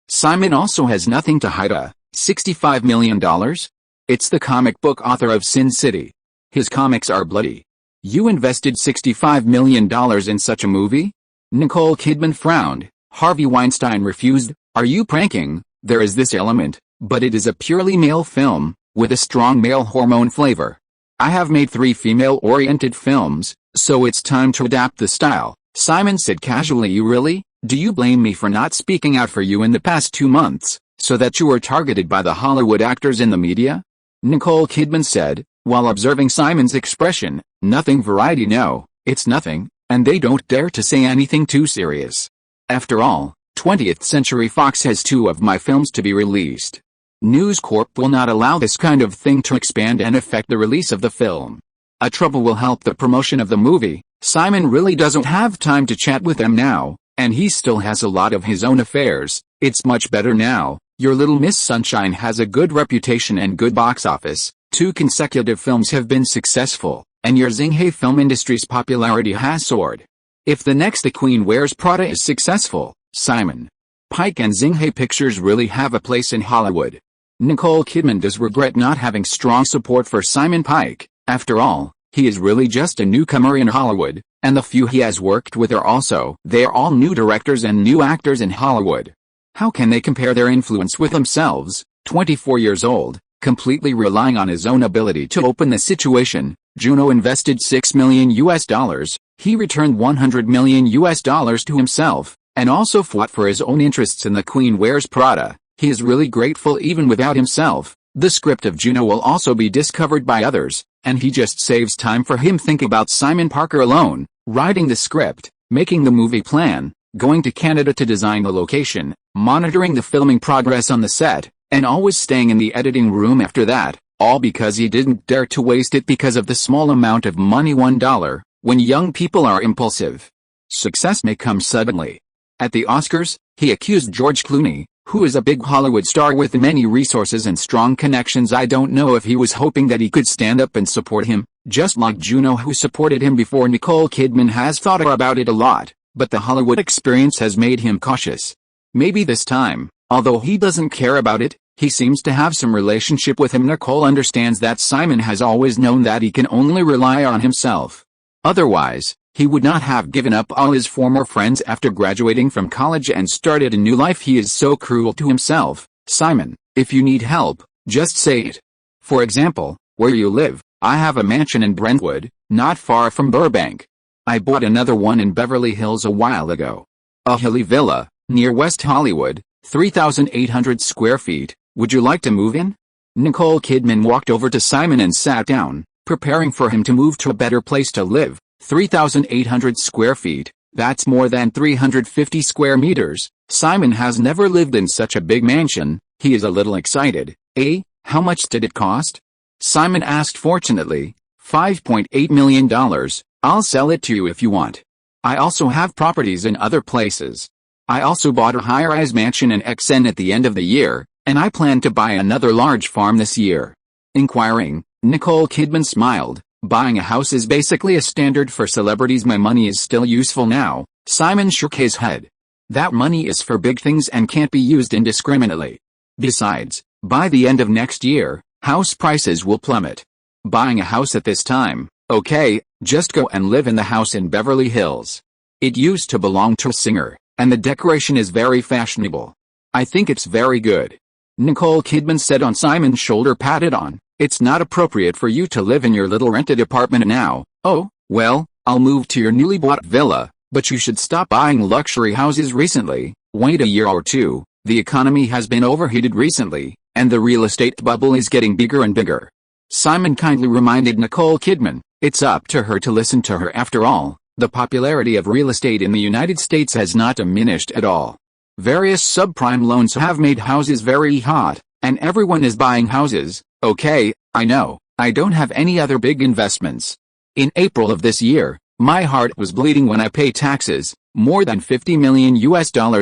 Simon also has nothing to hide. $65 million? It's the comic book author of Sin City. His comics are bloody. You invested $65 million in such a movie? Nicole Kidman frowned. Harvey Weinstein refused. Are you pranking? There is this element, but it is a purely male film, with a strong male hormone flavor. I have made 3 female-oriented films, so it's time to adapt the style, Simon said casually. You really? Do you blame me for not speaking out for you in the past 2 months, so that you were targeted by the Hollywood actors in the media? Nicole Kidman said, while observing Simon's expression. Nothing. Variety. No, it's nothing, and they don't dare to say anything too serious. After all, 20th Century Fox has 2 of my films to be released. News Corp will not allow this kind of thing to expand and affect the release of the film. A trouble will help the promotion of the movie. Simon really doesn't have time to chat with them now, and he still has a lot of his own affairs. It's much better now. Your Little Miss Sunshine has a good reputation and good box office. 2 consecutive films have been successful, and your Xinhai film industry's popularity has soared. If the next The Queen Wears Prada is successful, Simon Pike and Xinhai Pictures really have a place in Hollywood. Nicole Kidman does regret not having strong support for Simon Pike. After all, he is really just a newcomer in Hollywood, and the few he has worked with are also. They are all new directors and new actors in Hollywood. How can they compare their influence with themselves? 24 years old, completely relying on his own ability to open the situation. Juno invested $6 million. He returned $100 million to himself, and also fought for his own interests in The Queen Wears Prada. He is really grateful even without himself. The script of Juno will also be discovered by others, and he just saves time for him. Think about Simon Parker alone, writing the script, making the movie plan, going to Canada to design the location, monitoring the filming progress on the set, and always staying in the editing room after that, all because he didn't dare to waste it because of the small amount of money. $1. When young people are impulsive, success may come suddenly. At the Oscars, he accused George Clooney, who is a big Hollywood star with many resources and strong connections. I don't know if he was hoping that he could stand up and support him, just like Juno who supported him before. Nicole Kidman has thought about it a lot, but the Hollywood experience has made him cautious. Maybe this time, although he doesn't care about it, he seems to have some relationship with him. Nicole understands that Simon has always known that he can only rely on himself. Otherwise, he would not have given up all his former friends after graduating from college and started a new life. He is so cruel to himself. Simon, if you need help, just say it. For example, where you live. I have a mansion in Brentwood, not far from Burbank. I bought another one in Beverly Hills a while ago. A hilly villa, near West Hollywood, 3,800 square feet. Would you like to move in? Nicole Kidman walked over to Simon and sat down, preparing for him to move to a better place to live. 3,800 square feet, that's more than 350 square meters. Simon has never lived in such a big mansion. He is a little excited. How much did it cost? Simon asked. Fortunately, $5.8 million. I'll sell it to you if you want. I also have properties in other places. I also bought a high-rise mansion in XN at the end of the year, and I plan to buy another large farm this year. Inquiring, Nicole Kidman smiled. Buying a house is basically a standard for celebrities. My money is still useful now. Simon shook his head. That money is for big things and can't be used indiscriminately. Besides, by the end of next year, house prices will plummet. Buying a house at this time, okay, just go and live in the house in Beverly Hills. It used to belong to a singer, and the decoration is very fashionable. I think it's very good. Nicole Kidman said on Simon's shoulder patted on, "It's not appropriate for you to live in your little rented apartment now. Oh, well, I'll move to your newly bought villa, but you should stop buying luxury houses recently. Wait a year or two, the economy has been overheated recently, and the real estate bubble is getting bigger and bigger." Simon kindly reminded Nicole Kidman, "It's up to her to listen to her after all. The popularity of real estate in the United States has not diminished at all. Various subprime loans have made houses very hot, and everyone is buying houses. Okay, I know, I don't have any other big investments. In April of this year, my heart was bleeding when I pay taxes, more than $50 million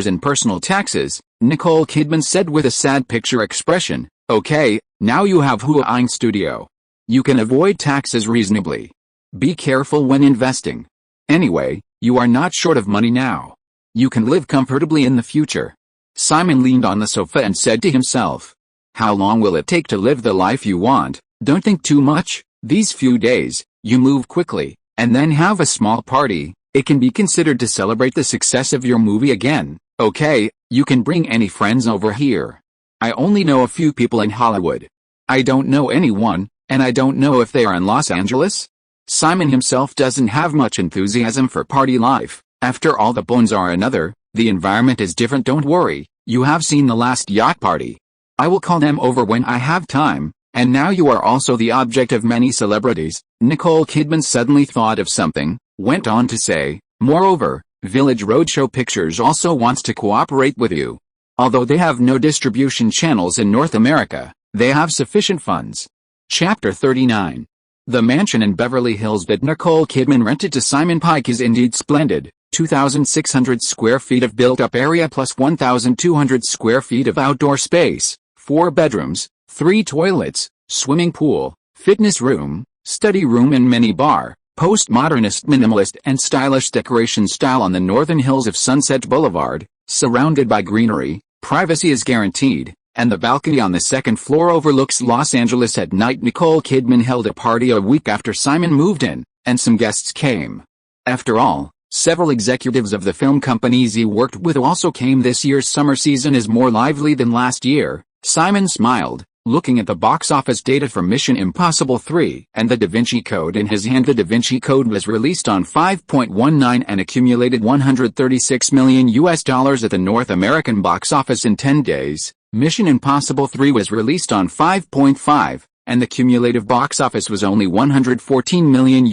in personal taxes," Nicole Kidman said with a sad picture expression. "Okay, now you have Huaing Studio. You can avoid taxes reasonably. Be careful when investing. Anyway, you are not short of money now. You can live comfortably in the future." Simon leaned on the sofa and said to himself, "How long will it take to live the life you want? Don't think too much. These few days, you move quickly, and then have a small party. It can be considered to celebrate the success of your movie again. Okay, you can bring any friends over here. I only know a few people in Hollywood. I don't know anyone, and I don't know if they are in Los Angeles." Simon himself doesn't have much enthusiasm for party life. After all, the bones are another, the environment is different. "Don't worry, you have seen the last yacht party. I will call them over when I have time, and now you are also the object of many celebrities." Nicole Kidman suddenly thought of something, went on to say, "Moreover, Village Roadshow Pictures also wants to cooperate with you. Although they have no distribution channels in North America, they have sufficient funds." Chapter 39. The mansion in Beverly Hills that Nicole Kidman rented to Simon Pike is indeed splendid. 2,600 square feet of built-up area plus 1,200 square feet of outdoor space, 4 bedrooms, 3 toilets, swimming pool, fitness room, study room and mini bar, postmodernist minimalist and stylish decoration style on the northern hills of Sunset Boulevard, surrounded by greenery, privacy is guaranteed, and the balcony on the second floor overlooks Los Angeles at night. Nicole Kidman held a party a week after Simon moved in, and some guests came. After all, several executives of the film companies he worked with also came. This year's summer season is more lively than last year. Simon smiled, looking at the box office data for Mission Impossible 3 and the Da Vinci Code in his hand. The Da Vinci Code was released on 5.19 and accumulated $136 million at the North American box office in 10 days. Mission Impossible 3 was released on 5.5, and the cumulative box office was only $114 million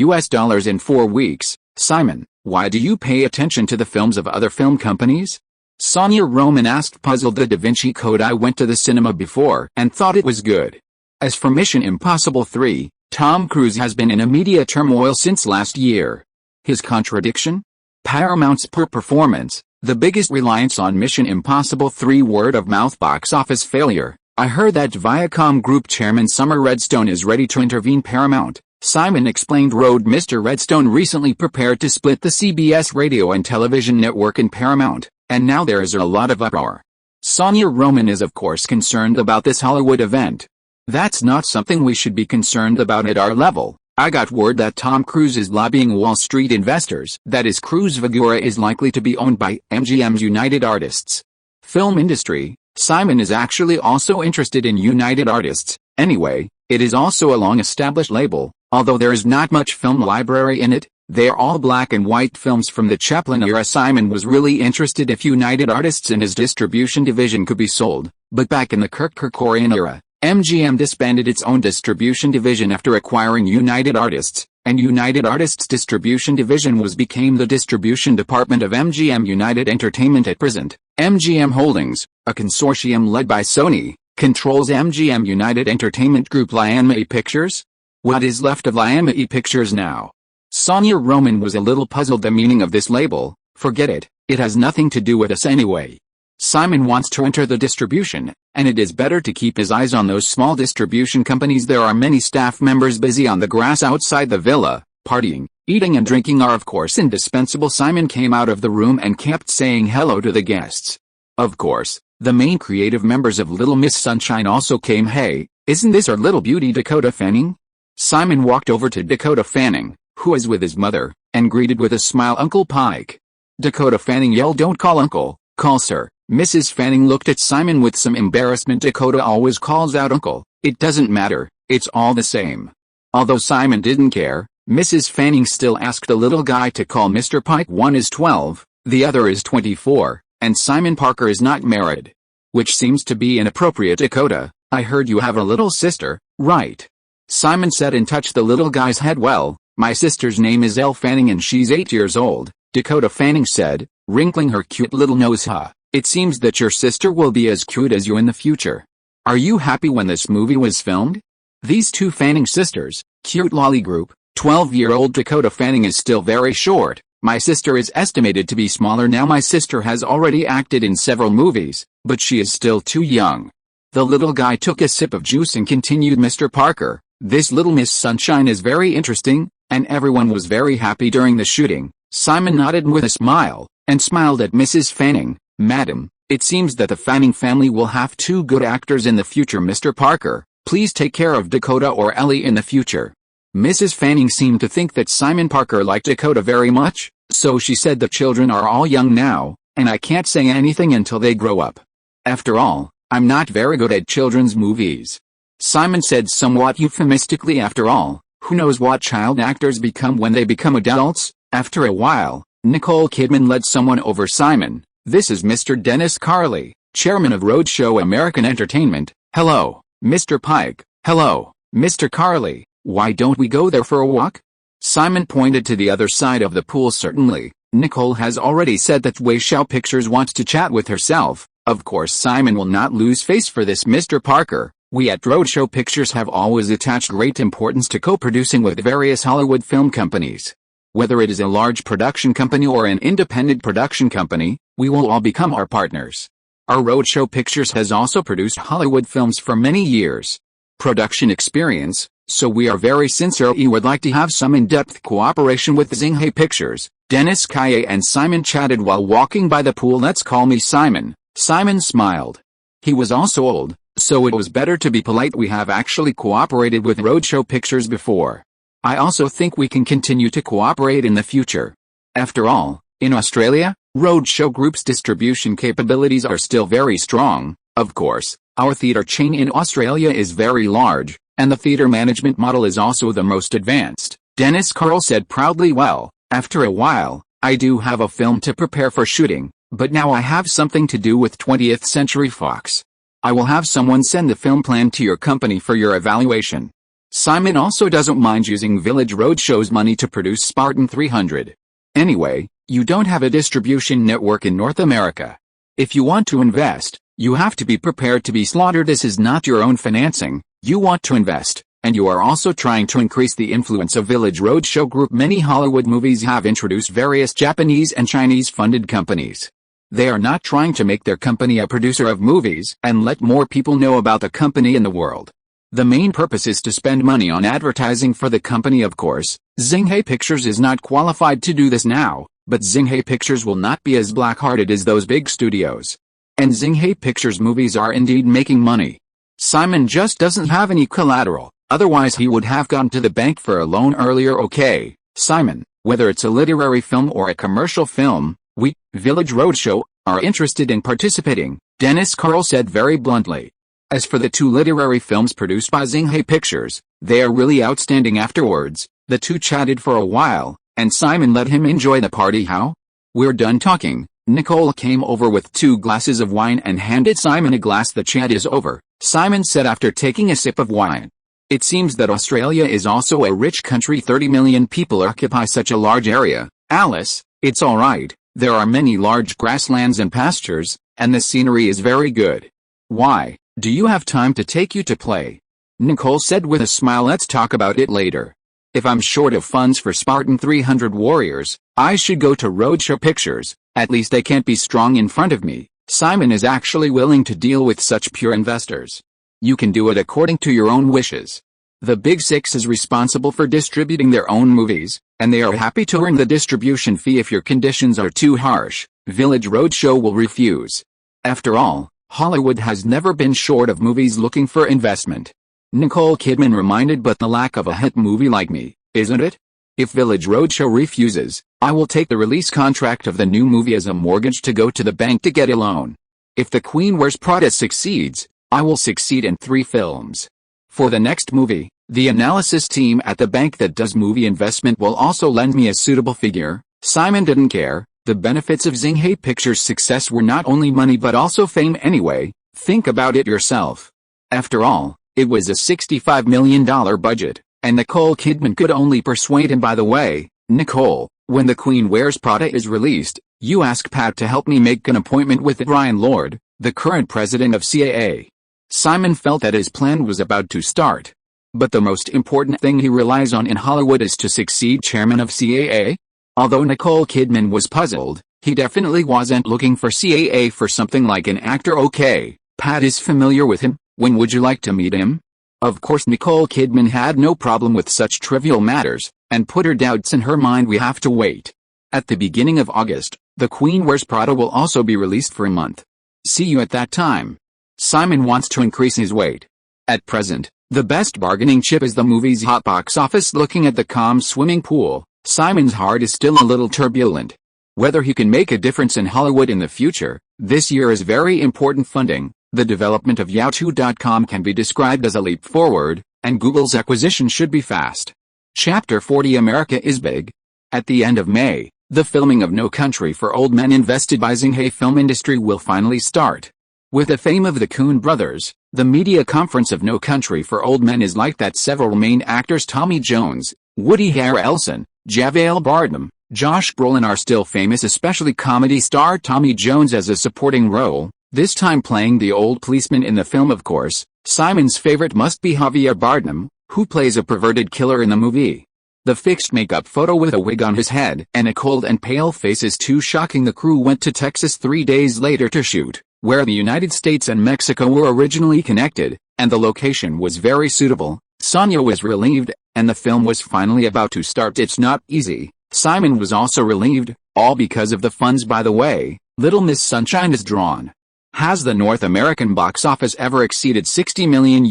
in 4 weeks. "Simon, why do you pay attention to the films of other film companies?" Sonia Roman asked, puzzled. "The Da Vinci Code, I went to the cinema before and thought it was good. As for Mission Impossible 3, Tom Cruise has been in a media turmoil since last year. His contradiction? Paramount's poor performance, the biggest reliance on Mission Impossible 3 word-of-mouth box office failure. I heard that Viacom Group Chairman Summer Redstone is ready to intervene." Paramount, Simon explained, wrote, "Mr. Redstone recently prepared to split the CBS radio and television network in Paramount, and now there is a lot of uproar. Sonia Roman is of course concerned about this Hollywood event. That's not something we should be concerned about at our level. I got word that Tom Cruise is lobbying Wall Street investors. That is, Cruise Vigora is likely to be owned by MGM's United Artists. Film industry, Simon is actually also interested in United Artists. Anyway, it is also a long-established label, although there is not much film library in it. They are all black and white films from the Chaplin era." Simon was really interested if United Artists and his distribution division could be sold, but back in the Kirk Kerkorian era, MGM disbanded its own distribution division after acquiring United Artists, and United Artists' distribution division became the distribution department of MGM United Entertainment at present. MGM Holdings, a consortium led by Sony, controls MGM United Entertainment Group Lionsgate Pictures. What is left of Lionsgate Pictures now? Sonia Roman was a little puzzled. "The meaning of this label, forget it, it has nothing to do with us anyway. Simon wants to enter the distribution, and it is better to keep his eyes on those small distribution companies. There are many staff members busy on the grass outside the villa, partying, Eating and drinking are of course indispensable. Simon came out of the room and kept saying hello to the guests. Of course, the main creative members of Little Miss Sunshine also came. Hey, isn't this our little beauty Dakota Fanning? Simon walked over to Dakota Fanning, who is with his mother, and greeted with a smile Uncle Pike. Dakota Fanning yelled, "Don't call uncle, call sir." Mrs. Fanning looked at Simon with some embarrassment. Dakota always calls out uncle. It doesn't matter, it's all the same. Although Simon didn't care, Mrs. Fanning still asked the little guy to call Mr. Pike. One is 12, the other is 24, and Simon Parker is not married. Which seems to be inappropriate. Dakota, I heard you have a little sister, right? Simon said and touched the little guy's head. Well, my sister's name is Elle Fanning and she's 8 years old, Dakota Fanning said, wrinkling her cute little nose. It seems that your sister will be as cute as you in the future. Are you happy when this movie was filmed? These two Fanning sisters, cute lolly group. 12-year-old Dakota Fanning is still very short. My sister is estimated to be smaller now. My sister has already acted in several movies, but she is still too young. The little guy took a sip of juice and continued, Mr. Parker, this Little Miss Sunshine is very interesting, and everyone was very happy during the shooting. Simon nodded with a smile, and smiled at Mrs. Fanning. Madam, it seems that the Fanning family will have 2 good actors in the future. Mr. Parker, please take care of Dakota or Ellie in the future. Mrs. Fanning seemed to think that Simon Parker liked Dakota very much, so she said the children are all young now, and I can't say anything until they grow up. After all, I'm not very good at children's movies. Simon said somewhat euphemistically. After all, who knows what child actors become when they become adults? After a while, Nicole Kidman led someone over Simon. This is Mr. Dennis Carley, chairman of Roadshow American Entertainment. Hello, Mr. Pike. Hello, Mr. Carley. Why don't we go there for a walk? Simon pointed to the other side of the pool. Certainly, Nicole has already said that Roadshow Pictures wants to chat with herself. Of course Simon will not lose face for this. Mr. Parker, we at Roadshow Pictures have always attached great importance to co-producing with various Hollywood film companies. Whether it is a large production company or an independent production company, we will all become our partners. Our Roadshow Pictures has also produced Hollywood films for many years. Production experience, so we are very sincerely would like to have some in-depth cooperation with Xinghai Pictures. Dennis Kaye and Simon chatted while walking by the pool. Let's call me Simon. Simon smiled. He was also old, so it was better to be polite. We have actually cooperated with Roadshow Pictures before. I also think we can continue to cooperate in the future. After all, in Australia, Roadshow Group's distribution capabilities are still very strong. Of course, our theater chain in Australia is very large, and the theater management model is also the most advanced. Dennis Carl said proudly. Well, after a while, I do have a film to prepare for shooting, but now I have something to do with 20th Century Fox. I will have someone send the film plan to your company for your evaluation. Simon also doesn't mind using Village Roadshow's money to produce Spartan 300. Anyway, you don't have a distribution network in North America. If you want to invest, you have to be prepared to be slaughtered. This is not your own financing. You want to invest, and you are also trying to increase the influence of Village Roadshow Group. Many Hollywood movies have introduced various Japanese and Chinese-funded companies. They are not trying to make their company a producer of movies and let more people know about the company in the world. The main purpose is to spend money on advertising for the company. Of course, Xinghai Pictures is not qualified to do this now, but Xinghai Pictures will not be as black-hearted as those big studios. And Xinghai Pictures movies are indeed making money. Simon just doesn't have any collateral, otherwise he would have gone to the bank for a loan earlier. Okay, Simon, whether it's a literary film or a commercial film, we, Village Roadshow, are interested in participating, Dennis Carl said very bluntly. As for the 2 literary films produced by Xinghai Pictures, they are really outstanding. Afterwards, the two chatted for a while, and Simon let him enjoy the party. How? We're done talking. Nicole came over with 2 glasses of wine and handed Simon a glass. The chat is over, Simon said after taking a sip of wine. It seems that Australia is also a rich country. 30 million people occupy such a large area. Alice, it's alright, there are many large grasslands and pastures, and the scenery is very good. Why? Do you have time to take you to play? Nicole said with a smile. Let's talk about it later. If I'm short of funds for Spartan 300 Warriors, I should go to Roadshow Pictures. At least they can't be strong in front of me. Simon is actually willing to deal with such pure investors. You can do it according to your own wishes. The Big Six is responsible for distributing their own movies, and they are happy to earn the distribution fee if your conditions are too harsh. Village Roadshow will refuse. After all, Hollywood has never been short of movies looking for investment. Nicole Kidman reminded, but the lack of a hit movie like me, isn't it? If Village Roadshow refuses, I will take the release contract of the new movie as a mortgage to go to the bank to get a loan. If The Queen Wears Prada succeeds, I will succeed in 3 films. For the next movie, the analysis team at the bank that does movie investment will also lend me a suitable figure. Simon didn't care. The benefits of Xinghai Pictures' success were not only money but also fame anyway. Think about it yourself. After all, it was a $65 million budget, and Nicole Kidman could only persuade him. By the way, Nicole, when The Queen Wears Prada is released, you ask Pat to help me make an appointment with Ryan Lord, the current president of CAA. Simon felt that his plan was about to start. But the most important thing he relies on in Hollywood is to succeed chairman of CAA? Although Nicole Kidman was puzzled, he definitely wasn't looking for CAA for something like an actor. Okay, Pat is familiar with him. When would you like to meet him? Of course, Nicole Kidman had no problem with such trivial matters, and put her doubts in her mind. We have to wait. At the beginning of August, The Queen Wears Prada will also be released for a month. See you at that time. Simon wants to increase his weight. At present, the best bargaining chip is the movie's hot box office. Looking at the calm swimming pool, Simon's heart is still a little turbulent. Whether he can make a difference in Hollywood in the future, this year is very important. Funding. The development of Yahoo.com can be described as a leap forward, and Google's acquisition should be fast. Chapter 40. America is big. At the end of May, the filming of No Country for Old Men, invested by Xinghai Film Industry, will finally start. With the fame of the Coen brothers, the media conference of No Country for Old Men is like that. Several main actors, Tommy Jones, Woody Harrelson, Javier Bardem, Josh Brolin, are still famous, especially comedy star Tommy Jones as a supporting role, this time playing the old policeman in the film. Of course, Simon's favorite must be Javier Bardem, who plays a perverted killer in the movie. The fixed makeup photo with a wig on his head and a cold and pale face is too shocking. The crew went to Texas 3 days later to shoot, where the United States and Mexico were originally connected, and the location was very suitable. Sonia was relieved, and the film was finally about to start. It's not easy. Simon was also relieved, all because of the funds. By the way, Little Miss Sunshine is drawn. Has the North American box office ever exceeded $60 million?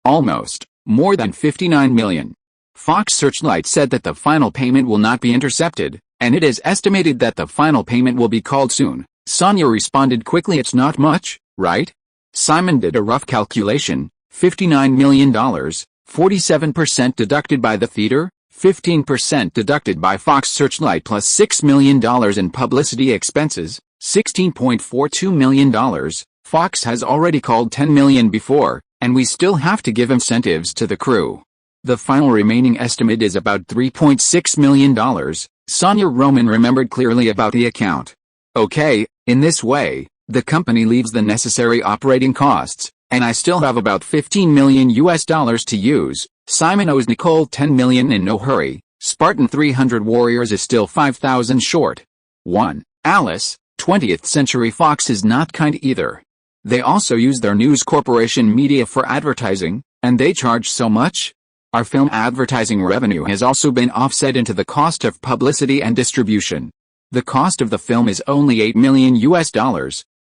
Almost. More than 59 million. Fox Searchlight said that the final payment will not be intercepted, and it is estimated that the final payment will be called soon. Sonia responded quickly, it's not much, right? Simon did a rough calculation, $59 million, 47% deducted by the theater, 15% deducted by Fox Searchlight, plus $6 million in publicity expenses, $16.42 million. Fox has already called $10 million before, and we still have to give incentives to the crew. The final remaining estimate is about $3.6 million. Sonia Roman remembered clearly about the account. Okay, in this way, the company leaves the necessary operating costs, and I still have about $15 million to use. Simon owes Nicole $10 million in no hurry. Spartan 300 Warriors is still 5,000 short. 1. Alice, 20th Century Fox is not kind either. They also use their News Corporation media for advertising, and they charge so much. Our film advertising revenue has also been offset into the cost of publicity and distribution. The cost of the film is only $8 million.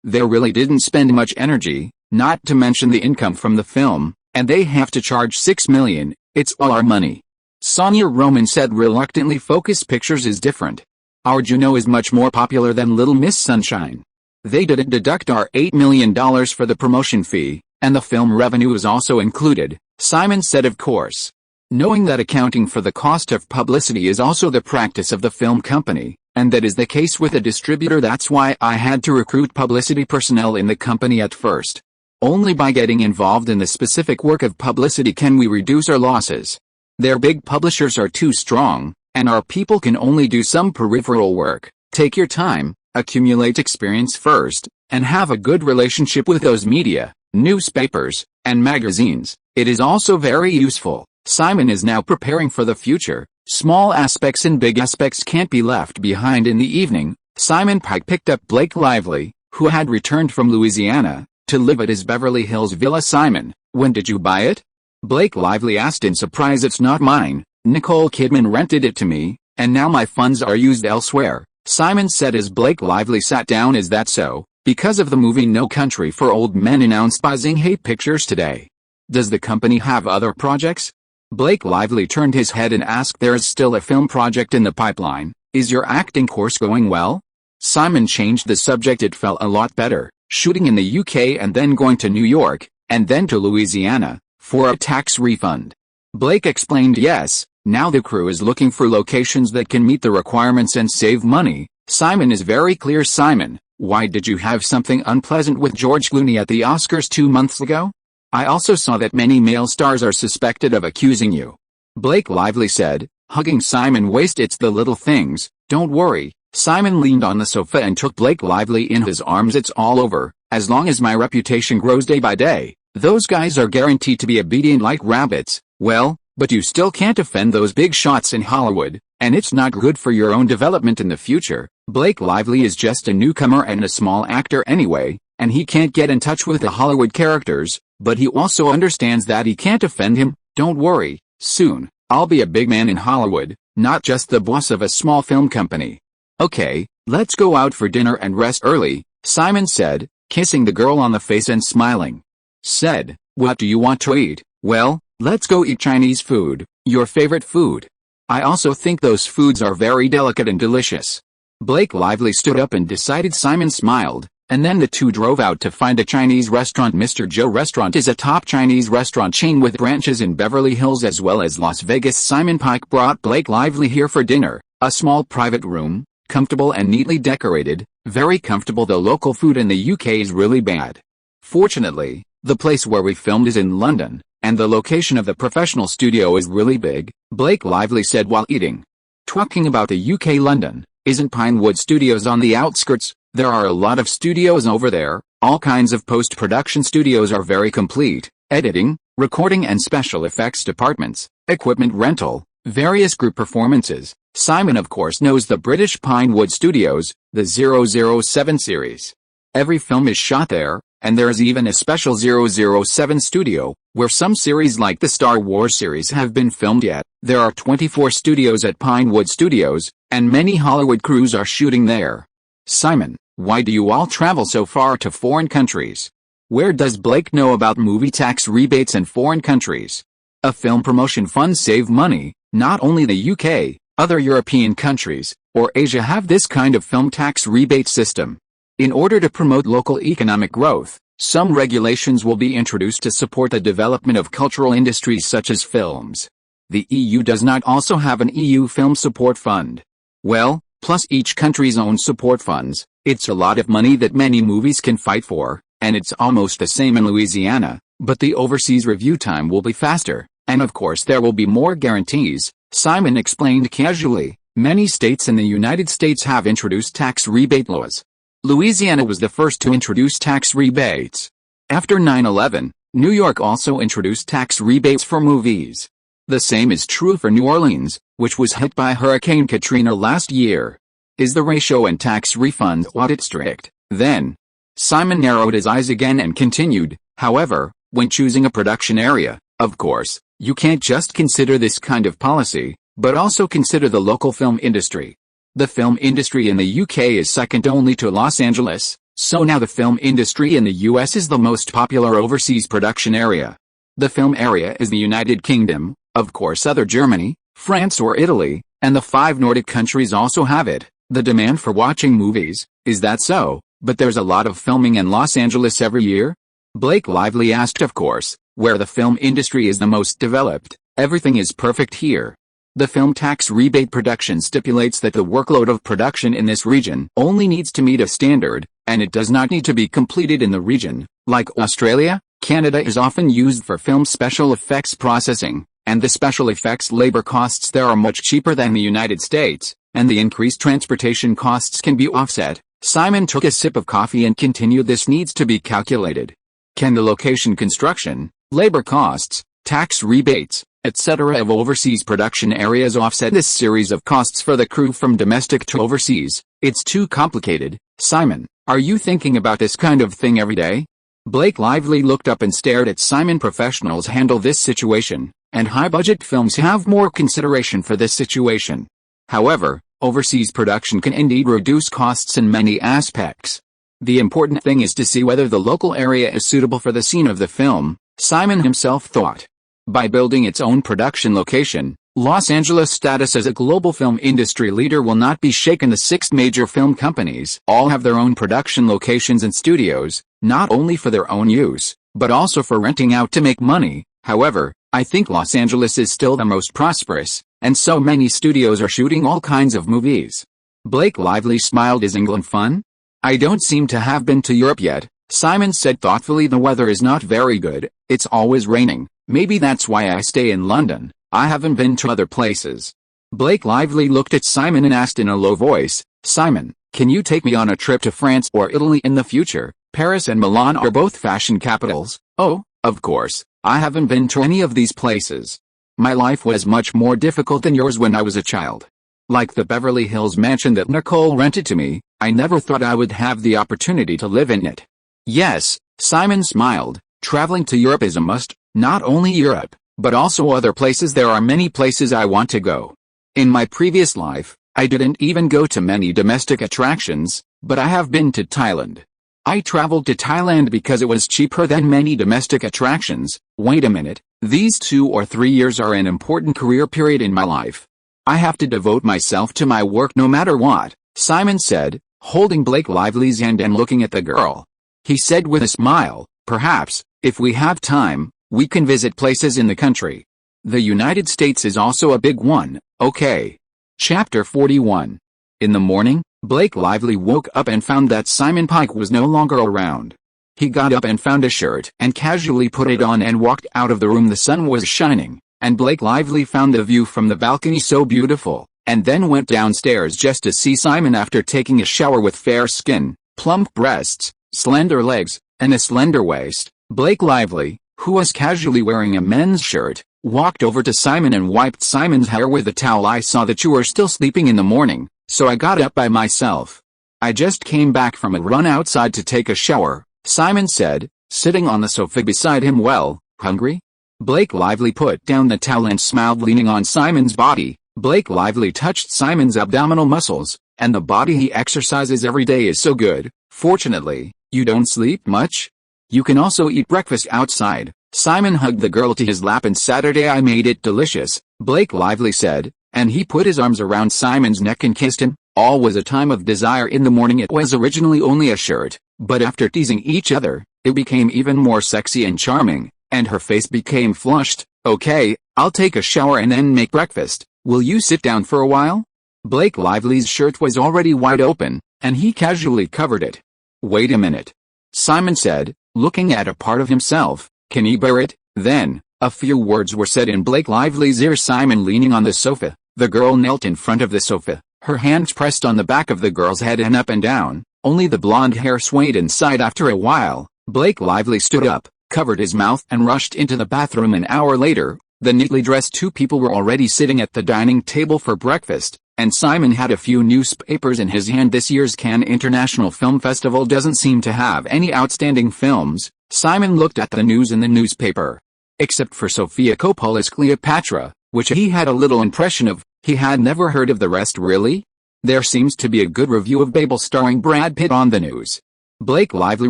They really didn't spend much energy, not to mention the income from the film, and they have to charge $6 million. It's all our money. Sonia Roman said reluctantly. Focus Pictures is different. Our Juno is much more popular than Little Miss Sunshine. They didn't deduct our $8 million for the promotion fee, and the film revenue is also included, Simon said. Of course, knowing that accounting for the cost of publicity is also the practice of the film company, and that is the case with a distributor, that's why I had to recruit publicity personnel in the company at first. Only by getting involved in the specific work of publicity can we reduce our losses. Their big publishers are too strong, and our people can only do some peripheral work. Take your time, accumulate experience first, and have a good relationship with those media, newspapers, and magazines. It is also very useful. Simon is now preparing for the future. Small aspects and big aspects can't be left behind. In the evening, Simon Pike picked up Blake Lively, who had returned from Louisiana, to live at his Beverly Hills villa. Simon, when did you buy it? Blake Lively asked in surprise. It's not mine, Nicole Kidman rented it to me, and now my funds are used elsewhere, Simon said as Blake Lively sat down. Is that so? Because of the movie No Country for Old Men announced by Zing Pictures today. Does the company have other projects? Blake Lively turned his head and asked. There is still a film project in the pipeline. Is your acting course going well? Simon changed the subject. It felt a lot better, shooting in the UK and then going to New York, and then to Louisiana, for a tax refund. Blake explained. Yes, now the crew is looking for locations that can meet the requirements and save money. Simon is very clear. Simon, why did you have something unpleasant with George Clooney at the Oscars 2 months ago? I also saw that many male stars are suspected of accusing you. Blake Lively said, hugging Simon's waist. It's the little things, don't worry. Simon leaned on the sofa and took Blake Lively in his arms. It's all over, as long as my reputation grows day by day. Those guys are guaranteed to be obedient like rabbits. Well, but you still can't offend those big shots in Hollywood, and it's not good for your own development in the future. Blake Lively is just a newcomer and a small actor anyway, and he can't get in touch with the Hollywood characters, but he also understands that he can't offend him. Don't worry, soon, I'll be a big man in Hollywood, not just the boss of a small film company. Okay, let's go out for dinner and rest early, Simon said, kissing the girl on the face and smiling. Said, what do you want to eat? Well, let's go eat Chinese food, your favorite food. I also think those foods are very delicate and delicious. Blake Lively stood up and decided. Simon smiled, and then the two drove out to find a Chinese restaurant. Mr. Joe Restaurant is a top Chinese restaurant chain with branches in Beverly Hills as well as Las Vegas. Simon Pike brought Blake Lively here for dinner, a small private room, comfortable and neatly decorated, very comfortable. The local food in the UK is really bad. Fortunately, the place where we filmed is in London, and the location of the professional studio is really big, Blake Lively said while eating. Talking about the UK. London, isn't Pinewood Studios on the outskirts? There are a lot of studios over there, all kinds of post-production studios are very complete, editing, recording and special effects departments, equipment rental, various group performances. Simon of course knows the British Pinewood Studios, the 007 series. Every film is shot there, and there is even a special 007 studio, where some series like the Star Wars series have been filmed yet. There are 24 studios at Pinewood Studios, and many Hollywood crews are shooting there. Simon, why do you all travel so far to foreign countries? Where does Blake know about movie tax rebates in foreign countries? A film promotion fund save money. Not only the UK, other European countries, or Asia have this kind of film tax rebate system. In order to promote local economic growth, some regulations will be introduced to support the development of cultural industries such as films. The EU does not also have an EU film support fund. Well, plus each country's own support funds, it's a lot of money that many movies can fight for, and it's almost the same in Louisiana, but the overseas review time will be faster, and of course there will be more guarantees, Simon explained casually. Many states in the United States have introduced tax rebate laws. Louisiana was the first to introduce tax rebates. After 9/11, New York also introduced tax rebates for movies. The same is true for New Orleans, which was hit by Hurricane Katrina last year. Is the ratio and tax refund audit strict, then? Simon narrowed his eyes again and continued, however, when choosing a production area, of course, you can't just consider this kind of policy, but also consider the local film industry. The film industry in the UK is second only to Los Angeles, so now the film industry in the US is the most popular overseas production area. The film area is the United Kingdom, of course other Germany, France or Italy, and the 5 Nordic countries also have it. The demand for watching movies, is that so? But there's a lot of filming in Los Angeles every year? Blake Lively asked. Of course, where the film industry is the most developed, everything is perfect here. The film tax rebate production stipulates that the workload of production in this region only needs to meet a standard, and it does not need to be completed in the region. Like Australia, Canada is often used for film special effects processing, and the special effects labor costs there are much cheaper than the United States, and the increased transportation costs can be offset. Simon took a sip of coffee and continued. This needs to be calculated. Can the location, construction, labor costs, tax rebates, etc. of overseas production areas offset this series of costs for the crew from domestic to overseas? It's too complicated. Simon, are you thinking about this kind of thing every day? Blake Lively looked up and stared at Simon. Professionals handle this situation, and high-budget films have more consideration for this situation. However, overseas production can indeed reduce costs in many aspects. The important thing is to see whether the local area is suitable for the scene of the film, Simon himself thought. By building its own production location, Los Angeles' status as a global film industry leader will not be shaken. The 6 major film companies all have their own production locations and studios, not only for their own use, but also for renting out to make money. However, I think Los Angeles is still the most prosperous, and so many studios are shooting all kinds of movies. Blake Lively smiled. Is England fun? I don't seem to have been to Europe yet, Simon said thoughtfully. The weather is not very good, it's always raining, maybe that's why I stay in London. I haven't been to other places. Blake Lively looked at Simon and asked in a low voice, Simon, can you take me on a trip to France or Italy in the future? Paris and Milan are both fashion capitals. Oh, of course, I haven't been to any of these places. My life was much more difficult than yours when I was a child. Like the Beverly Hills mansion that Nicole rented to me, I never thought I would have the opportunity to live in it. Yes, Simon smiled, traveling to Europe is a must, not only Europe, but also other places. There are many places I want to go. In my previous life, I didn't even go to many domestic attractions, but I have been to Thailand. I traveled to Thailand because it was cheaper than many domestic attractions. Wait a minute, these 2 or 3 years are an important career period in my life. I have to devote myself to my work no matter what, Simon said, holding Blake Lively's hand and looking at the girl. He said with a smile, perhaps, if we have time, we can visit places in the country. The United States is also a big one, okay. Chapter 41. In the morning, Blake Lively woke up and found that Simon Pike was no longer around. He got up and found a shirt and casually put it on and walked out of the room. The sun was shining, and Blake Lively found the view from the balcony so beautiful, and then went downstairs just to see Simon after taking a shower. With fair skin, plump breasts, slender legs, and a slender waist, Blake Lively, who was casually wearing a men's shirt, walked over to Simon and wiped Simon's hair with a towel. I saw that you were still sleeping in the morning, so I got up by myself. I just came back from a run outside to take a shower, Simon said, sitting on the sofa beside him. Well, hungry? Blake Lively put down the towel and smiled, leaning on Simon's body. Blake Lively touched Simon's abdominal muscles, and the body he exercises every day is so good. Fortunately, you don't sleep much? You can also eat breakfast outside. Simon hugged the girl to his lap. And Saturday I made it delicious, Blake Lively said, and he put his arms around Simon's neck and kissed him. All was a time of desire. In the morning it was originally only a shirt, but after teasing each other, it became even more sexy and charming, and her face became flushed. Okay, I'll take a shower and then make breakfast. Will you sit down for a while? Blake Lively's shirt was already wide open, and he casually covered it. Wait a minute, Simon said, looking at a part of himself. Can he bear it? Then, a few words were said in Blake Lively's ear. Simon leaning on the sofa, the girl knelt in front of the sofa, her hands pressed on the back of the girl's head and up and down, only the blonde hair swayed inside. After a while, Blake Lively stood up, covered his mouth and rushed into the bathroom. An hour later, the neatly dressed 2 people were already sitting at the dining table for breakfast, and Simon had a few newspapers in his hand. This year's Cannes International Film Festival doesn't seem to have any outstanding films. Simon looked at the news in the newspaper. Except for Sofia Coppola's Cleopatra, which he had a little impression of, he had never heard of the rest. Really? There seems to be a good review of Babel starring Brad Pitt on the news. Blake Lively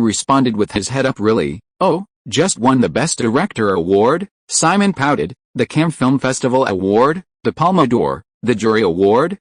responded with his head up. Really? Oh, just won the Best Director award? Simon pouted. The Cannes Film Festival award, the Palme d'Or, the Jury Award,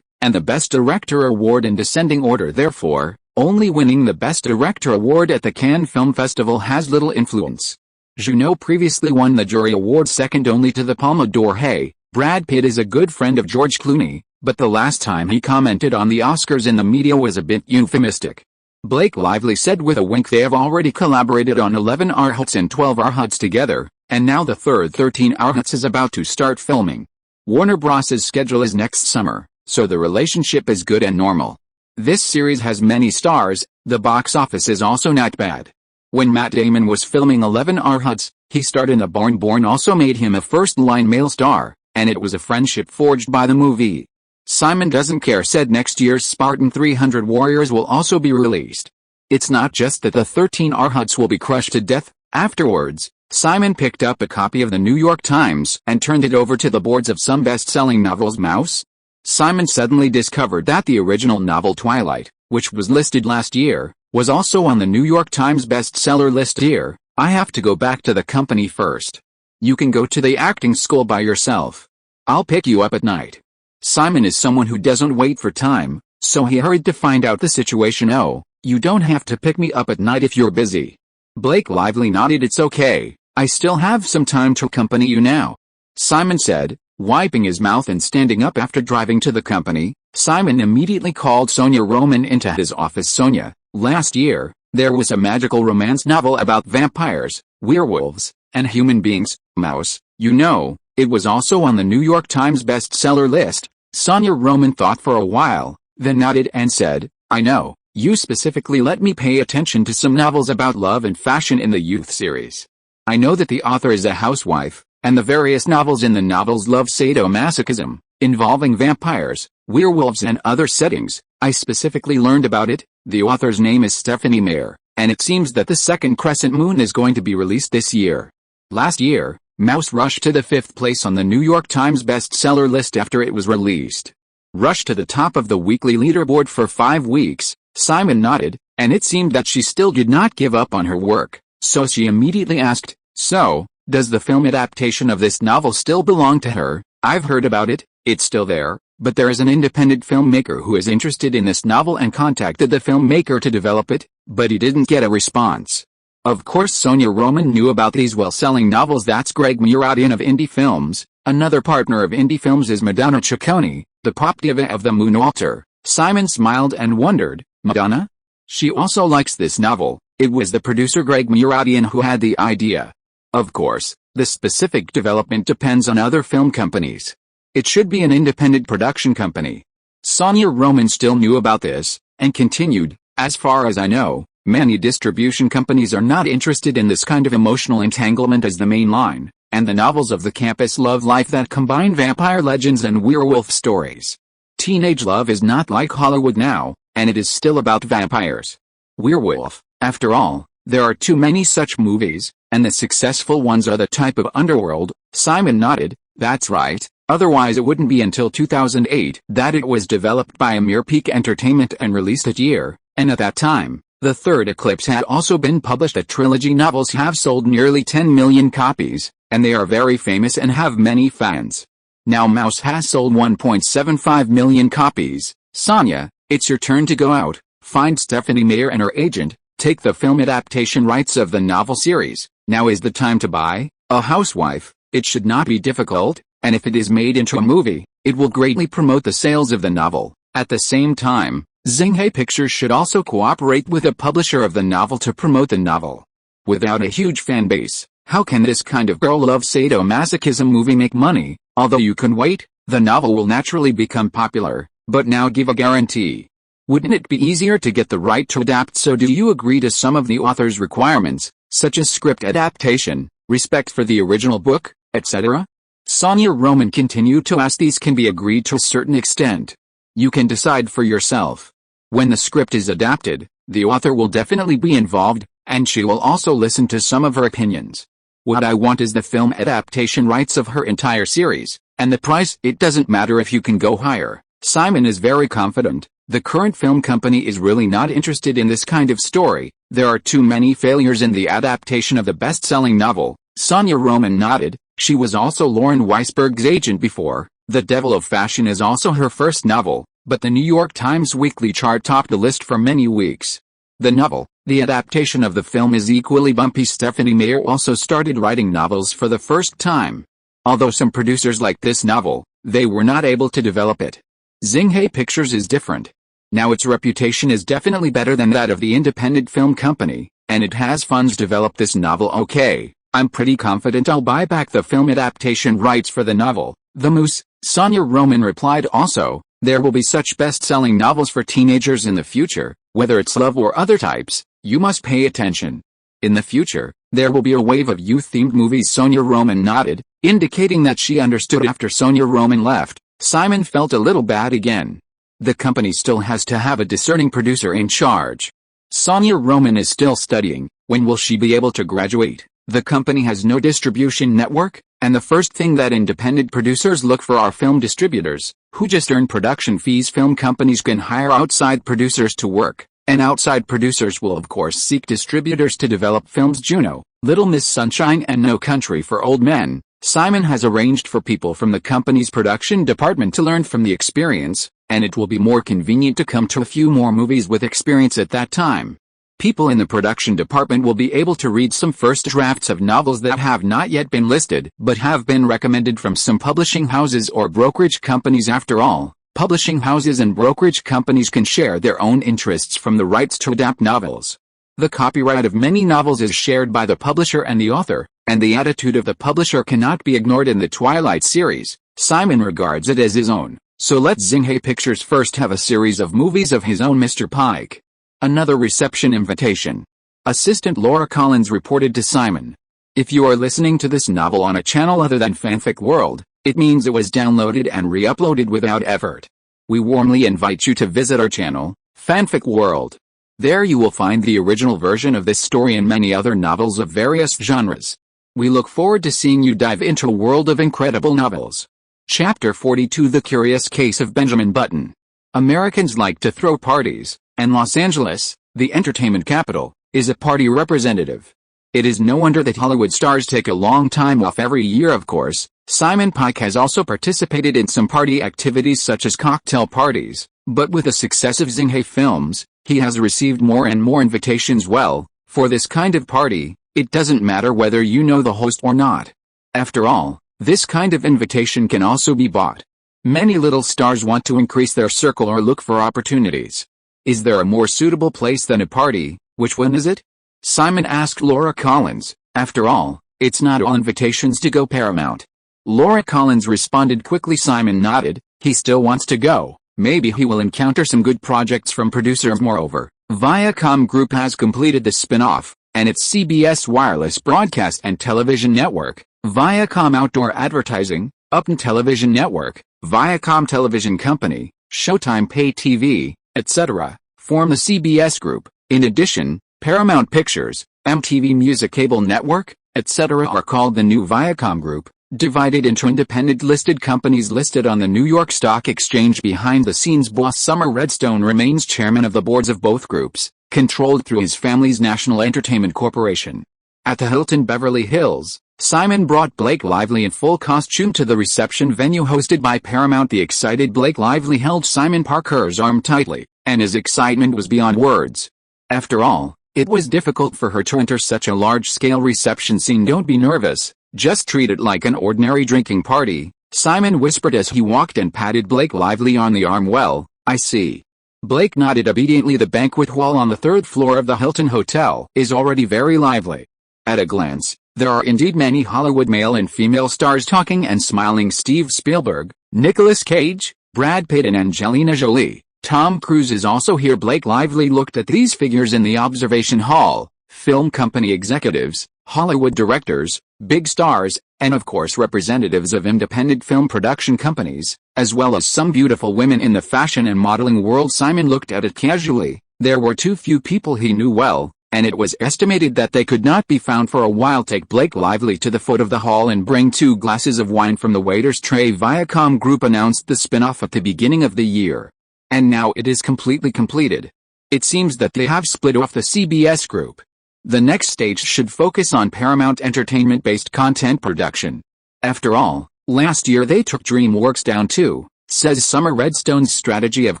and the Best Director award in descending order. Therefore, only winning the Best Director award at the Cannes Film Festival has little influence. Juno previously won the Jury Award second only to the Palme d'Or. Hey, Brad Pitt is a good friend of George Clooney, but the last time he commented on the Oscars in the media was a bit euphemistic. Blake Lively said with a wink. They have already collaborated on 11 Arhuts and 12 Arhuts together, and now the third 13 Arhuts is about to start filming. Warner Bros.'s schedule is next summer, so the relationship is good and normal. This series has many stars, the box office is also not bad. When Matt Damon was filming 11 Arhuts, he starred in The Born. Born also made him a first-line male star, and it was a friendship forged by the movie. Simon doesn't care, said next year's Spartan 300 Warriors will also be released. It's not just that the 13 Arhuts will be crushed to death. Afterwards, Simon picked up a copy of the New York Times and turned it over to the boards of some best-selling novels. Mouse? Simon suddenly discovered that the original novel Twilight, which was listed last year, was also on the New York Times bestseller list. Dear, I have to go back to the company first. You can go to the acting school by yourself. I'll pick you up at night. Simon is someone who doesn't wait for time, so he hurried to find out the situation. Oh, you don't have to pick me up at night if you're busy. Blake Lively nodded. It's okay, I still have some time to accompany you now, Simon said, wiping his mouth and standing up. After driving to the company, Simon immediately called Sonia Roman into his office. Sonia, last year, there was a magical romance novel about vampires, werewolves, and human beings. Mouse, you know, it was also on the New York Times bestseller list. Sonia Roman thought for a while, then nodded and said, I know, you specifically let me pay attention to some novels about love and fashion in the youth series. I know that the author is a housewife, and the various novels in the novels love sadomasochism, involving vampires, werewolves and other settings. I specifically learned about it. The author's name is Stephanie Meyer, and it seems that the second Crescent Moon is going to be released this year. Last year, Mouse rushed to the 5th place on the New York Times bestseller list after it was released. Rushed to the top of the weekly leaderboard for 5 weeks, Simon nodded, and it seemed that she still did not give up on her work, so she immediately asked, so, does the film adaptation of this novel still belong to her? I've heard about it, it's still there, but there is an independent filmmaker who is interested in this novel and contacted the filmmaker to develop it, but he didn't get a response. Of course Sonia Roman knew about these well-selling novels. That's Greg Muradian of Indie Films. Another partner of Indie Films is Madonna Ciccone, the pop diva of the Moonwalker. Simon smiled and wondered, Madonna? She also likes this novel. It was the producer Greg Muradian who had the idea. Of course, the specific development depends on other film companies. It should be an independent production company. Sonia Roman still knew about this, and continued, as far as I know, many distribution companies are not interested in this kind of emotional entanglement as the main line, and the novels of the campus love life that combine vampire legends and werewolf stories. Teenage love is not like Hollywood now, and it is still about vampires. Werewolf, after all, there are too many such movies, and the successful ones are the type of underworld. Simon nodded, that's right, otherwise it wouldn't be until 2008 that it was developed by Amir Peak Entertainment and released that year, and at that time, The Third Eclipse had also been published. The trilogy novels have sold nearly 10 million copies, and they are very famous and have many fans. Now Mouse has sold 1.75 million copies. Sonia, it's your turn to go out, find Stephanie Meyer and her agent, take the film adaptation rights of the novel series. Now is the time to buy A Housewife. It should not be difficult, and if it is made into a movie, it will greatly promote the sales of the novel. At the same time, Xinghai Pictures should also cooperate with a publisher of the novel to promote the novel. Without a huge fan base, how can this kind of girl love sadomasochism movie make money? Although you can wait, the novel will naturally become popular, but now give a guarantee. Wouldn't it be easier to get the right to adapt? So do you agree to some of the author's requirements, such as script adaptation, respect for the original book, etc.? Sonia Roman continued to ask. These can be agreed to a certain extent. You can decide for yourself. When the script is adapted, the author will definitely be involved, and she will also listen to some of her opinions. What I want is the film adaptation rights of her entire series, and the price. It doesn't matter if you can go higher. Simon is very confident. The current film company is really not interested in this kind of story. There are too many failures in the adaptation of the best-selling novel. Sonia Roman nodded. She was also Lauren Weisberg's agent before. The Devil of Fashion is also her first novel, but the New York Times weekly chart topped the list for many weeks. The novel, the adaptation of the film, is equally bumpy. Stephanie Meyer also started writing novels for the first time. Although some producers liked this novel, they were not able to develop it. Xinghai Pictures is different. Now its reputation is definitely better than that of the independent film company, and it has funds to develop this novel. Okay, I'm pretty confident I'll buy back the film adaptation rights for the novel, The Moose, Sonia Roman replied. Also, there will be such best-selling novels for teenagers in the future, whether it's love or other types, you must pay attention. In the future, there will be a wave of youth-themed movies. Sonia Roman nodded, indicating that she understood. After Sonia Roman left, Simon felt a little bad again. The company still has to have a discerning producer in charge. Sonia Roman is still studying. When will she be able to graduate? The company has no distribution network, and the first thing that independent producers look for are film distributors, who just earn production fees. Film companies can hire outside producers to work, and outside producers will of course seek distributors to develop films. Juno, Little Miss Sunshine and No Country for Old Men. Simon has arranged for people from the company's production department to learn from the experience, and it will be more convenient to come to a few more movies with experience at that time. People in the production department will be able to read some first drafts of novels that have not yet been listed but have been recommended from some publishing houses or brokerage companies. After all, publishing houses and brokerage companies can share their own interests from the rights to adapt novels. The copyright of many novels is shared by the publisher and the author, and the attitude of the publisher cannot be ignored. In the Twilight series, Simon regards it as his own, so let Xinhai Pictures first have a series of movies of his own. Mr. Pike. Another reception invitation. Assistant Laura Collins reported to Simon. If you are listening to this novel on a channel other than Fanfic World, it means it was downloaded and re-uploaded without effort. We warmly invite you to visit our channel, Fanfic World. There you will find the original version of this story and many other novels of various genres. We look forward to seeing you dive into a world of incredible novels. Chapter 42: The Curious Case of Benjamin Button. Americans like to throw parties, and Los Angeles, the entertainment capital, is a party representative. It is no wonder that Hollywood stars take a long time off every year. Of course, Simon Pike has also participated in some party activities such as cocktail parties, but with the success of Xinhai films, he has received more and more invitations. Well, for this kind of party, it doesn't matter whether you know the host or not. After all, this kind of invitation can also be bought. Many little stars want to increase their circle or look for opportunities. Is there a more suitable place than a party? Which one is it? Simon asked Laura Collins. After all, it's not all invitations to go Paramount. Laura Collins responded quickly. Simon nodded. He still wants to go. Maybe he will encounter some good projects from producers. Moreover, Viacom Group has completed the spin-off, and its CBS wireless broadcast and television network, Viacom Outdoor Advertising, Upton Television Network, Viacom Television Company, Showtime Pay TV, etc., form the CBS Group. In addition, Paramount Pictures, MTV Music Cable Network, etc. are called the new Viacom Group, divided into independent listed companies listed on the New York Stock Exchange. Behind the scenes, boss Summer Redstone remains chairman of the boards of both groups, controlled through his family's National Entertainment Corporation. At the Hilton Beverly Hills, Simon brought Blake Lively in full costume to the reception venue hosted by Paramount. The excited Blake Lively held Simon Parker's arm tightly, and his excitement was beyond words. After all, it was difficult for her to enter such a large-scale reception scene. Don't be nervous, just treat it like an ordinary drinking party, Simon whispered as he walked and patted Blake Lively on the arm. Well, I see. Blake nodded obediently. The banquet hall on the third floor of the Hilton Hotel is already very lively. At a glance, there are indeed many Hollywood male and female stars talking and smiling. Steve Spielberg, Nicolas Cage, Brad Pitt and Angelina Jolie. Tom Cruise is also here. Blake Lively looked at these figures in the observation hall. Film company executives, Hollywood directors, big stars, and of course representatives of independent film production companies, as well as some beautiful women in the fashion and modeling world. Simon looked at it casually. There were too few people he knew well, and it was estimated that they could not be found for a while. Take Blake Lively to the foot of the hall and bring 2 glasses of wine from the waiter's tray. Viacom Group announced the spin-off at the beginning of the year. And now it is completely completed. It seems that they have split off the CBS Group. The next stage should focus on Paramount Entertainment-based content production. After all, last year they took DreamWorks down too, says Summer Redstone's strategy of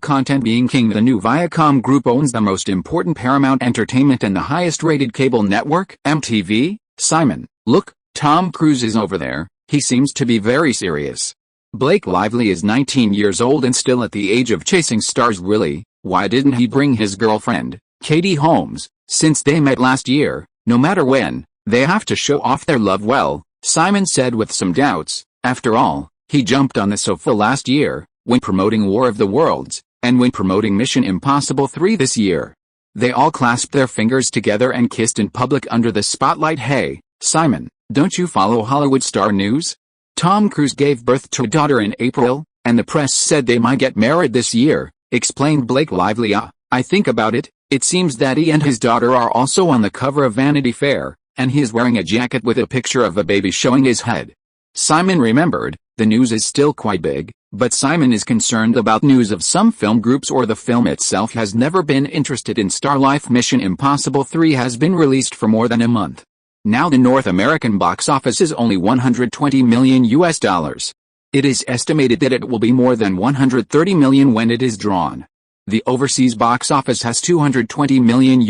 content being king. The new Viacom Group owns the most important Paramount Entertainment and the highest-rated cable network, MTV. Simon, look, Tom Cruise is over there. He seems to be very serious. Blake Lively is 19 years old and still at the age of chasing stars. Really, why didn't he bring his girlfriend, Katie Holmes, since they met last year? No matter when, they have to show off their love. Well, Simon said with some doubts. After all, he jumped on the sofa last year, when promoting War of the Worlds, and when promoting Mission Impossible 3 this year. They all clasped their fingers together and kissed in public under the spotlight. Hey, Simon, don't you follow Hollywood star news? Tom Cruise gave birth to a daughter in April, and the press said they might get married this year, explained Blake Lively. I think about it, it seems that he and his daughter are also on the cover of Vanity Fair. and he is wearing a jacket with a picture of a baby showing his head. Simon remembered, the news is still quite big, but Simon is concerned about news of some film groups or the film itself has never been interested in star life. Mission Impossible 3 has been released for more than a month. Now the North American box office is only $120 million. It is estimated that it will be more than $130 million when it is drawn. The overseas box office has $220 million,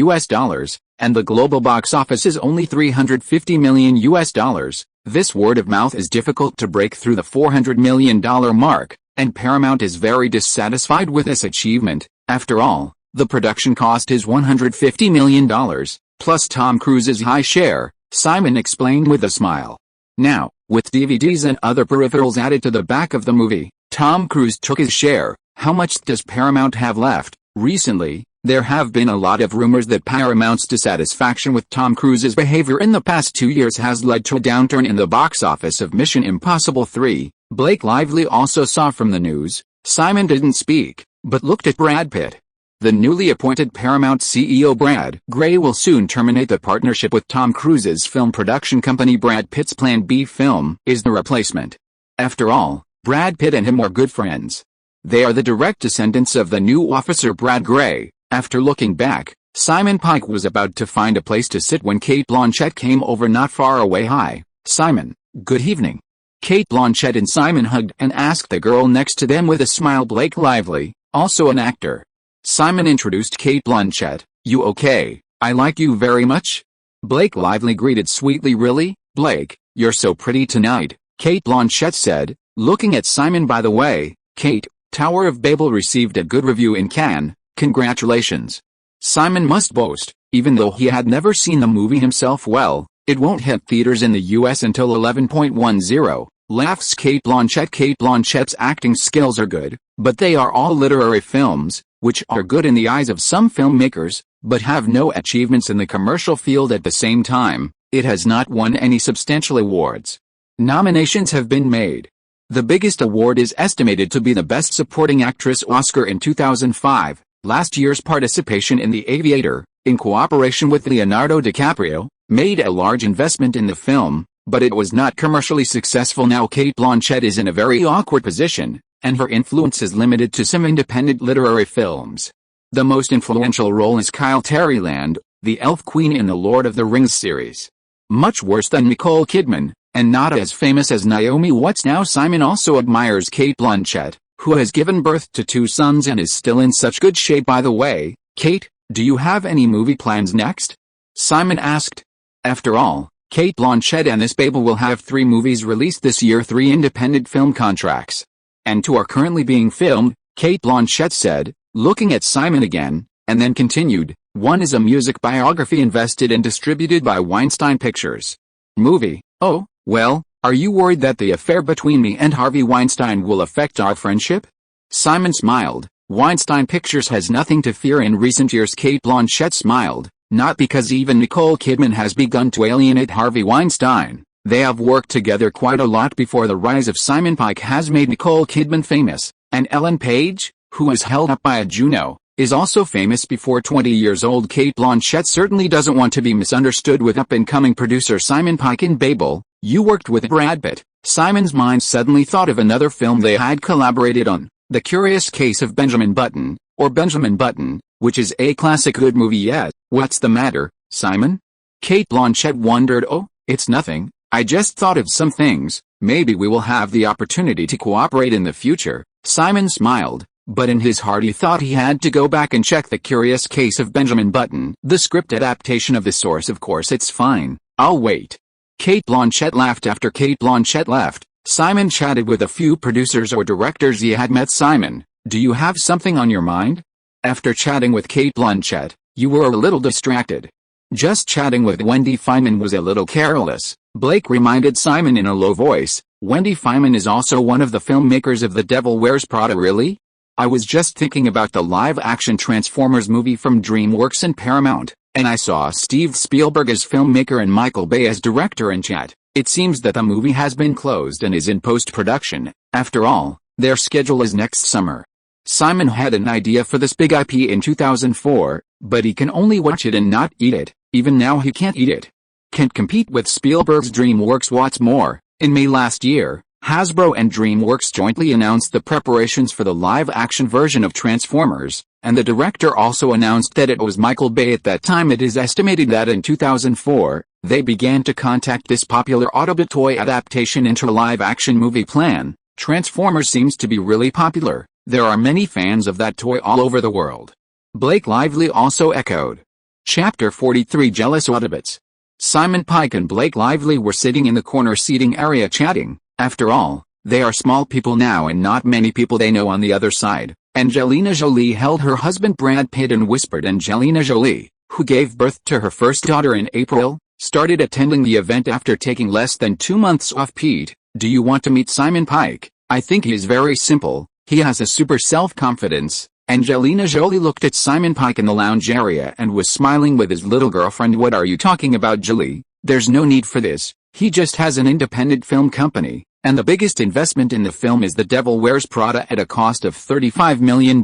and the global box office is only $350 million. This word of mouth is difficult to break through the $400 million mark, and Paramount is very dissatisfied with this achievement. After all, the production cost is $150 million, plus Tom Cruise's high share, Simon explained with a smile. Now, with DVDs and other peripherals added to the back of the movie, Tom Cruise took his share. How much does Paramount have left? Recently, there have been a lot of rumors that Paramount's dissatisfaction with Tom Cruise's behavior in the past 2 years has led to a downturn in the box office of Mission Impossible 3. Blake Lively also saw from the news. Simon didn't speak, but looked at Brad Pitt. The newly appointed Paramount CEO Brad Gray will soon terminate the partnership with Tom Cruise's film production company. Brad Pitt's Plan B film is the replacement. After all, Brad Pitt and him are good friends. They are the direct descendants of the new officer Brad Gray. After looking back, Simon Pike was about to find a place to sit when Cate Blanchett came over not far away. "Hi, Simon, good evening." Cate Blanchett and Simon hugged and asked the girl next to them with a smile. Blake Lively, also an actor. Simon introduced Cate Blanchett. "You okay? I like you very much." Blake Lively greeted sweetly. "Really, Blake, you're so pretty tonight," Cate Blanchett said, looking at Simon. "By the way, Kate, Tower of Babel received a good review in Cannes. Congratulations." Simon must boast, even though he had never seen the movie himself. "Well, it won't hit theaters in the US until 11.10, laughs Cate Blanchett. Cate Blanchett's acting skills are good, but they are all literary films, which are good in the eyes of some filmmakers, but have no achievements in the commercial field. At the same time, it has not won any substantial awards. Nominations have been made. The biggest award is estimated to be the Best Supporting Actress Oscar in 2005. Last year's participation in The Aviator, in cooperation with Leonardo DiCaprio, made a large investment in the film, but it was not commercially successful. Now Cate Blanchett is in a very awkward position, and her influence is limited to some independent literary films. The most influential role is Kyle Terryland, the Elf Queen in the Lord of the Rings series. Much worse than Nicole Kidman, and not as famous as Naomi Watts. Now Simon also admires Cate Blanchett, who has given birth to 2 sons and is still in such good shape. "By the way, Kate, do you have any movie plans next?" Simon asked. After all, Cate Blanchett and this baby will have 3 movies released this year, 3 independent film contracts. "And 2 are currently being filmed," Cate Blanchett said, looking at Simon again, and then continued, "One is a music biography invested and distributed by Weinstein Pictures." "Movie? Oh, well, are you worried that the affair between me and Harvey Weinstein will affect our friendship?" Simon smiled. "Weinstein Pictures has nothing to fear in recent years." Cate Blanchett smiled. "Not because even Nicole Kidman has begun to alienate Harvey Weinstein. They have worked together quite a lot before the rise of Simon Pike has made Nicole Kidman famous, and Ellen Page, who is held up by a Juno, is also famous before 20 years old." Cate Blanchett certainly doesn't want to be misunderstood with up-and-coming producer Simon Pike. "In Babel, you worked with Brad Pitt." Simon's mind suddenly thought of another film they had collaborated on, The Curious Case of Benjamin Button, or Benjamin Button, which is a classic good movie. "Yet, what's the matter, Simon?" Cate Blanchett wondered. "Oh, it's nothing. I just thought of some things. Maybe we will have the opportunity to cooperate in the future." Simon smiled, but in his heart he thought he had to go back and check The Curious Case of Benjamin Button, the script adaptation of the source. "Of course it's fine, I'll wait." Cate Blanchett laughed. After Cate Blanchett left, Simon chatted with a few producers or directors he had met. "Simon, do you have something on your mind?" After chatting with Cate Blanchett, "You were a little distracted." "Just chatting with Wendy Feynman was a little careless," Blake reminded Simon in a low voice. "Wendy Feynman is also one of the filmmakers of The Devil Wears Prada." "Really?" "I was just thinking about the live-action Transformers movie from DreamWorks and Paramount, and I saw Steve Spielberg as filmmaker and Michael Bay as director in chat. It seems that the movie has been closed and is in post-production. After all, their schedule is next summer." Simon had an idea for this big IP in 2004, but he can only watch it and not eat it. Even now he can't eat it. can't compete with Spielberg's DreamWorks. What's more, in May last year, Hasbro and DreamWorks jointly announced the preparations for the live-action version of Transformers, and the director also announced that it was Michael Bay. At that time, it is estimated that in 2004, they began to contact this popular Autobot toy adaptation into a live-action movie plan. Transformers seems to be really popular. There are many fans of that toy all over the world. Blake Lively also echoed. Chapter 43 Jealous Autobots. Simon Pike and Blake Lively were sitting in the corner seating area chatting. After all, they are small people now and not many people they know on the other side. Angelina Jolie held her husband Brad Pitt and whispered. Angelina Jolie, who gave birth to her first daughter in April, started attending the event after taking less than 2 months off. Pete, do you want to meet Simon Pike? I think he is very simple. He has a super self-confidence. Angelina Jolie looked at Simon Pike in the lounge area and was smiling with his little girlfriend. What are you talking about, Jolie? There's no need for this. He just has an independent film company, and the biggest investment in the film is The Devil Wears Prada at a cost of $35 million.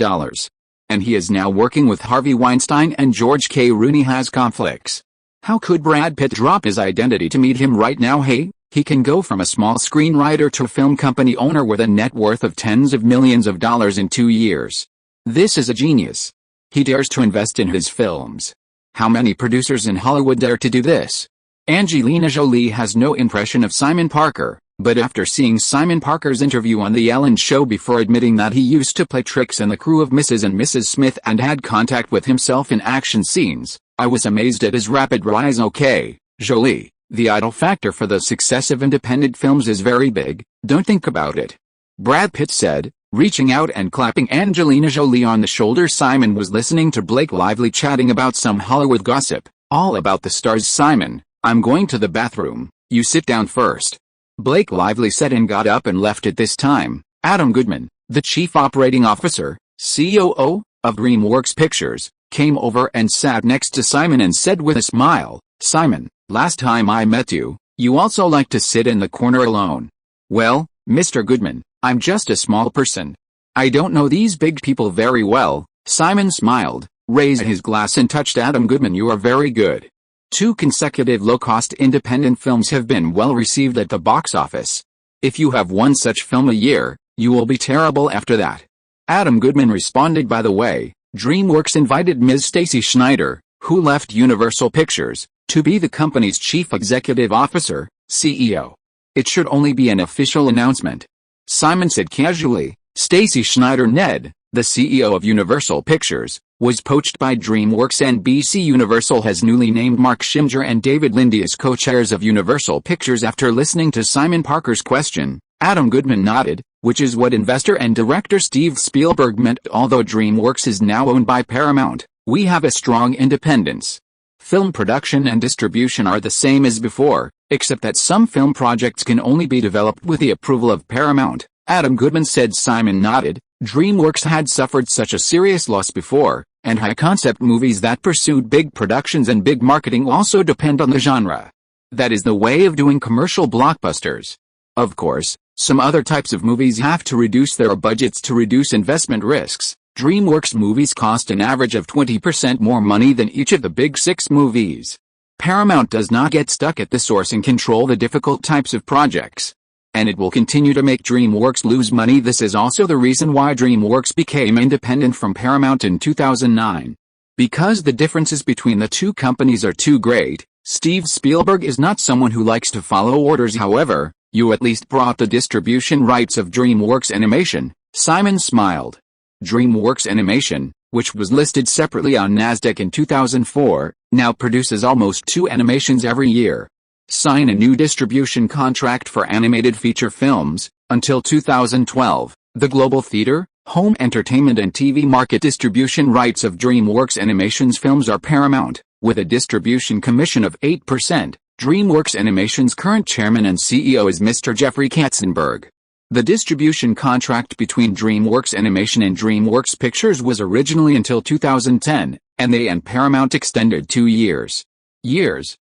And he is now working with Harvey Weinstein and George K. Rooney has conflicts. How could Brad Pitt drop his identity to meet him right now? Hey, he can go from a small screenwriter to a film company owner with a net worth of tens of millions of dollars in 2 years. This is a genius. He dares to invest in his films. How many producers in Hollywood dare to do this? Angelina Jolie has no impression of Simon Parker, but after seeing Simon Parker's interview on The Ellen Show before admitting that he used to play tricks in the crew of Mrs. and Mrs. Smith and had contact with himself in action scenes, I was amazed at his rapid rise. Okay, Jolie, the idol factor for the success of independent films is very big, don't think about it. Brad Pitt said, reaching out and clapping Angelina Jolie on the shoulder. Simon was listening to Blake Lively chatting about some Hollywood gossip, all about the stars. Simon, I'm going to the bathroom, you sit down first. Blake Lively said and got up and left. At this time, Adam Goodman, the chief operating officer, COO, of DreamWorks Pictures, came over and sat next to Simon and said with a smile, Simon, last time I met you, you also like to sit in the corner alone. Well, Mr. Goodman, I'm just a small person. I don't know these big people very well. Simon smiled, raised his glass and touched Adam Goodman. You are very good. 2 consecutive low-cost independent films have been well received at the box office. If you have one such film a year, you will be terrible after that. Adam Goodman responded. By the way, DreamWorks invited Ms. Stacy Schneider, who left Universal Pictures, to be the company's chief executive officer, CEO. It should only be an official announcement. Simon said casually. Stacy Schneider, Ned, the CEO of Universal Pictures, was poached by DreamWorks. NBC Universal has newly named Mark Schimger and David Lindy as co-chairs of Universal Pictures. After listening to Simon Parker's question, Adam Goodman nodded, which is what investor and director Steve Spielberg meant. Although DreamWorks is now owned by Paramount, we have a strong independence. Film production and distribution are the same as before, except that some film projects can only be developed with the approval of Paramount, Adam Goodman said. Simon nodded. DreamWorks had suffered such a serious loss before, and high-concept movies that pursued big productions and big marketing also depend on the genre. That is the way of doing commercial blockbusters. Of course, some other types of movies have to reduce their budgets to reduce investment risks. DreamWorks movies cost an average of 20% more money than each of the big 6 movies. Paramount does not get stuck at the source and control the difficult types of projects. And it will continue to make DreamWorks lose money. This is also the reason why DreamWorks became independent from Paramount in 2009. Because the differences between the two companies are too great, Steve Spielberg is not someone who likes to follow orders. However, you at least brought the distribution rights of DreamWorks Animation. Simon smiled. DreamWorks Animation, which was listed separately on Nasdaq in 2004, now produces almost 2 animations every year. Sign a new distribution contract for animated feature films. Until 2012, the global theater, home entertainment and TV market distribution rights of DreamWorks Animation's films are Paramount, with a distribution commission of 8%. DreamWorks Animation's current chairman and CEO is Mr. Jeffrey Katzenberg. The distribution contract between DreamWorks Animation and DreamWorks Pictures was originally until 2010, and they and Paramount extended 2 years.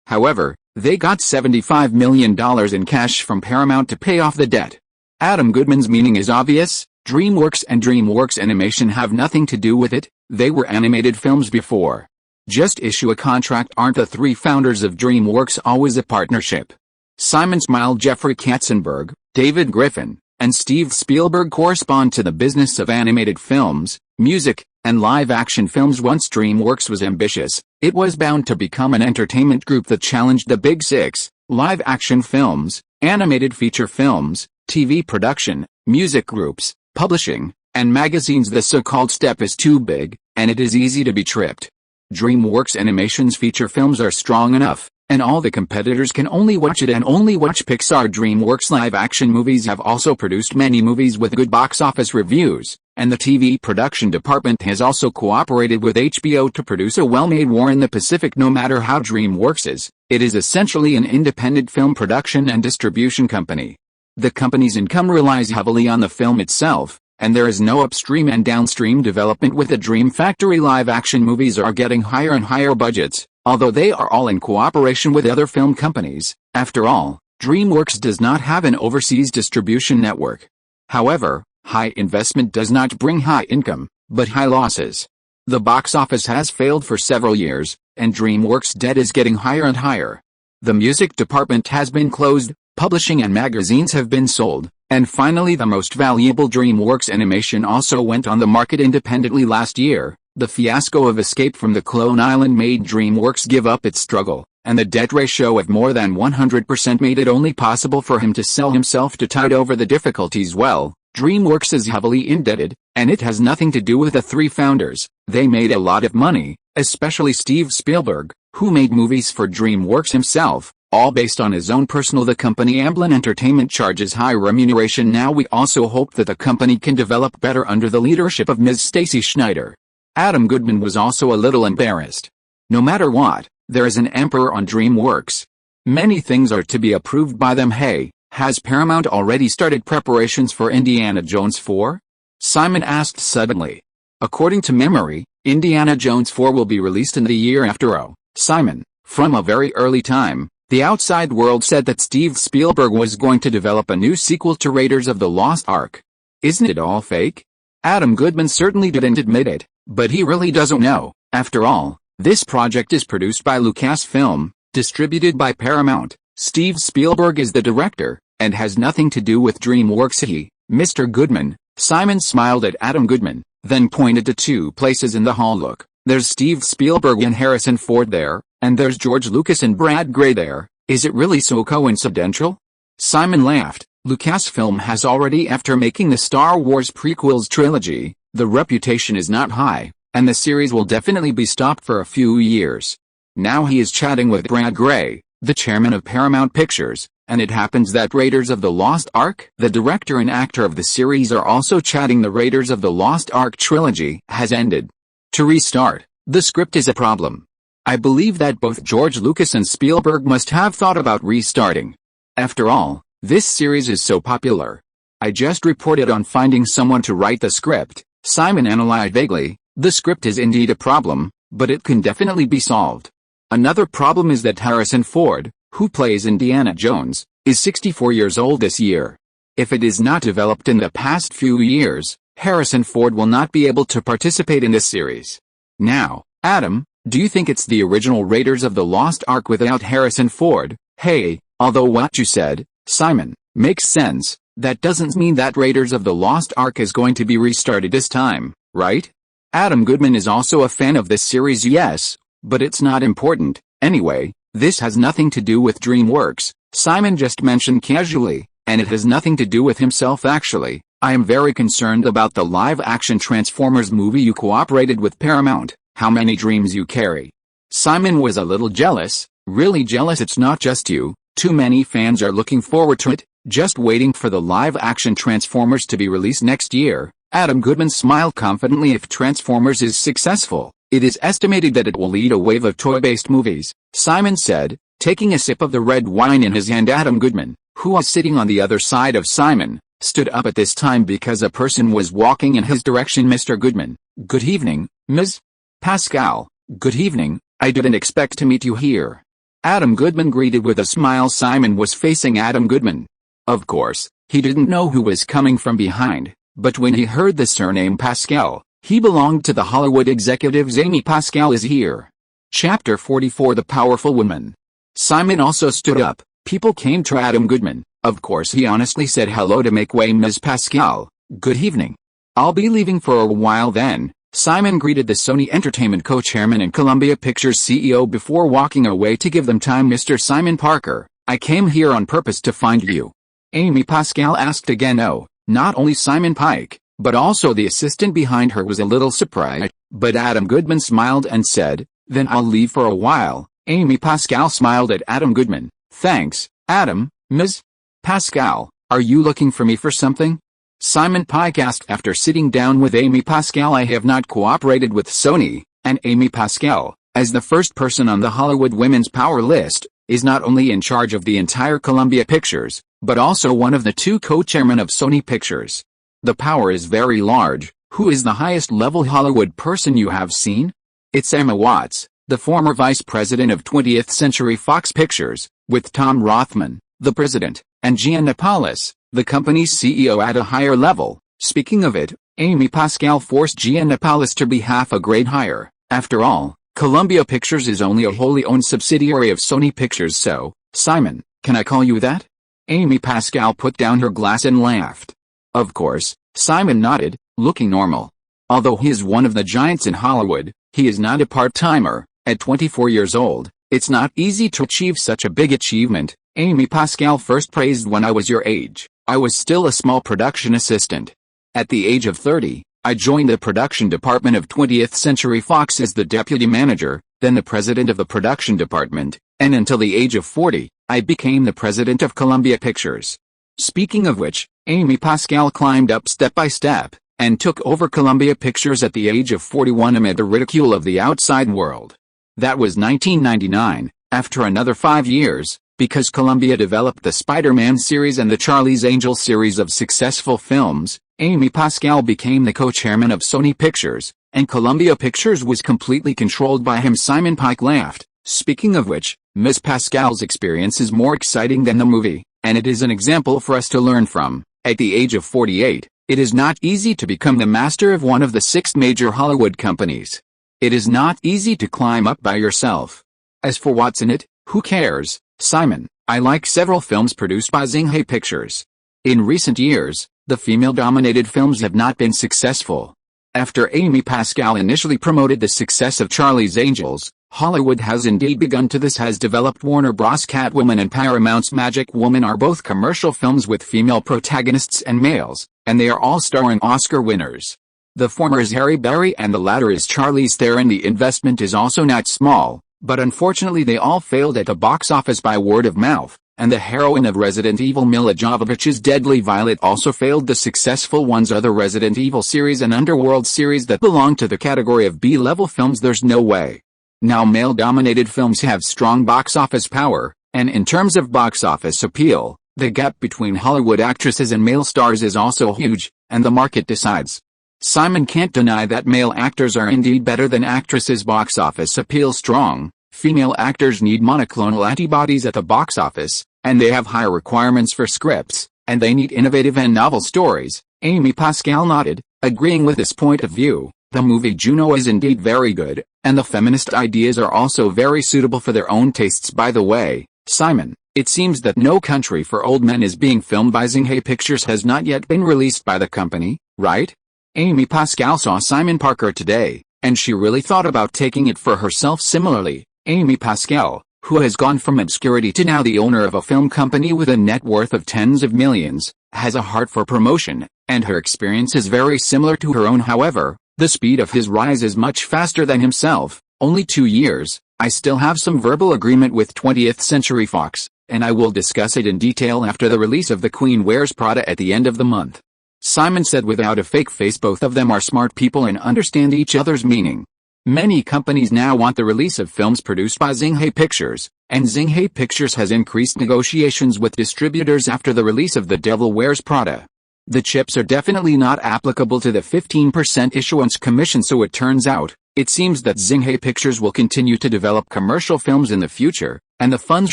However, they got $75 million in cash from Paramount to pay off the debt. Adam Goodman's meaning is obvious. DreamWorks and DreamWorks Animation have nothing to do with it. They were animated films before. Just issue a contract. Aren't the three founders of DreamWorks always a partnership? Simon smiled. Jeffrey Katzenberg, David Griffin, and Steve Spielberg correspond to the business of animated films, music, and live-action films. Once DreamWorks was ambitious, it was bound to become an entertainment group that challenged the Big Six: live-action films, animated feature films, TV production, music groups, publishing, and magazines. The so-called step is too big, and it is easy to be tripped. DreamWorks Animation's feature films are strong enough, and all the competitors can only watch it and only watch Pixar. DreamWorks live-action movies have also produced many movies with good box office reviews, and the TV production department has also cooperated with HBO to produce a well-made War in the Pacific. No matter how DreamWorks is, it is essentially an independent film production and distribution company. The company's income relies heavily on the film itself, and there is no upstream and downstream development with the Dream Factory. Live-action movies are getting higher and higher budgets, although they are all in cooperation with other film companies. After all, DreamWorks does not have an overseas distribution network. However, high investment does not bring high income, but high losses. The box office has failed for several years, and DreamWorks' debt is getting higher and higher. The music department has been closed, publishing and magazines have been sold, and finally the most valuable DreamWorks animation also went on the market independently last year. The fiasco of Escape from the Clone Island made DreamWorks give up its struggle, and the debt ratio of more than 100% made it only possible for him to sell himself to tide over the difficulties. Well, DreamWorks is heavily indebted, and it has nothing to do with the three founders. They made a lot of money, especially Steve Spielberg, who made movies for DreamWorks himself, all based on his own personal. The company Amblin Entertainment charges high remuneration now. We also hope that the company can develop better under the leadership of Ms. Stacy Schneider. Adam Goodman was also a little embarrassed. No matter what, there is an emperor on DreamWorks. Many things are to be approved by them. Hey, has Paramount already started preparations for Indiana Jones 4? Simon asked suddenly. According to memory, Indiana Jones 4 will be released in the year after. Oh, Simon, from a very early time, the outside world said that Steve Spielberg was going to develop a new sequel to Raiders of the Lost Ark. Isn't it all fake? Adam Goodman certainly didn't admit it, but he really doesn't know. After all, this project is produced by Lucasfilm, distributed by Paramount. Steve Spielberg is the director, and has nothing to do with DreamWorks. Mr. Goodman. Simon smiled at Adam Goodman, then pointed to two places in the hall. Look, there's Steve Spielberg and Harrison Ford there, and there's George Lucas and Brad Gray there. Is it really so coincidental? Simon laughed. Lucasfilm has already, after making the Star Wars prequels trilogy, the reputation is not high, and the series will definitely be stopped for a few years. Now he is chatting with Brad Gray, the chairman of Paramount Pictures, and it happens that Raiders of the Lost Ark, the director and actor of the series, are also chatting. The Raiders of the Lost Ark trilogy has ended. To restart, the script is a problem. I believe that both George Lucas and Spielberg must have thought about restarting. After all, this series is so popular. I just reported on finding someone to write the script. Simon analyzed vaguely. The script is indeed a problem, but it can definitely be solved. Another problem is that Harrison Ford, who plays Indiana Jones, is 64 years old this year. If it is not developed in the past few years, Harrison Ford will not be able to participate in this series. Now, Adam, do you think it's the original Raiders of the Lost Ark without Harrison Ford? Hey, although what you said, Simon, makes sense, that doesn't mean that Raiders of the Lost Ark is going to be restarted this time, right? Adam Goodman is also a fan of this series. Yes, but it's not important. Anyway, this has nothing to do with DreamWorks, Simon just mentioned casually, and it has nothing to do with himself actually. I am very concerned about the live-action Transformers movie. You cooperated with Paramount. How many dreams you carry. Simon was a little jealous, really jealous. It's not just you, too many fans are looking forward to it, just waiting for the live-action Transformers to be released next year. Adam Goodman smiled confidently. If Transformers is successful, it is estimated that it will lead a wave of toy-based movies, Simon said, taking a sip of the red wine in his hand. Adam Goodman, who was sitting on the other side of Simon, stood up at this time because a person was walking in his direction. Mr. Goodman, good evening, Ms. Pascal, good evening, I didn't expect to meet you here. Adam Goodman greeted with a smile. Simon was facing Adam Goodman. Of course, he didn't know who was coming from behind, but when he heard the surname Pascal, he belonged to the Hollywood executives. Amy Pascal is here. Chapter 44 The Powerful Woman. Simon also stood up. People came to Adam Goodman. Of course he honestly said hello to make way Ms. Pascal. Good evening. I'll be leaving for a while then. Simon greeted the Sony Entertainment co-chairman and Columbia Pictures CEO before walking away to give them time. Mr. Simon Parker, I came here on purpose to find you. Amy Pascal asked again. Oh, not only Simon Pike, but also the assistant behind her was a little surprised, but Adam Goodman smiled and said, then I'll leave for a while. Amy Pascal smiled at Adam Goodman. Thanks, Adam. Ms. Pascal, are you looking for me for something? Simon Pike asked after sitting down with Amy Pascal. I have not cooperated with Sony, and Amy Pascal, as the first person on the Hollywood Women's Power list, is not only in charge of the entire Columbia Pictures, but also one of the two co-chairmen of Sony Pictures. The power is very large. Who is the highest level Hollywood person you have seen? It's Emma Watts, the former vice president of 20th Century Fox Pictures, with Tom Rothman, the president, and Gianna Paulus, the company's CEO, at a higher level. Speaking of it, Amy Pascal forced Gianna Paulus to be half a grade higher. After all, Columbia Pictures is only a wholly owned subsidiary of Sony Pictures. So, Simon, can I call you that? Amy Pascal put down her glass and laughed. Of course, Simon nodded, looking normal. Although he is one of the giants in Hollywood, he is not a part-timer. At 24 years old, it's not easy to achieve such a big achievement. Amy Pascal first praised when I was your age. I was still a small production assistant. At the age of 30, I joined the production department of 20th Century Fox as the deputy manager, then the president of the production department, and until the age of 40, I became the president of Columbia Pictures. Speaking of which, Amy Pascal climbed up step by step, and took over Columbia Pictures at the age of 41 amid the ridicule of the outside world. That was 1999, after another 5 years, because Columbia developed the Spider-Man series and the Charlie's Angels series of successful films. Amy Pascal became the co-chairman of Sony Pictures, and Columbia Pictures was completely controlled by him. Simon Pike laughed. Speaking of which, Ms. Pascal's experience is more exciting than the movie, and it is an example for us to learn from. At the age of 48, it is not easy to become the master of one of the 6 major Hollywood companies. It is not easy to climb up by yourself. As for what's in it, who cares? Simon, I like several films produced by Singhe Pictures. In recent years, the female-dominated films have not been successful. After Amy Pascal initially promoted the success of Charlie's Angels, Hollywood has indeed begun to. This has developed. Warner Bros. Catwoman and Paramount's Magic Woman are both commercial films with female protagonists and males, and they are all starring Oscar winners. The former is Halle Berry and the latter is Charlize Theron. The investment is also not small, but unfortunately they all failed at the box office by word of mouth, and the heroine of Resident Evil Milla Jovovich's Deadly Violet also failed. The successful ones are the Resident Evil series and Underworld series that belong to the category of B-level films. There's no way. Now male-dominated films have strong box office power, and in terms of box office appeal, the gap between Hollywood actresses and male stars is also huge, and the market decides. Simon can't deny that male actors are indeed better than actresses. Box office appeal strong. Female actors need monoclonal antibodies at the box office, and they have higher requirements for scripts, and they need innovative and novel stories. Amy Pascal nodded, agreeing with this point of view. The movie Juno is indeed very good, and the feminist ideas are also very suitable for their own tastes. By the way, Simon, it seems that No Country for Old Men is being filmed by Singhe Pictures has not yet been released by the company, right? Amy Pascal saw Simon Parker today, and she really thought about taking it for herself. Similarly, Amy Pascal, who has gone from obscurity to now the owner of a film company with a net worth of tens of millions, has a heart for promotion, and her experience is very similar to her own. However, the speed of his rise is much faster than himself. Only 2 years. I still have some verbal agreement with 20th Century Fox, and I will discuss it in detail after the release of The Queen Wears Prada at the end of the month. Simon said without a fake face. Both of them are smart people and understand each other's meaning. Many companies now want the release of films produced by Singhe Pictures, and Singhe Pictures has increased negotiations with distributors after the release of The Devil Wears Prada. The chips are definitely not applicable to the 15% issuance commission, so it turns out, it seems that Singhe Pictures will continue to develop commercial films in the future, and the funds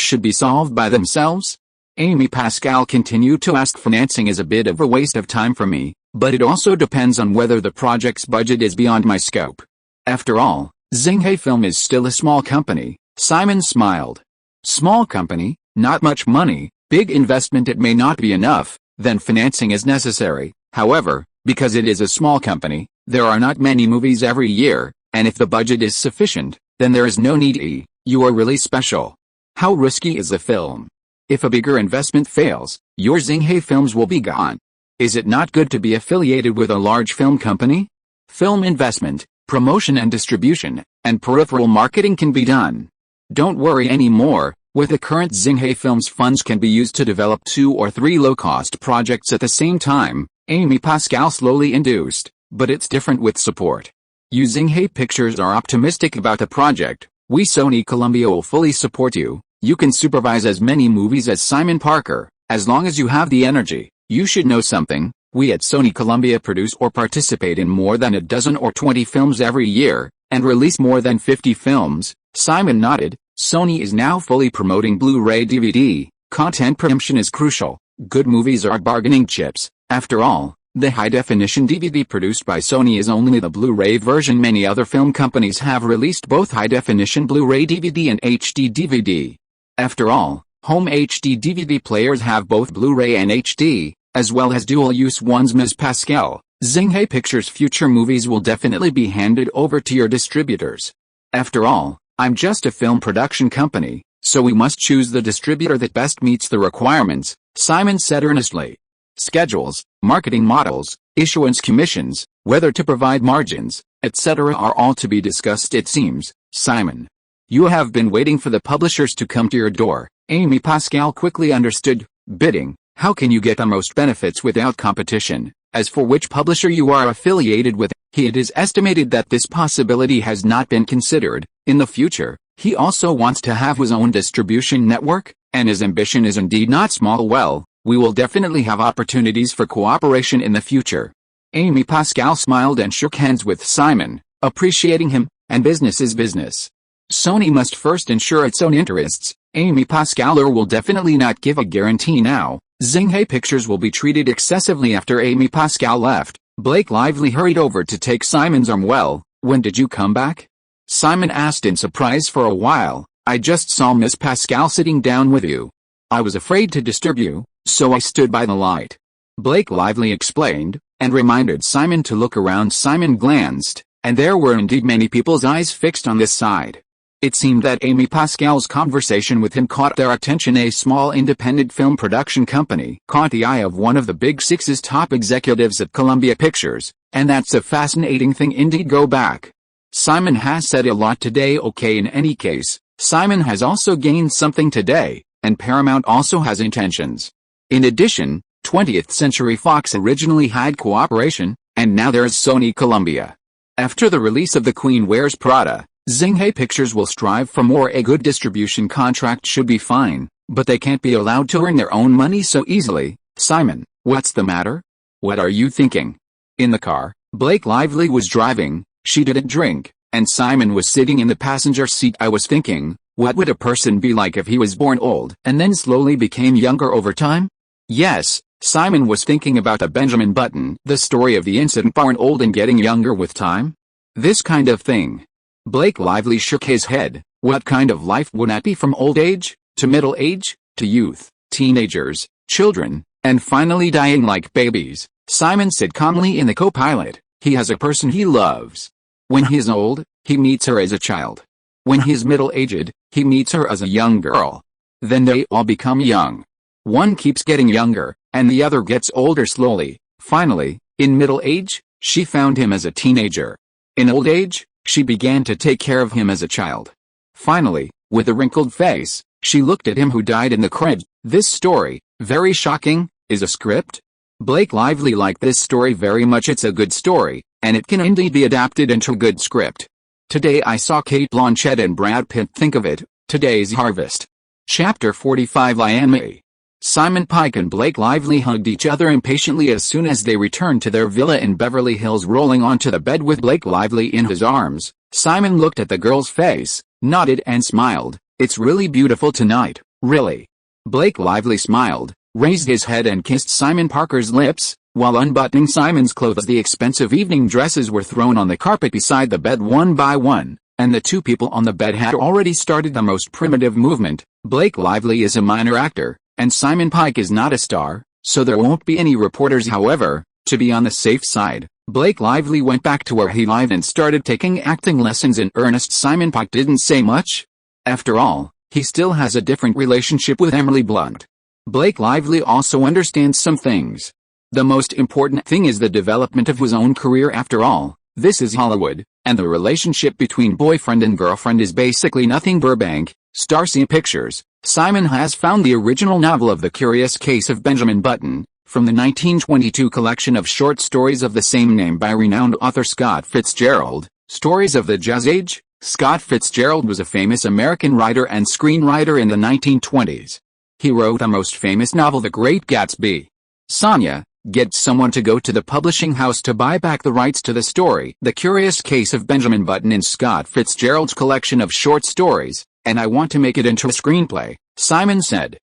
should be solved by themselves. Amy Pascal continued to ask, financing is a bit of a waste of time for me, but it also depends on whether the project's budget is beyond my scope. After all, Xinghe Film is still a small company, Simon smiled. Small company, not much money, big investment it may not be enough, then financing is necessary. However, because it is a small company, there are not many movies every year, and if the budget is sufficient, then there is no need. You are really special. How risky is a film? If a bigger investment fails, your Xinghe Films will be gone. Is it not good to be affiliated with a large film company? Film investment, promotion and distribution, and peripheral marketing can be done. Don't worry anymore, with the current Xinghe Films funds can be used to develop 2 or 3 low-cost projects at the same time, Amy Pascal slowly induced, but it's different with support. You Xinghe Pictures are optimistic about the project, we Sony Columbia will fully support you. You can supervise as many movies as Simon Parker, as long as you have the energy. You should know something, we at Sony Columbia produce or participate in more than a dozen or 20 films every year, and release more than 50 films. Simon nodded. Sony is now fully promoting Blu-ray DVD. Content preemption is crucial. Good movies are bargaining chips. After all, the high-definition DVD produced by Sony is only the Blu-ray version. Many other film companies have released both high-definition Blu-ray DVD and HD DVD. After all, home HD DVD players have both Blu-ray and HD, as well as dual-use ones. Ms. Pascal, Xinghe Pictures' future movies will definitely be handed over to your distributors. After all, I'm just a film production company, so we must choose the distributor that best meets the requirements, Simon said earnestly. Schedules, marketing models, issuance commissions, whether to provide margins, etc. are all to be discussed it seems, Simon. You have been waiting for the publishers to come to your door. Amy Pascal quickly understood. Bidding, how can you get the most benefits without competition? As for which publisher you are affiliated with, it is estimated that this possibility has not been considered. In the future, he also wants to have his own distribution network, and his ambition is indeed not small. Well, we will definitely have opportunities for cooperation in the future. Amy Pascal smiled and shook hands with Simon, appreciating him, and business is business. Sony must first ensure its own interests. Amy Pascal will definitely not give a guarantee now. Xinghe Pictures will be treated excessively. After Amy Pascal left, Blake Lively hurried over to take Simon's arm. Well, when did you come back? Simon asked in surprise. For a while, I just saw Miss Pascal sitting down with you. I was afraid to disturb you, so I stood by the light. Blake Lively explained, and reminded Simon to look around. Simon glanced, and there were indeed many people's eyes fixed on this side. It seemed that Amy Pascal's conversation with him caught their attention. A small independent film production company caught the eye of one of the Big Six's top executives at Columbia Pictures, and that's a fascinating thing indeed. Go back. Simon has said a lot today. Okay, in any case, Simon has also gained something today, and Paramount also has intentions. In addition, 20th Century Fox originally had cooperation, and now there's Sony Columbia. After the release of The Queen Wears Prada, Xinghe Pictures will strive for more. A good distribution contract should be fine, but they can't be allowed to earn their own money so easily. Simon, what's the matter? What are you thinking? In the car, Blake Lively was driving, she didn't drink, and Simon was sitting in the passenger seat. I was thinking, what would a person be like if he was born old and then slowly became younger over time? Yes, Simon was thinking about the Benjamin Button, the story of the incident born old and getting younger with time. This kind of thing. Blake Lively shook his head. What kind of life would that be from old age, to middle age, to youth, teenagers, children, and finally dying like babies? Simon said calmly in the co-pilot. He has a person he loves. When he is old, he meets her as a child. When he is middle-aged, he meets her as a young girl. Then they all become young. One keeps getting younger, and the other gets older slowly. Finally, in middle age, she found him as a teenager. In old age, she began to take care of him as a child. Finally, with a wrinkled face, she looked at him who died in the crib. This story, very shocking, is a script? Blake Lively liked this story very much. It's a good story, and it can indeed be adapted into a good script. Today I saw Cate Blanchett and Brad Pitt. Think of it, today's harvest. Chapter 45. I Am Me. Simon Pike and Blake Lively hugged each other impatiently as soon as they returned to their villa in Beverly Hills. Rolling onto the bed with Blake Lively in his arms, Simon looked at the girl's face, nodded and smiled. It's really beautiful tonight, really. Blake Lively smiled, raised his head and kissed Simon Parker's lips, while unbuttoning Simon's clothes. The expensive evening dresses were thrown on the carpet beside the bed one by one. and the two people on the bed had already started the most primitive movement. Blake Lively is a minor actor, and Simon Pike is not a star, so there won't be any reporters. However, to be on the safe side, Blake Lively went back to where he lived and started taking acting lessons in earnest. Simon Pike didn't say much. After all, he still has a different relationship with Emily Blunt. Blake Lively also understands some things. The most important thing is the development of his own career. After all, this is Hollywood, and the relationship between boyfriend and girlfriend is basically nothing. Burbank, Starcy Pictures. Simon has found the original novel of The Curious Case of Benjamin Button, from the 1922 collection of short stories of the same name by renowned author Scott Fitzgerald. Stories of the Jazz Age. Scott Fitzgerald was a famous American writer and screenwriter in the 1920s. He wrote the most famous novel, The Great Gatsby. Sonia, get someone to go to the publishing house to buy back the rights to the story. The Curious Case of Benjamin Button in Scott Fitzgerald's collection of short stories, and I want to make it into a screenplay, Simon said.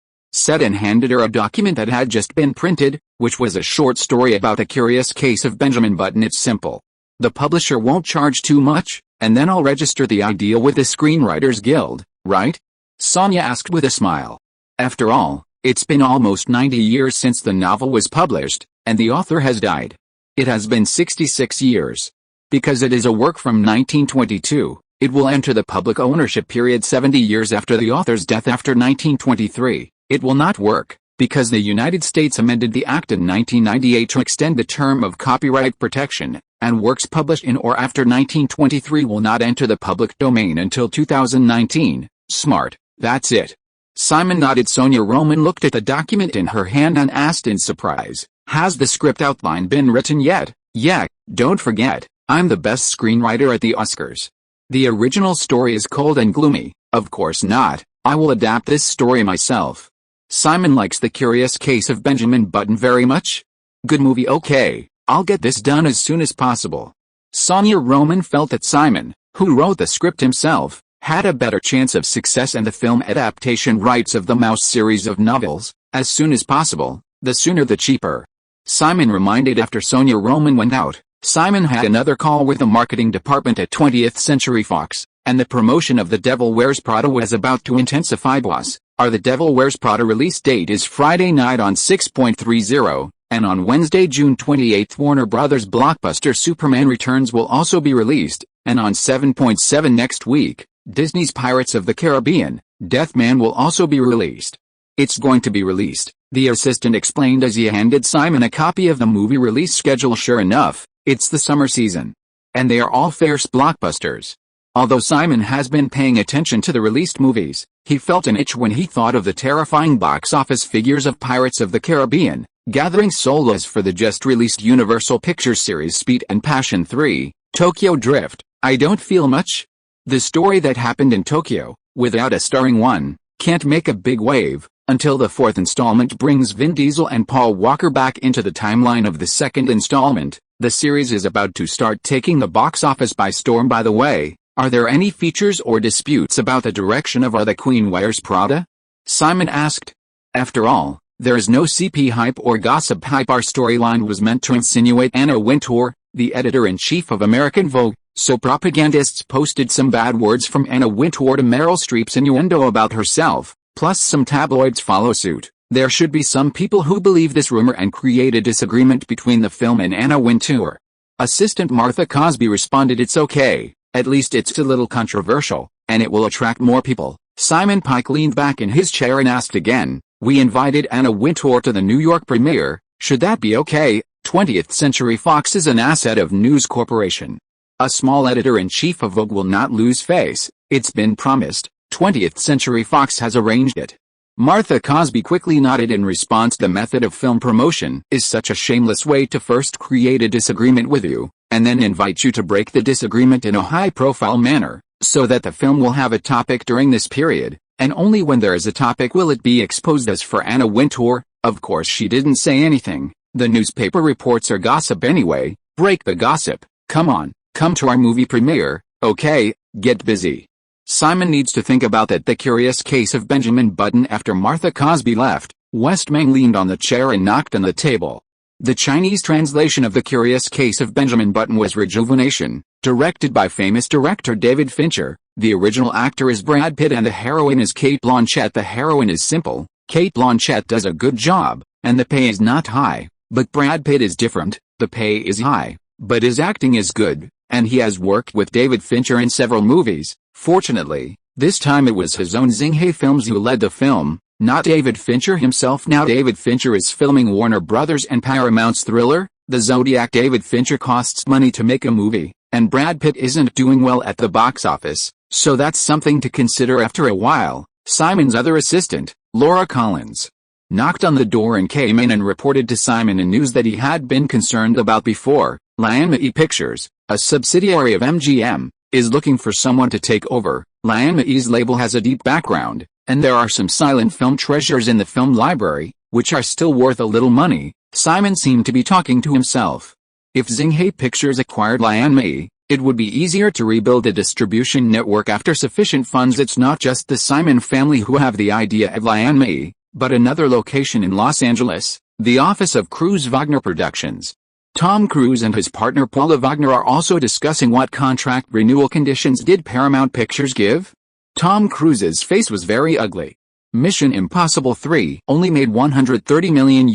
And handed her a document that had just been printed, which was a short story about the curious case of Benjamin Button. It's simple. The publisher won't charge too much, and then I'll register the idea with the Screenwriters Guild, right? Sonia asked with a smile. After all, it's been almost 90 years since the novel was published, and the author has died. It has been 66 years. Because it is a work from 1922, it will enter the public ownership period 70 years after the author's death. After 1923, it will not work, because the United States amended the Act in 1998 to extend the term of copyright protection, and works published in or after 1923 will not enter the public domain until 2019. Smart, that's it. Simon nodded. Sonia Roman looked at the document in her hand and asked in surprise, has the script outline been written yet? Yeah, don't forget, I'm the best screenwriter at the Oscars. The original story is cold and gloomy. Of course not, I will adapt this story myself. Simon likes The Curious Case of Benjamin Button very much. Good movie. Okay, I'll get this done as soon as possible. Sonia Roman felt that Simon, who wrote the script himself, had a better chance of success, and the film adaptation rights of the Mouse series of novels, as soon as possible, the sooner the cheaper. Simon reminded. After Sonia Roman went out, Simon had another call with the marketing department at 20th Century Fox, and the promotion of The Devil Wears Prada was about to intensify. Boss, our The Devil Wears Prada release date is Friday night on 6.30, and on Wednesday, June 28, Warner Brothers' blockbuster Superman Returns will also be released, and on 7.7 next week, Disney's Pirates of the Caribbean, Deathman will also be released. It's going to be released, the assistant explained as he handed Simon a copy of the movie release schedule. Sure enough, it's the summer season. And they are all fierce blockbusters. Although Simon has been paying attention to the released movies, he felt an itch when he thought of the terrifying box office figures of Pirates of the Caribbean, gathering souls for the just-released Universal Pictures series Speed and Passion 3, Tokyo Drift. I don't feel much. The story that happened in Tokyo, without a starring one, can't make a big wave, until the fourth installment brings Vin Diesel and Paul Walker back into the timeline of the second installment. The series is about to start taking the box office by storm. By the way, are there any features or disputes about the direction of Are the Queen Wears Prada? Simon asked. After all, there is no CP hype or gossip hype. Our storyline was meant to insinuate Anna Wintour, the editor-in-chief of American Vogue, so propagandists posted some bad words from Anna Wintour to Meryl Streep's innuendo about herself, plus some tabloids follow suit. There should be some people who believe this rumor and create a disagreement between the film and Anna Wintour. Assistant Martha Cosby responded, it's okay, at least it's a little controversial, and it will attract more people. Simon Pike leaned back in his chair and asked again, we invited Anna Wintour to the New York premiere, should that be okay? 20th Century Fox is an asset of News Corporation. A small editor-in-chief of Vogue will not lose face, it's been promised. 20th Century Fox has arranged it. Martha Cosby quickly nodded in response. The method of film promotion is such a shameless way to first create a disagreement with you, and then invite you to break the disagreement in a high-profile manner, so that the film will have a topic during this period, and only when there is a topic will it be exposed. As for Anna Wintour, of course she didn't say anything. The newspaper reports are gossip anyway. Break the gossip. Come on, come to our movie premiere, okay, get busy. Simon needs to think about that. The Curious Case of Benjamin Button. After Martha Cosby left, Westman leaned on the chair and knocked on the table. The Chinese translation of The Curious Case of Benjamin Button was Rejuvenation, Directed by famous director David Fincher, the original actor is Brad Pitt and the heroine is Cate Blanchett. The heroine is simple, Cate Blanchett does a good job, and the pay is not high, but Brad Pitt is different, the pay is high, but his acting is good, and he has worked with David Fincher in several movies. Fortunately, this time it was his own Xinghe Films who led the film, not David Fincher himself. Now David Fincher is filming Warner Brothers and Paramount's thriller, The Zodiac. David Fincher costs money to make a movie, and Brad Pitt isn't doing well at the box office, so that's something to consider. After a while, Simon's other assistant, Laura Collins, knocked on the door and came in and reported to Simon in news that he had been concerned about before. Lianmei Pictures, a subsidiary of MGM, is looking for someone to take over. Lianmei's label has a deep background, and there are some silent film treasures in the film library, which are still worth a little money. Simon seemed to be talking to himself. If Xinghe Pictures acquired Lianmei, it would be easier to rebuild a distribution network after sufficient funds. It's not just the Simon family who have the idea of Lianmei, but another location in Los Angeles, the office of Cruise Wagner Productions. Tom Cruise and his partner Paula Wagner are also discussing what contract renewal conditions did Paramount Pictures give? Tom Cruise's face was very ugly. Mission Impossible 3 only made $130 million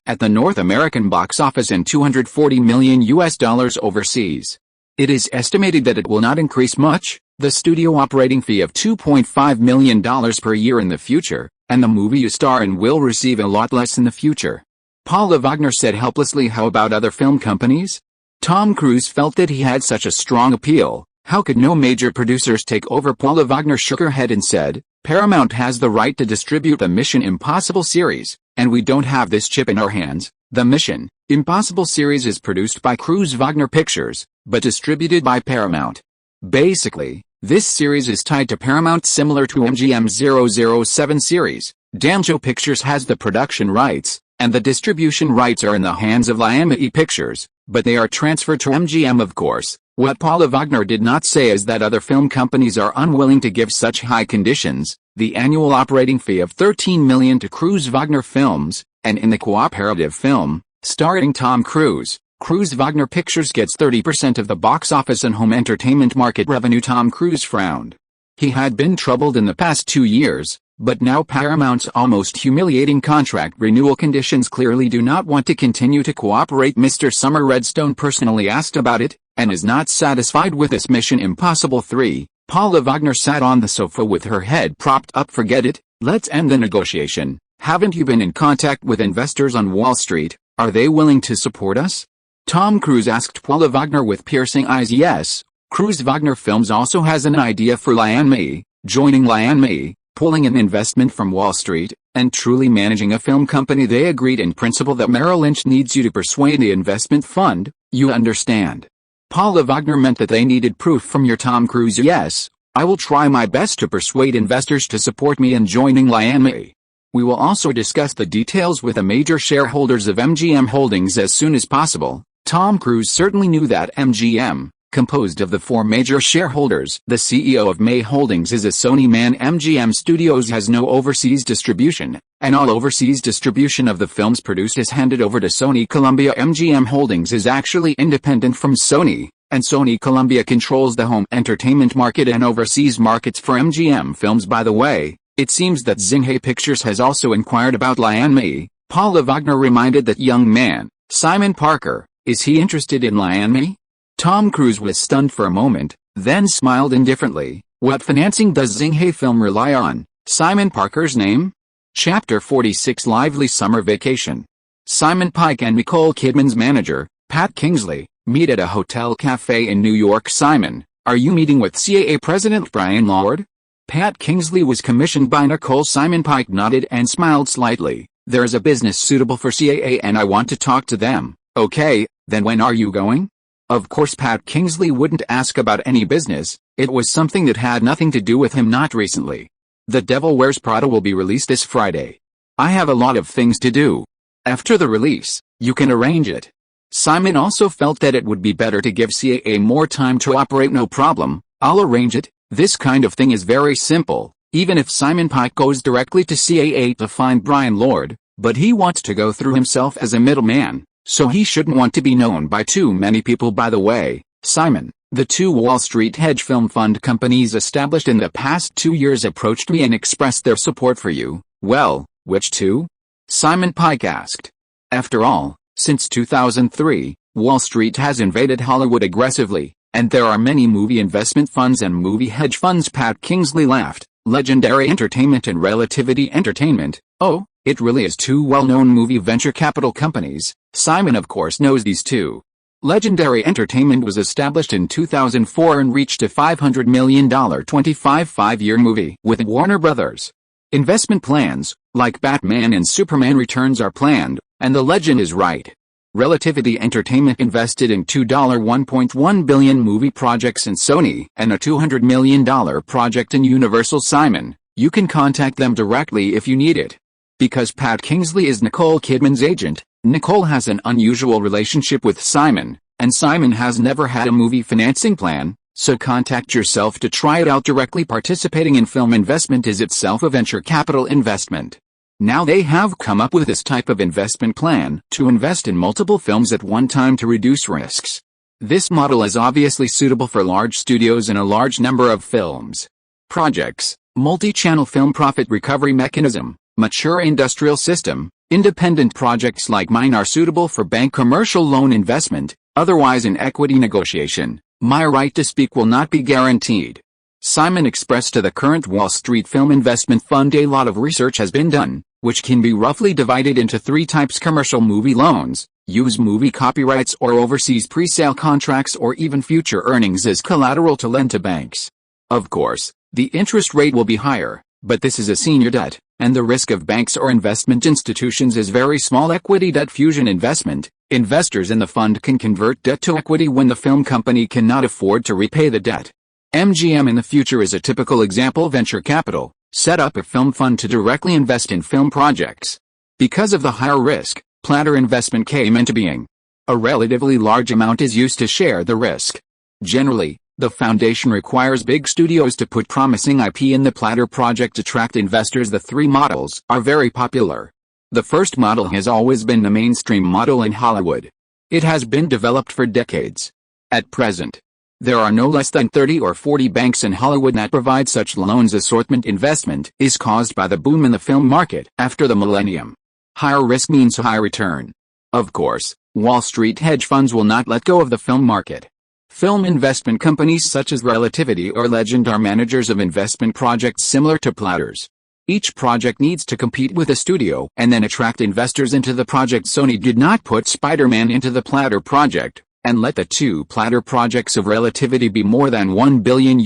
at the North American box office and $240 million overseas. It is estimated that it will not increase much, the studio operating fee of $2.5 million per year in the future, and the movie you star in will receive a lot less in the future. Paula Wagner said helplessly. How about other film companies? Tom Cruise felt that he had such a strong appeal. How could no major producers take over? Paula Wagner shook her head and said, Paramount has the right to distribute the Mission Impossible series, and we don't have this chip in our hands. The Mission Impossible series is produced by Cruise Wagner Pictures, but distributed by Paramount. Basically, this series is tied to Paramount similar to MGM's 007 series. Danjo Pictures has the production rights, and the distribution rights are in the hands of Lianmei Pictures, but they are transferred to MGM of course. What Paula Wagner did not say is that other film companies are unwilling to give such high conditions. The annual operating fee of $13 million to Cruise Wagner Films, and in the cooperative film, starring Tom Cruise, Cruise Wagner Pictures gets 30% of the box office and home entertainment market revenue. Tom Cruise frowned. He had been troubled in the past 2 years, but now Paramount's almost humiliating contract renewal conditions clearly do not want to continue to cooperate. Mr. Summer Redstone personally asked about it, and is not satisfied with this Mission Impossible 3. Paula Wagner sat on the sofa with her head propped up. Forget it, let's end the negotiation. Haven't you been in contact with investors on Wall Street? Are they willing to support us? Tom Cruise asked Paula Wagner with piercing eyes. Yes, Cruise Wagner Films also has an idea for Lianmei, joining Lianmei, pulling an investment from Wall Street, and truly managing a film company. They agreed in principle that Merrill Lynch needs you to persuade the investment fund, you understand. Paula Wagner meant that they needed proof from your Tom Cruise. Yes, I will try my best to persuade investors to support me in joining Lianmei. We will also discuss the details with the major shareholders of MGM Holdings as soon as possible. Tom Cruise certainly knew that MGM, composed of the 4 major shareholders. The CEO of May Holdings is a Sony man. MGM Studios has no overseas distribution, and all overseas distribution of the films produced is handed over to Sony Columbia. MGM Holdings is actually independent from Sony, and Sony Columbia controls the home entertainment market and overseas markets for MGM Films. By the way, it seems that Xinghe Pictures has also inquired about Lianmei. Paula Wagner reminded that young man, Simon Parker. Is he interested in Lianmei? Tom Cruise was stunned for a moment, then smiled indifferently. What financing does Xinghe Film rely on? Simon Parker's name? Chapter 46 Lively Summer Vacation. Simon Pike and Nicole Kidman's manager, Pat Kingsley, meet at a hotel cafe in New York. Simon, are you meeting with CAA President Brian Lord? Pat Kingsley was commissioned by Nicole. Simon Pike nodded and smiled slightly. There is a business suitable for CAA and I want to talk to them. Okay, then when are you going? Of course Pat Kingsley wouldn't ask about any business, it was something that had nothing to do with him. Not recently. The Devil Wears Prada will be released this Friday. I have a lot of things to do. After the release, you can arrange it. Simon also felt that it would be better to give CAA more time to operate. No problem, I'll arrange it. This kind of thing is very simple, even if Simon Pike goes directly to CAA to find Brian Lord, but he wants to go through himself as a middleman. So he shouldn't want to be known by too many people. By the way, Simon, the two Wall Street hedge film fund companies established in the past 2 years approached me and expressed their support for you. Well, which two? Simon Pike asked. After all, since 2003, Wall Street has invaded Hollywood aggressively, and there are many movie investment funds and movie hedge funds. Pat Kingsley laughed. Legendary Entertainment and Relativity Entertainment. Oh, it really is two well-known movie venture capital companies. Simon of course knows these two. Legendary Entertainment was established in 2004 and reached a $500 million 25 five-year movie with Warner Brothers. Investment plans, like Batman and Superman Returns, are planned, and the legend is right. Relativity Entertainment invested in two $1.1 billion movie projects in Sony and a $200 million project in Universal. Simon, you can contact them directly if you need it. Because Pat Kingsley is Nicole Kidman's agent, Nicole has an unusual relationship with Simon, and Simon has never had a movie financing plan, so contact yourself to try it out directly. Participating in film investment is itself a venture capital investment. Now they have come up with this type of investment plan to invest in multiple films at one time to reduce risks. This model is obviously suitable for large studios and a large number of films. Projects, multi-channel film profit recovery mechanism, mature industrial system. Independent projects like mine are suitable for bank commercial loan investment, otherwise in equity negotiation. My right to speak will not be guaranteed. Simon expressed to the current Wall Street Film Investment Fund. A lot of research has been done, which can be roughly divided into three types: commercial movie loans, use movie copyrights or overseas pre-sale contracts, or even future earnings as collateral to lend to banks. Of course, the interest rate will be higher, but this is a senior debt, and the risk of banks or investment institutions is very small. Equity debt fusion investment. Investors in the fund can convert debt to equity when the film company cannot afford to repay the debt. MGM in the future is a typical example. Venture capital set up a film fund to directly invest in film projects. Because of the higher risk, Platter Investment came into being. A relatively large amount is used to share the risk. Generally, the foundation requires big studios to put promising IP in the Platter project to attract investors. The three models are very popular. The first model has always been the mainstream model in Hollywood. It has been developed for decades. At present, there are no less than 30 or 40 banks in Hollywood that provide such loans. Assortment investment is caused by the boom in the film market after the millennium. Higher risk means high return. Of course, Wall Street hedge funds will not let go of the film market. Film investment companies such as Relativity or Legend are managers of investment projects similar to Platter's. Each project needs to compete with a studio and then attract investors into the project. Sony did not put Spider-Man into the Platter project and let the two Platter projects of Relativity be more than $1 billion.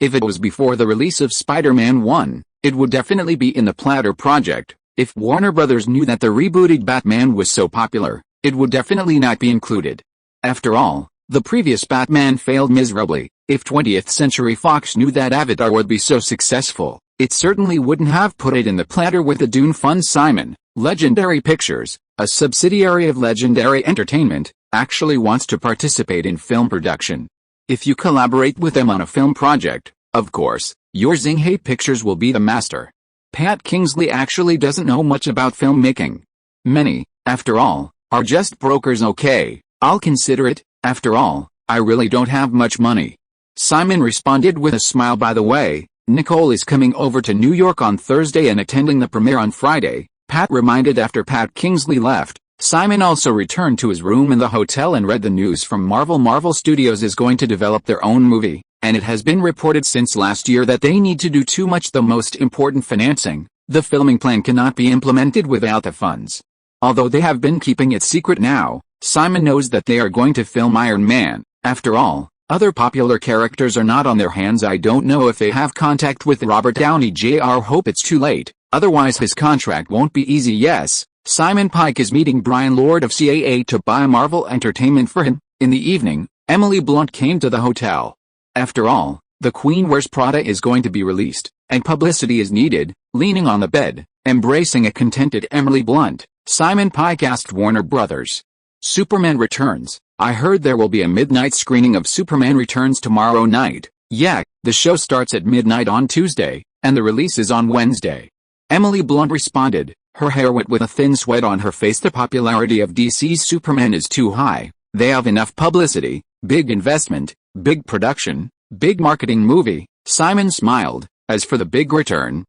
If it was before the release of Spider-Man 1, it would definitely be in the Platter project. If Warner Brothers knew that the rebooted Batman was so popular, it would definitely not be included. After all, the previous Batman failed miserably. If 20th Century Fox knew that Avatar would be so successful, it certainly wouldn't have put it in the Platter with the Dune Fund. Simon, Legendary Pictures, a subsidiary of Legendary Entertainment, actually wants to participate in film production. If you collaborate with them on a film project, of course, your Zinghay Pictures will be the master. Pat Kingsley actually doesn't know much about filmmaking. Many, after all, are just brokers. Okay, I'll consider it. After all, I really don't have much money. Simon responded with a smile. By the way, Nicole is coming over to New York on Thursday and attending the premiere on Friday, Pat reminded. After Pat Kingsley left, Simon also returned to his room in the hotel and read the news from Marvel. Marvel Studios is going to develop their own movie, and it has been reported since last year that they need to do too much. The most important financing. The filming plan cannot be implemented without the funds. Although they have been keeping it secret now, Simon knows that they are going to film Iron Man. After all, other popular characters are not on their hands. I don't know if they have contact with Robert Downey Jr. Hope it's too late, otherwise his contract won't be easy. Yes, Simon Pike is meeting Brian Lord of CAA to buy Marvel Entertainment for him. In the evening, Emily Blunt came to the hotel. After all, The Queen Wears Prada is going to be released, and publicity is needed. Leaning on the bed, embracing a contented Emily Blunt, Simon Pike asked Warner Brothers. Superman Returns. I heard there will be a midnight screening of Superman Returns tomorrow night. Yeah, the show starts at midnight on Tuesday, and the release is on Wednesday. Emily Blunt responded, her hair wet with a thin sweat on her face. The popularity of DC's Superman is too high. They have enough publicity. Big investment, big production, big marketing movie, Simon smiled. As for the big return,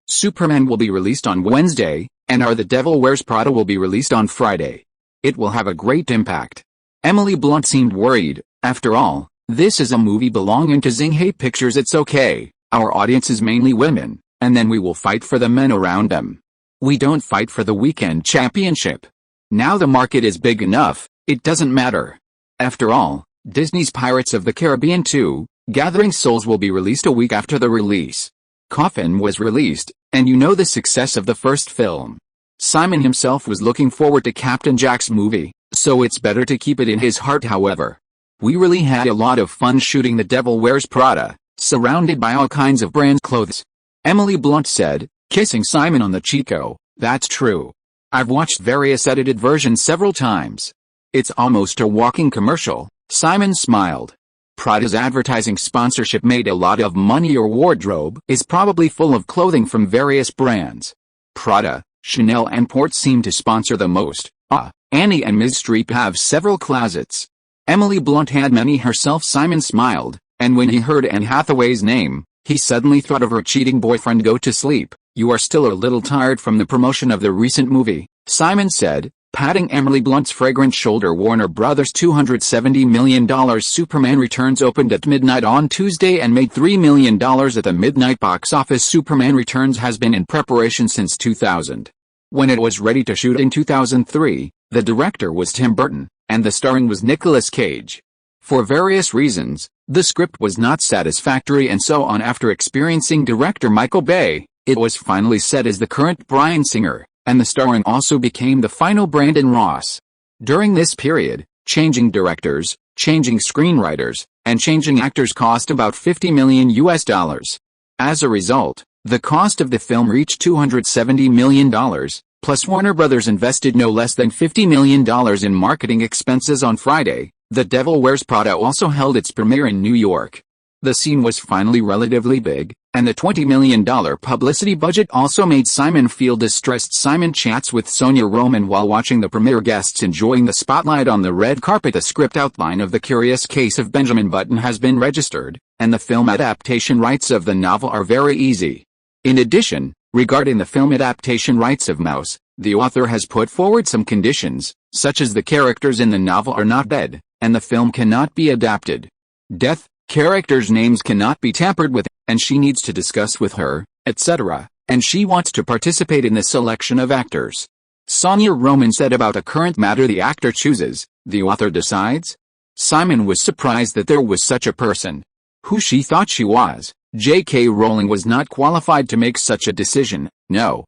Superman will be released on Wednesday, and The Devil Wears Prada will be released on Friday. It will have a great impact. Emily Blunt seemed worried. After all, this is a movie belonging to Xinghai Pictures. It's okay, our audience is mainly women, and then we will fight for the men around them. We don't fight for the weekend championship. Now the market is big enough, it doesn't matter. After all, Disney's Pirates of the Caribbean 2, Gathering Souls will be released a week after the release. Coffin was released, and you know the success of the first film. Simon himself was looking forward to Captain Jack's movie, so it's better to keep it in his heart. However, we really had a lot of fun shooting The Devil Wears Prada, surrounded by all kinds of brand clothes. Emily Blunt said, kissing Simon on the cheek. Oh, that's true. I've watched various edited versions several times. It's almost a walking commercial. Simon smiled. Prada's advertising sponsorship made a lot of money. Your wardrobe is probably full of clothing from various brands. Prada, Chanel and Porte seem to sponsor the most. Annie and Ms. Streep have several closets. Emily Blunt had many herself. Simon smiled, and when he heard Anne Hathaway's name, he suddenly thought of her cheating boyfriend. Go to sleep, you are still a little tired from the promotion of the recent movie, Simon said, patting Emily Blunt's fragrant shoulder. Warner Brothers' $270 million Superman Returns opened at midnight on Tuesday and made $3 million at the midnight box office. Superman Returns has been in preparation since 2000. When it was ready to shoot in 2003, the director was Tim Burton, and the starring was Nicolas Cage. For various reasons, the script was not satisfactory, and so on. After experiencing director Michael Bay, it was finally set as the current Bryan Singer, and the starring also became the final Brandon Ross. During this period, changing directors, changing screenwriters, and changing actors cost about $50 million. As a result, the cost of the film reached $270 million, plus Warner Brothers invested no less than $50 million in marketing expenses. On Friday, The Devil Wears Prada also held its premiere in New York. The scene was finally relatively big, and the $20 million publicity budget also made Simon feel distressed. Simon chats with Sonia Roman while watching the premiere, guests enjoying the spotlight on the red carpet. The script outline of The Curious Case of Benjamin Button has been registered, and the film adaptation rights of the novel are very easy. In addition, regarding the film adaptation rights of Mouse, the author has put forward some conditions, such as the characters in the novel are not dead, and the film cannot be adapted. Death, characters' names cannot be tampered with, and she needs to discuss with her, etc., and she wants to participate in the selection of actors. Sonia Roman said about a current matter the actor chooses, the author decides. Simon was surprised that there was such a person. Who she thought she was, J.K. Rowling was not qualified to make such a decision. No,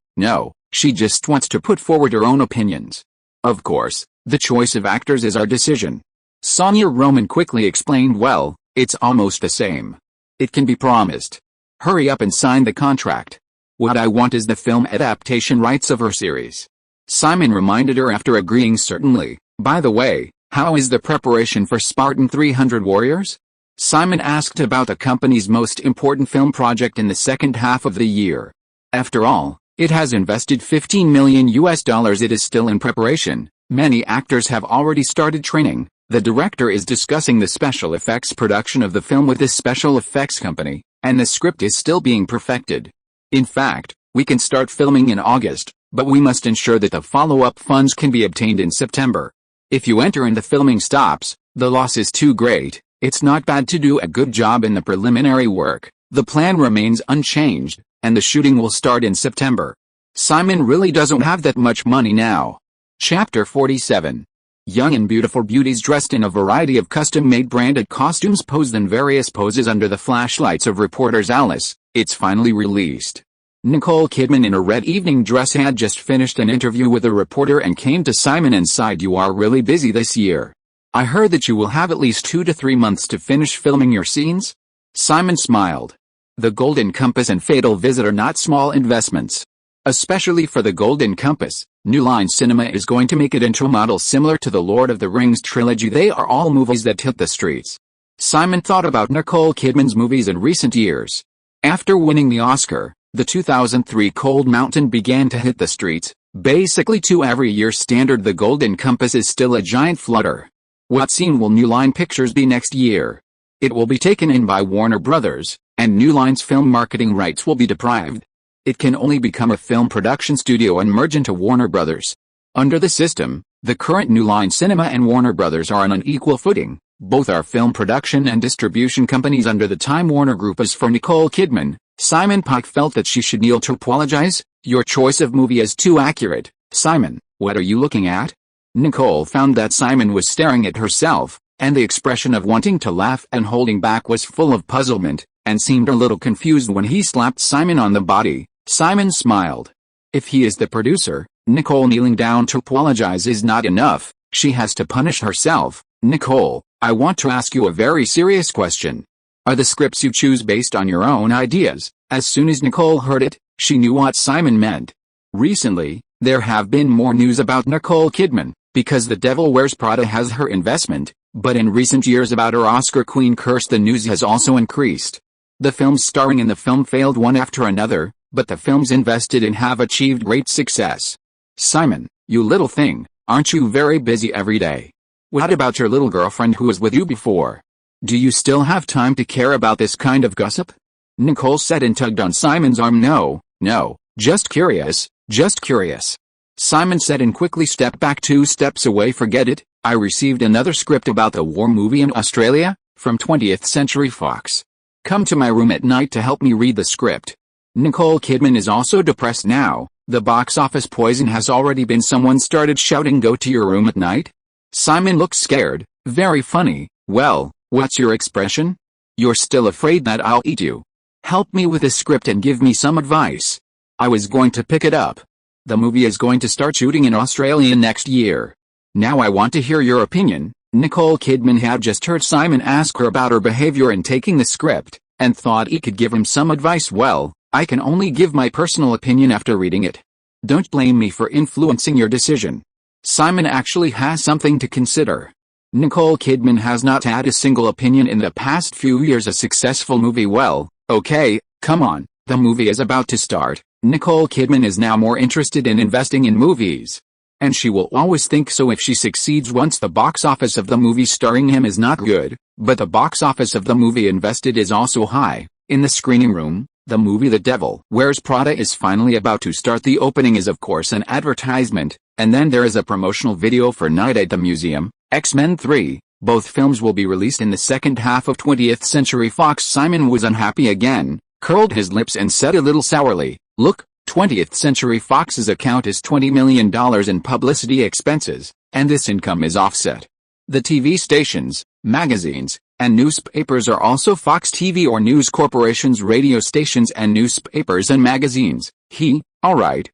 she just wants to put forward her own opinions. Of course, the choice of actors is our decision. Sonia Roman quickly explained, well, it's almost the same. It can be promised. Hurry up and sign the contract. What I want is the film adaptation rights of her series. Simon reminded her after agreeing. Certainly. By the way, how is the preparation for Spartan 300 Warriors? Simon asked about the company's most important film project in the second half of the year. After all, it has invested $15 million. It is still in preparation. Many actors have already started training. The director is discussing the special effects production of the film with this special effects company, and the script is still being perfected. In fact, we can start filming in August, but we must ensure that the follow-up funds can be obtained in September. If you enter and the filming stops, the loss is too great. It's not bad to do a good job in the preliminary work. The plan remains unchanged, and the shooting will start in September. Simon really doesn't have that much money now. Chapter 47. Young and beautiful beauties dressed in a variety of custom-made branded costumes pose in various poses under the flashlights of reporters. Alice, it's finally released. Nicole Kidman in a red evening dress had just finished an interview with a reporter and came to Simon and sighed, "You are really busy this year. I heard that you will have at least 2 to 3 months to finish filming your scenes?" Simon smiled. The Golden Compass and Fatal Visit are not small investments. Especially for the Golden Compass, New Line Cinema is going to make it into a model similar to the Lord of the Rings trilogy. They are all movies that hit the streets. Simon thought about Nicole Kidman's movies in recent years. After winning the Oscar, the 2003 Cold Mountain began to hit the streets, basically to every year standard. The Golden Compass is still a giant flutter. What scene will New Line Pictures be next year? It will be taken in by Warner Brothers, and New Line's film marketing rights will be deprived. It can only become a film production studio and merge into Warner Brothers. Under the system, the current New Line Cinema and Warner Brothers are on an equal footing. Both are film production and distribution companies under the Time Warner Group. As for Nicole Kidman, Simon Pike felt that she should kneel to apologize. Your choice of movie is too accurate, Simon. What are you looking at? Nicole found that Simon was staring at herself, and the expression of wanting to laugh and holding back was full of puzzlement, and seemed a little confused when he slapped Simon on the body. Simon smiled. If he is the producer, Nicole kneeling down to apologize is not enough. She has to punish herself. Nicole, I want to ask you a very serious question. Are the scripts you choose based on your own ideas? As soon as Nicole heard it, she knew what Simon meant. Recently, there have been more news about Nicole Kidman, because The Devil Wears Prada has her investment, but in recent years about her Oscar Queen curse the news has also increased. The films starring in the film failed one after another, but the films invested in have achieved great success. Simon, you little thing, aren't you very busy every day? What about your little girlfriend who was with you before? Do you still have time to care about this kind of gossip? Nicole said and tugged on Simon's arm. No, just curious, just curious. Simon said and quickly stepped back 2 steps away. Forget it, I received another script about the war movie in Australia, from 20th Century Fox. Come to my room at night to help me read the script. Nicole Kidman is also depressed now. The box office poison has already been. Someone started shouting, go to your room at night? Simon looked scared. Very funny. Well, what's your expression? You're still afraid that I'll eat you. Help me with the script and give me some advice. I was going to pick it up. The movie is going to start shooting in Australia next year. Now I want to hear your opinion. Nicole Kidman had just heard Simon ask her about her behavior in taking the script, and thought he could give him some advice. Well, I can only give my personal opinion after reading it. Don't blame me for influencing your decision. Simon actually has something to consider. Nicole Kidman has not had a single opinion in the past few years. A successful movie? Well, okay, come on, the movie is about to start. Nicole Kidman is now more interested in investing in movies. And she will always think so if she succeeds. Once the box office of the movie starring him is not good, but the box office of the movie invested is also high. In the screening room, the movie The Devil Wears Prada is finally about to start. The opening is of course an advertisement, and then there is a promotional video for Night at the Museum, X-Men 3. Both films will be released in the second half of 20th Century Fox. Simon was unhappy again, curled his lips and said a little sourly, look, 20th Century Fox's account is $20 million in publicity expenses, and this income is offset. The TV stations, magazines, and newspapers are also Fox TV or News Corporation's radio stations and newspapers and magazines. Alright,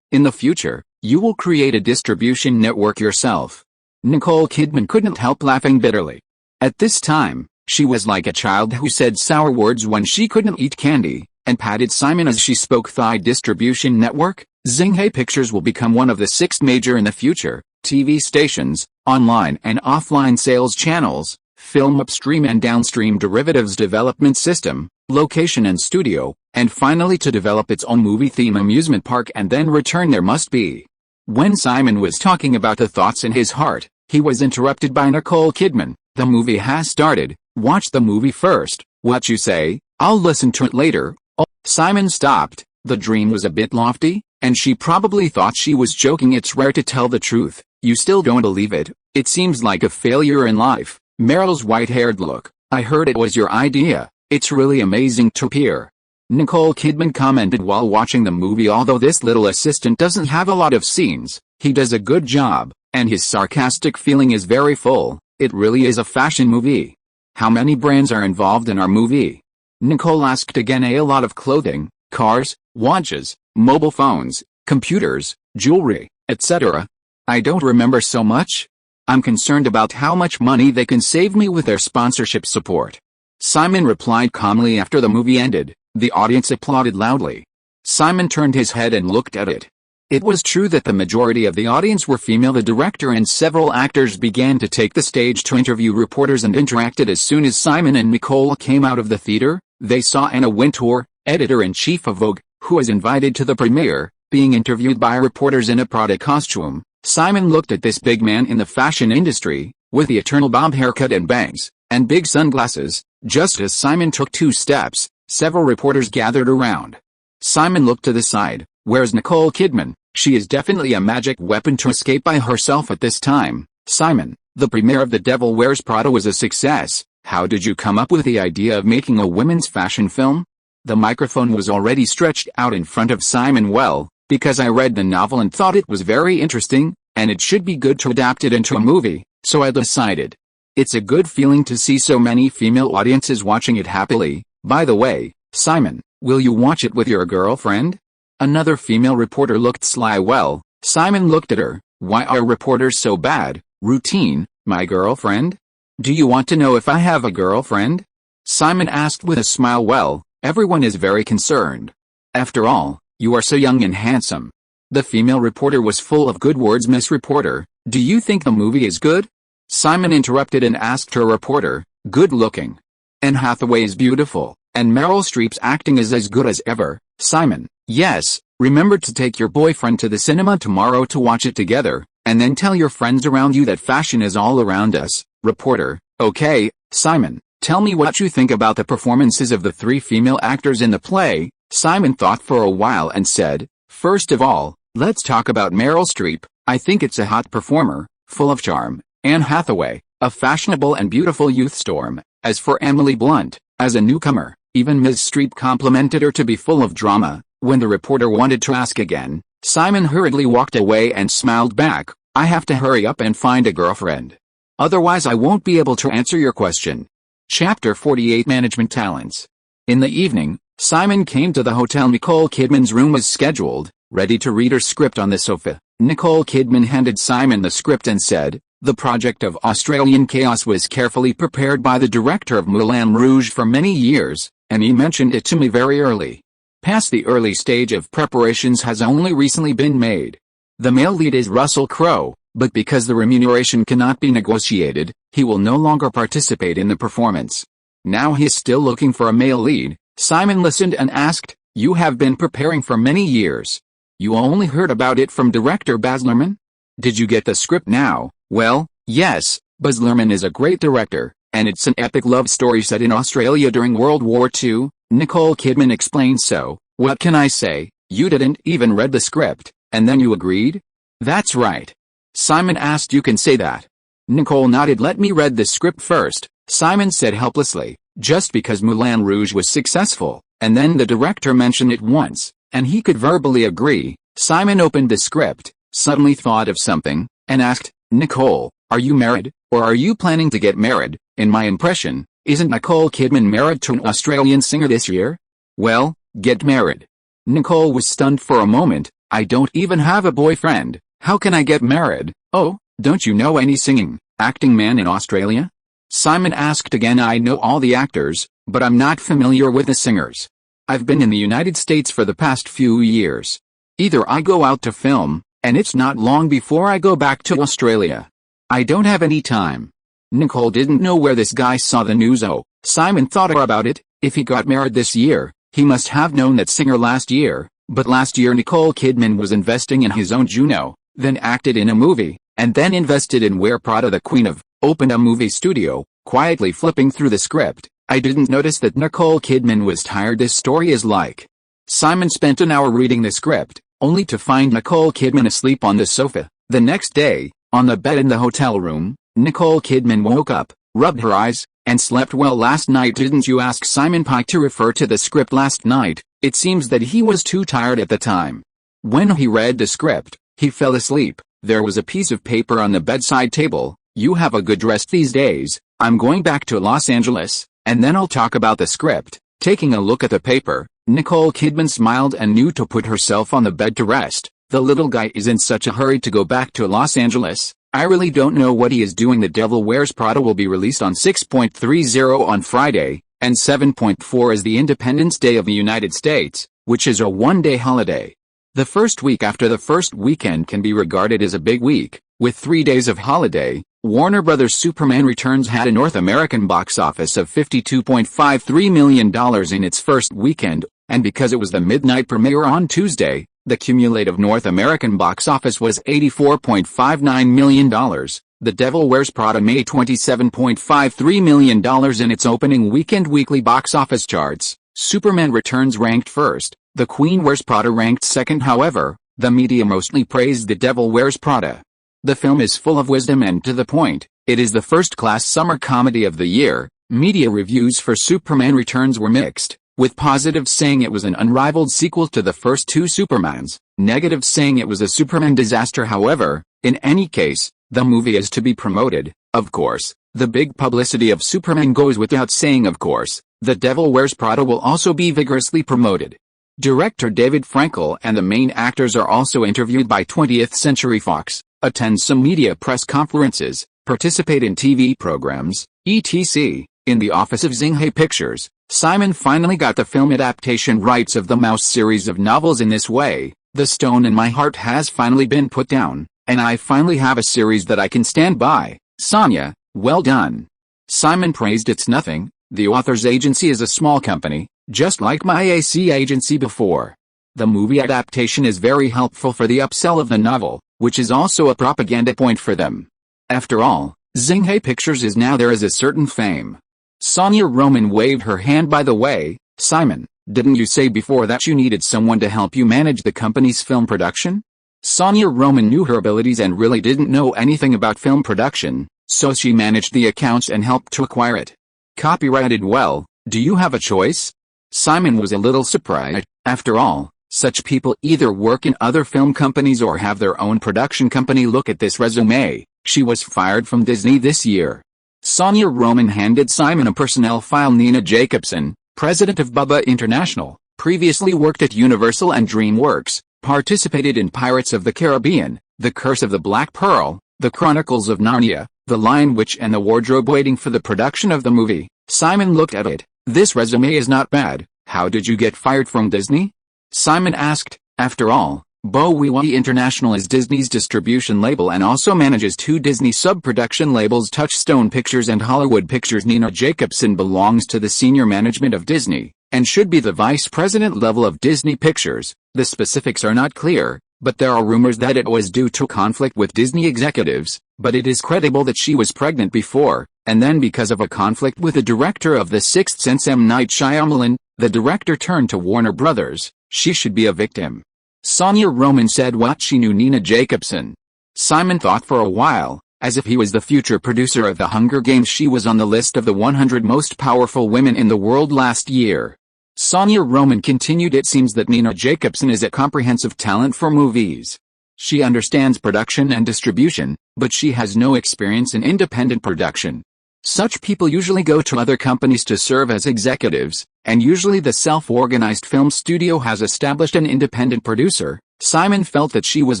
in the future, you will create a distribution network yourself. Nicole Kidman couldn't help laughing bitterly. At this time, she was like a child who said sour words when she couldn't eat candy, and patted Simon as she spoke. Thigh distribution network, Xinghai Pictures will become one of the 6 major in the future, TV stations, online and offline sales channels, film upstream and downstream derivatives development system, location and studio, and finally to develop its own movie theme amusement park and then return. There must be. When Simon was talking about the thoughts in his heart, he was interrupted by Nicole Kidman. The movie has started, watch the movie first. What you say? I'll listen to it later. Oh. Simon stopped. The dream was a bit lofty, and she probably thought she was joking. It's rare to tell the truth. You still don't believe it? It seems like a failure in life. Meryl's white-haired look. I heard it was your idea. It's really amazing to hear. Nicole Kidman commented while watching the movie. Although this little assistant doesn't have a lot of scenes, he does a good job, and his sarcastic feeling is very full. It really is a fashion movie. How many brands are involved in our movie? Nicole asked again. A lot of clothing, cars, watches, mobile phones, computers, jewelry, etc. I don't remember so much. I'm concerned about how much money they can save me with their sponsorship support. Simon replied calmly. After the movie ended, the audience applauded loudly. Simon turned his head and looked at it. It was true that the majority of the audience were female. The director and several actors began to take the stage to interview reporters and interacted. As soon as Simon and Nicole came out of the theater, they saw Anna Wintour, editor-in-chief of Vogue, who was invited to the premiere, being interviewed by reporters in a Prada costume. Simon looked at this big man in the fashion industry, with the eternal bob haircut and bangs, and big sunglasses. Just as Simon took 2 steps, several reporters gathered around. Simon looked to the side. Where's Nicole Kidman? She is definitely a magic weapon to escape by herself at this time. Simon, the premiere of The Devil Wears Prada was a success. How did you come up with the idea of making a women's fashion film? The microphone was already stretched out in front of Simon. Well, because I read the novel and thought it was very interesting, and it should be good to adapt it into a movie, so I decided. It's a good feeling to see so many female audiences watching it happily. By the way, Simon, will you watch it with your girlfriend? Another female reporter looked sly. Well, Simon looked at her. Why are reporters so bad? Routine, my girlfriend? Do you want to know if I have a girlfriend? Simon asked with a smile. Well, everyone is very concerned. After all, you are so young and handsome. The female reporter was full of good words. Miss Reporter, do you think the movie is good? Simon interrupted and asked her reporter, good looking. Anne Hathaway is beautiful, and Meryl Streep's acting is as good as ever. Simon, yes, remember to take your boyfriend to the cinema tomorrow to watch it together, and then tell your friends around you that fashion is all around us. Reporter, okay, Simon, tell me what you think about the performances of the 3 female actors in the play. Simon thought for a while and said, first of all, let's talk about Meryl Streep. I think it's a hot performer, full of charm. Anne Hathaway, a fashionable and beautiful youth storm. As for Emily Blunt, as a newcomer, even Ms. Streep complimented her to be full of drama. When the reporter wanted to ask again, Simon hurriedly walked away and smiled back, I have to hurry up and find a girlfriend. Otherwise I won't be able to answer your question. Chapter 48 Management Talents. In the evening, Simon came to the hotel. Nicole Kidman's room was scheduled, ready to read her script on the sofa. Nicole Kidman handed Simon the script and said, the project of Australian Chaos was carefully prepared by the director of Moulin Rouge for many years, and he mentioned it to me very early. Past the early stage of preparations has only recently been made. The male lead is Russell Crowe, but because the remuneration cannot be negotiated, he will no longer participate in the performance. Now he is still looking for a male lead. Simon listened and asked, you have been preparing for many years. You only heard about it from director Baz Luhrmann? Did you get the script now? Well, yes, Baz Luhrmann is a great director, and it's an epic love story set in Australia during World War II, Nicole Kidman explained. So, what can I say? You didn't even read the script, and then you agreed? That's right. Simon asked. You can say that. Nicole nodded. Let me read the script first, Simon said helplessly. Just because Moulin Rouge was successful, and then the director mentioned it once, and he could verbally agree, Simon opened the script, suddenly thought of something, and asked, Nicole, are you married, or are you planning to get married? In my impression, isn't Nicole Kidman married to an Australian singer this year? Well, get married. Nicole was stunned for a moment. I don't even have a boyfriend. How can I get married? Oh, don't you know any singing, acting man in Australia? Simon asked again. I know all the actors, but I'm not familiar with the singers. I've been in the United States for the past few years. Either I go out to film, and it's not long before I go back to Australia. I don't have any time. Nicole didn't know where this guy saw the news. Oh, Simon thought about it. If he got married this year, he must have known that singer last year. But last year Nicole Kidman was investing in his own Juno, then acted in a movie, and then invested in Wear Prada. The Queen of, opened a movie studio. Quietly flipping through the script, I didn't notice that Nicole Kidman was tired. This story is like. Simon spent an hour reading the script, only to find Nicole Kidman asleep on the sofa. The next day, on the bed in the hotel room, Nicole Kidman woke up, rubbed her eyes, and slept well last night. Didn't you ask Simon Pike to refer to the script last night? It seems that he was too tired at the time. When he read the script, he fell asleep. There was a piece of paper on the bedside table. You have a good rest these days. I'm going back to Los Angeles, and then I'll talk about the script. Taking a look at the paper, Nicole Kidman smiled and knew to put herself on the bed to rest. The little guy is in such a hurry to go back to Los Angeles. I really don't know what he is doing. The Devil Wears Prada will be released on 6.30 on Friday, and 7.4 is the Independence Day of the United States, which is a one-day holiday. The first week after the first weekend can be regarded as a big week. With 3 days of holiday, Warner Bros. Superman Returns had a North American box office of $52.53 million in its first weekend, and because it was the midnight premiere on Tuesday, the cumulative North American box office was $84.59 million. The Devil Wears Prada made $27.53 million in its opening weekend weekly box office charts. Superman Returns ranked first. The Queen Wears Prada ranked second. However, the media mostly praised The Devil Wears Prada. The film is full of wisdom and to the point. It is the first-class summer comedy of the year. Media reviews for Superman Returns were mixed, with positives saying it was an unrivaled sequel to the first two Supermans, negatives saying it was a Superman disaster. However, in any case, the movie is to be promoted. Of course, the big publicity of Superman goes without saying. Of course, The Devil Wears Prada will also be vigorously promoted. Director David Frankel and the main actors are also interviewed by 20th Century Fox, attend some media press conferences, participate in TV programs, etc. In the office of Xinghai Pictures, Simon finally got the film adaptation rights of the Mouse series of novels. In this way, the stone in my heart has finally been put down, and I finally have a series that I can stand by. Sonia, well done. Simon praised It's Nothing. The author's agency is a small company, just like my AC agency before. The movie adaptation is very helpful for the upsell of the novel, which is also a propaganda point for them. After all, Xinghai Pictures is now there as a certain fame. Sonia Roman waved her hand. By the way, Simon, didn't you say before that you needed someone to help you manage the company's film production? Sonia Roman knew her abilities and really didn't know anything about film production, so she managed the accounts and helped to acquire it. Copyrighted. Well, do you have a choice? Simon was a little surprised. After all, such people either work in other film companies or have their own production company. Look at this resume. She was fired from Disney this year. Sonia Roman handed Simon a personnel file. Nina Jacobson, president of Bubba International, previously worked at Universal and DreamWorks, participated in Pirates of the Caribbean, The Curse of the Black Pearl, The Chronicles of Narnia, The Lion Witch and The Wardrobe. Waiting for the production of the movie, Simon looked at it. This resume is not bad. How did you get fired from Disney? Simon asked. After all, Bubba International is Disney's distribution label and also manages two Disney sub-production labels, Touchstone Pictures and Hollywood Pictures. Nina Jacobson belongs to the senior management of Disney, and should be the vice president level of Disney Pictures. The specifics are not clear, but there are rumors that it was due to conflict with Disney executives, but it is credible that she was pregnant before, and then because of a conflict with the director of The Sixth Sense, M. Night Shyamalan, the director turned to Warner Brothers. She should be a victim. Sonia Roman said what she knew. Nina Jacobson. Simon thought for a while, as if he was the future producer of The Hunger Games. She was on the list of the 100 most powerful women in the world last year. Sonia Roman continued. It seems that Nina Jacobson is a comprehensive talent for movies. She understands production and distribution, but she has no experience in independent production. Such people usually go to other companies to serve as executives, and usually the self-organized film studio has established an independent producer. Simon felt that she was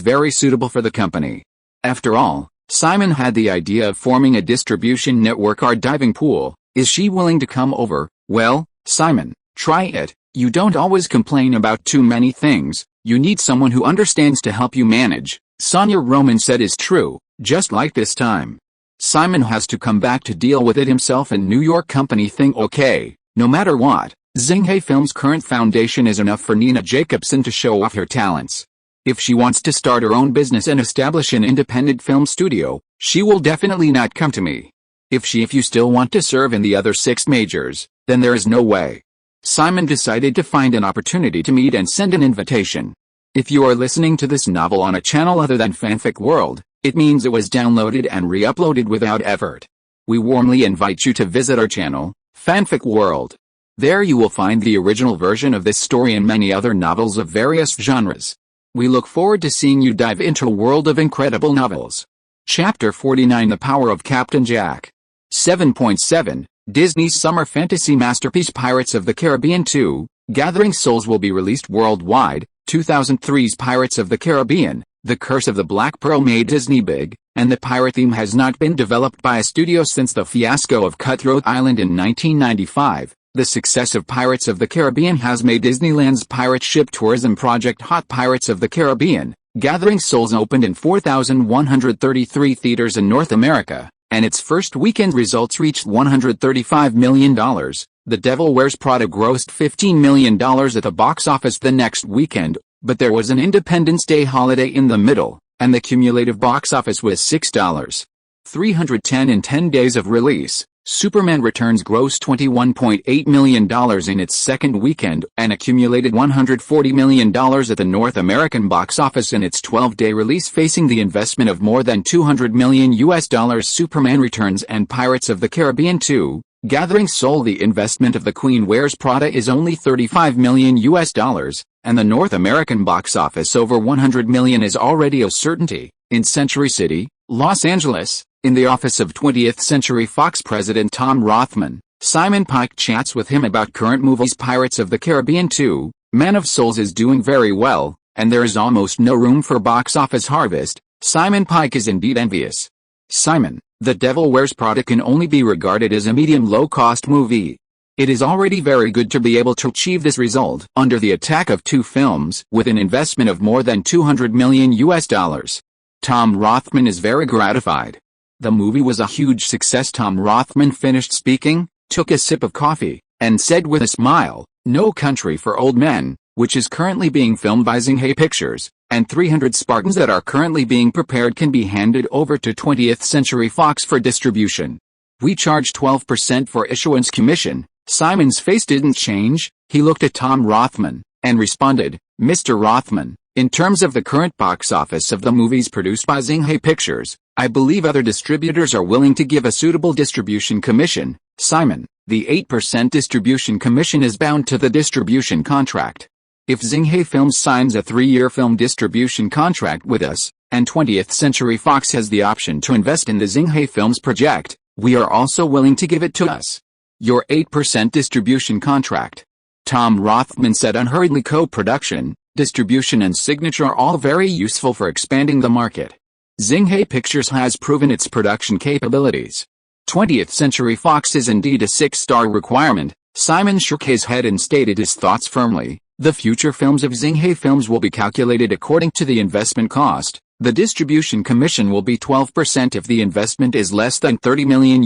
very suitable for the company. After all, Simon had the idea of forming a distribution network or diving pool. Is she willing to come over? Well, Simon, try it. You don't always complain about too many things. You need someone who understands to help you manage. Sonia Roman said is true, just like this time. Simon has to come back to deal with it himself, and New York company thing. Okay, no matter what, Xinghai Films' current foundation is enough for Nina Jacobson to show off her talents. If she wants to start her own business and establish an independent film studio, she will definitely not come to me. If you still want to serve in the other 6 majors, then there is no way. Simon decided to find an opportunity to meet and send an invitation. If you are listening to this novel on a channel other than Fanfic World, it means it was downloaded and re-uploaded without effort. We warmly invite you to visit our channel, Fanfic World. There you will find the original version of this story and many other novels of various genres. We look forward to seeing you dive into a world of incredible novels. Chapter 49: The Power of Captain Jack. 7.7 Disney's summer fantasy masterpiece Pirates of the Caribbean 2, Gathering Souls will be released worldwide. 2003's Pirates of the Caribbean, The Curse of the Black Pearl made Disney big, and the pirate theme has not been developed by a studio since the fiasco of Cutthroat Island in 1995. The success of Pirates of the Caribbean has made Disneyland's pirate ship tourism project hot. Pirates of the Caribbean, Gathering Souls opened in 4,133 theaters in North America, and its first weekend results reached $135 million. The Devil Wears Prada grossed $15 million at the box office the next weekend, but there was an Independence Day holiday in the middle, and the cumulative box office was $6. 310 in 10 days of release, Superman Returns grossed $21.8 million in its second weekend and accumulated $140 million at the North American box office in its 12-day release, facing the investment of more than $200 million. Superman Returns and Pirates of the Caribbean 2, gathering Soul. The investment of The Queen Wears Prada is only $35 million, and the North American box office over $100 million is already a certainty. In Century City, Los Angeles, in the office of 20th Century Fox president Tom Rothman, Simon Pike chats with him about current movies. Pirates of the Caribbean 2, Man of Souls is doing very well, and there is almost no room for box office harvest. Simon Pike is indeed envious. Simon, The Devil Wears Prada can only be regarded as a medium low-cost movie. It is already very good to be able to achieve this result under the attack of 2 films with an investment of more than $200 million. Tom Rothman is very gratified. The movie was a huge success. Tom Rothman finished speaking, took a sip of coffee, and said with a smile, "No Country for Old Men, which is currently being filmed by Xinghai Pictures, and 300 Spartans that are currently being prepared can be handed over to 20th Century Fox for distribution. We charge 12% for issuance commission." Simon's face didn't change. He looked at Tom Rothman, and responded, "Mr. Rothman, in terms of the current box office of the movies produced by Xinghai Pictures, I believe other distributors are willing to give a suitable distribution commission." Simon, the 8% distribution commission is bound to the distribution contract. If Xinghai Films signs a 3-year film distribution contract with us, and 20th Century Fox has the option to invest in the Xinghai Films project, we are also willing to give it to us. Your 8% distribution contract. Tom Rothman said unhurriedly, co-production, distribution and signature are all very useful for expanding the market. Xinghai Pictures has proven its production capabilities. 20th Century Fox is indeed a 6-star requirement. Simon shook his head and stated his thoughts firmly. The future films of Xinghai Films will be calculated according to the investment cost. The distribution commission will be 12% if the investment is less than $30 million,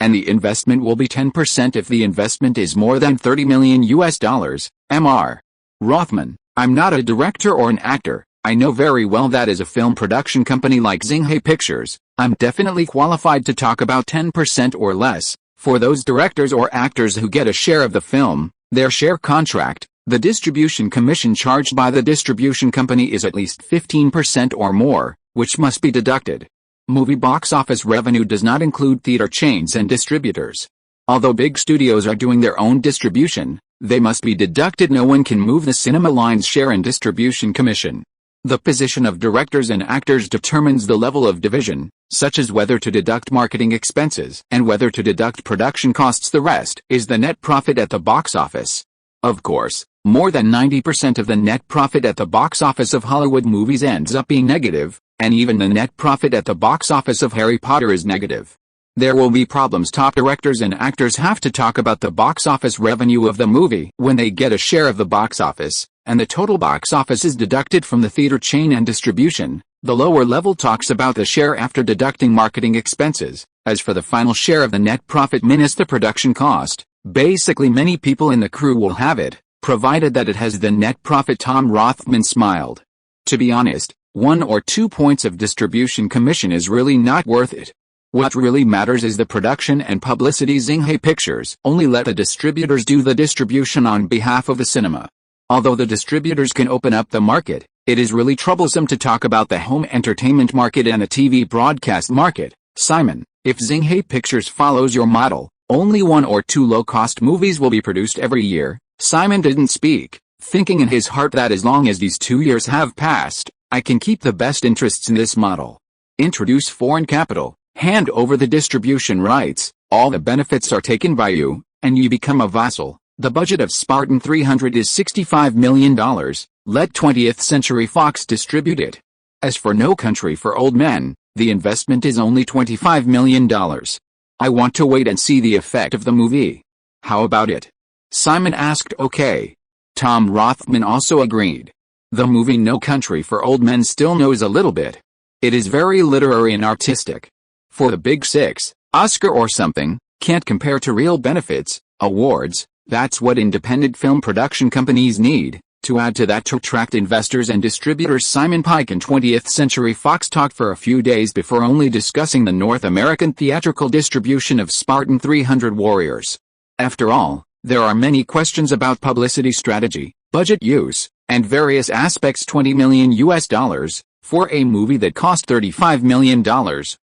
and the investment will be 10% if the investment is more than $30 million. Mr. Rothman, I'm not a director or an actor. I know very well that as a film production company like Xinghai Pictures, I'm definitely qualified to talk about 10% or less. For those directors or actors who get a share of the film, their share contract, the distribution commission charged by the distribution company is at least 15% or more, which must be deducted. Movie box office revenue does not include theater chains and distributors. Although big studios are doing their own distribution, they must be deducted. No one can move the cinema line's share in distribution commission. The position of directors and actors determines the level of division, such as whether to deduct marketing expenses and whether to deduct production costs. The rest is the net profit at the box office. Of course, more than 90% of the net profit at the box office of Hollywood movies ends up being negative, and even the net profit at the box office of Harry Potter is negative. There will be problems. Top directors and actors have to talk about the box office revenue of the movie when they get a share of the box office, and the total box office is deducted from the theater chain and distribution. The lower level talks about the share after deducting marketing expenses. As for the final share of the net profit minus the production cost, basically many people in the crew will have it, provided that it has the net profit. Tom Rothman smiled. To be honest, 1 or 2 points of distribution commission is really not worth it. What really matters is the production and publicity. Xinghai Pictures only let the distributors do the distribution on behalf of the cinema. Although the distributors can open up the market, it is really troublesome to talk about the home entertainment market and the TV broadcast market. Simon, if Xinghai Pictures follows your model, only 1 or 2 low-cost movies will be produced every year. Simon didn't speak, thinking in his heart that as long as these 2 years have passed, I can keep the best interests in this model. Introduce foreign capital, hand over the distribution rights, all the benefits are taken by you, and you become a vassal. The budget of Spartan 300 is $65 million, let 20th Century Fox distribute it. As for No Country for Old Men, the investment is only $25 million. I want to wait and see the effect of the movie. How about it? Simon asked. Okay. Tom Rothman also agreed. The movie No Country for Old Men still knows a little bit. It is very literary and artistic. For the big 6, Oscar or something, can't compare to real benefits, awards. That's what independent film production companies need. To add to that, to attract investors and distributors, Simon Pike and 20th Century Fox talked for a few days before only discussing the North American theatrical distribution of Spartan 300 Warriors. After all, there are many questions about publicity strategy, budget use, and various aspects. $20 million for a movie that cost $35 million,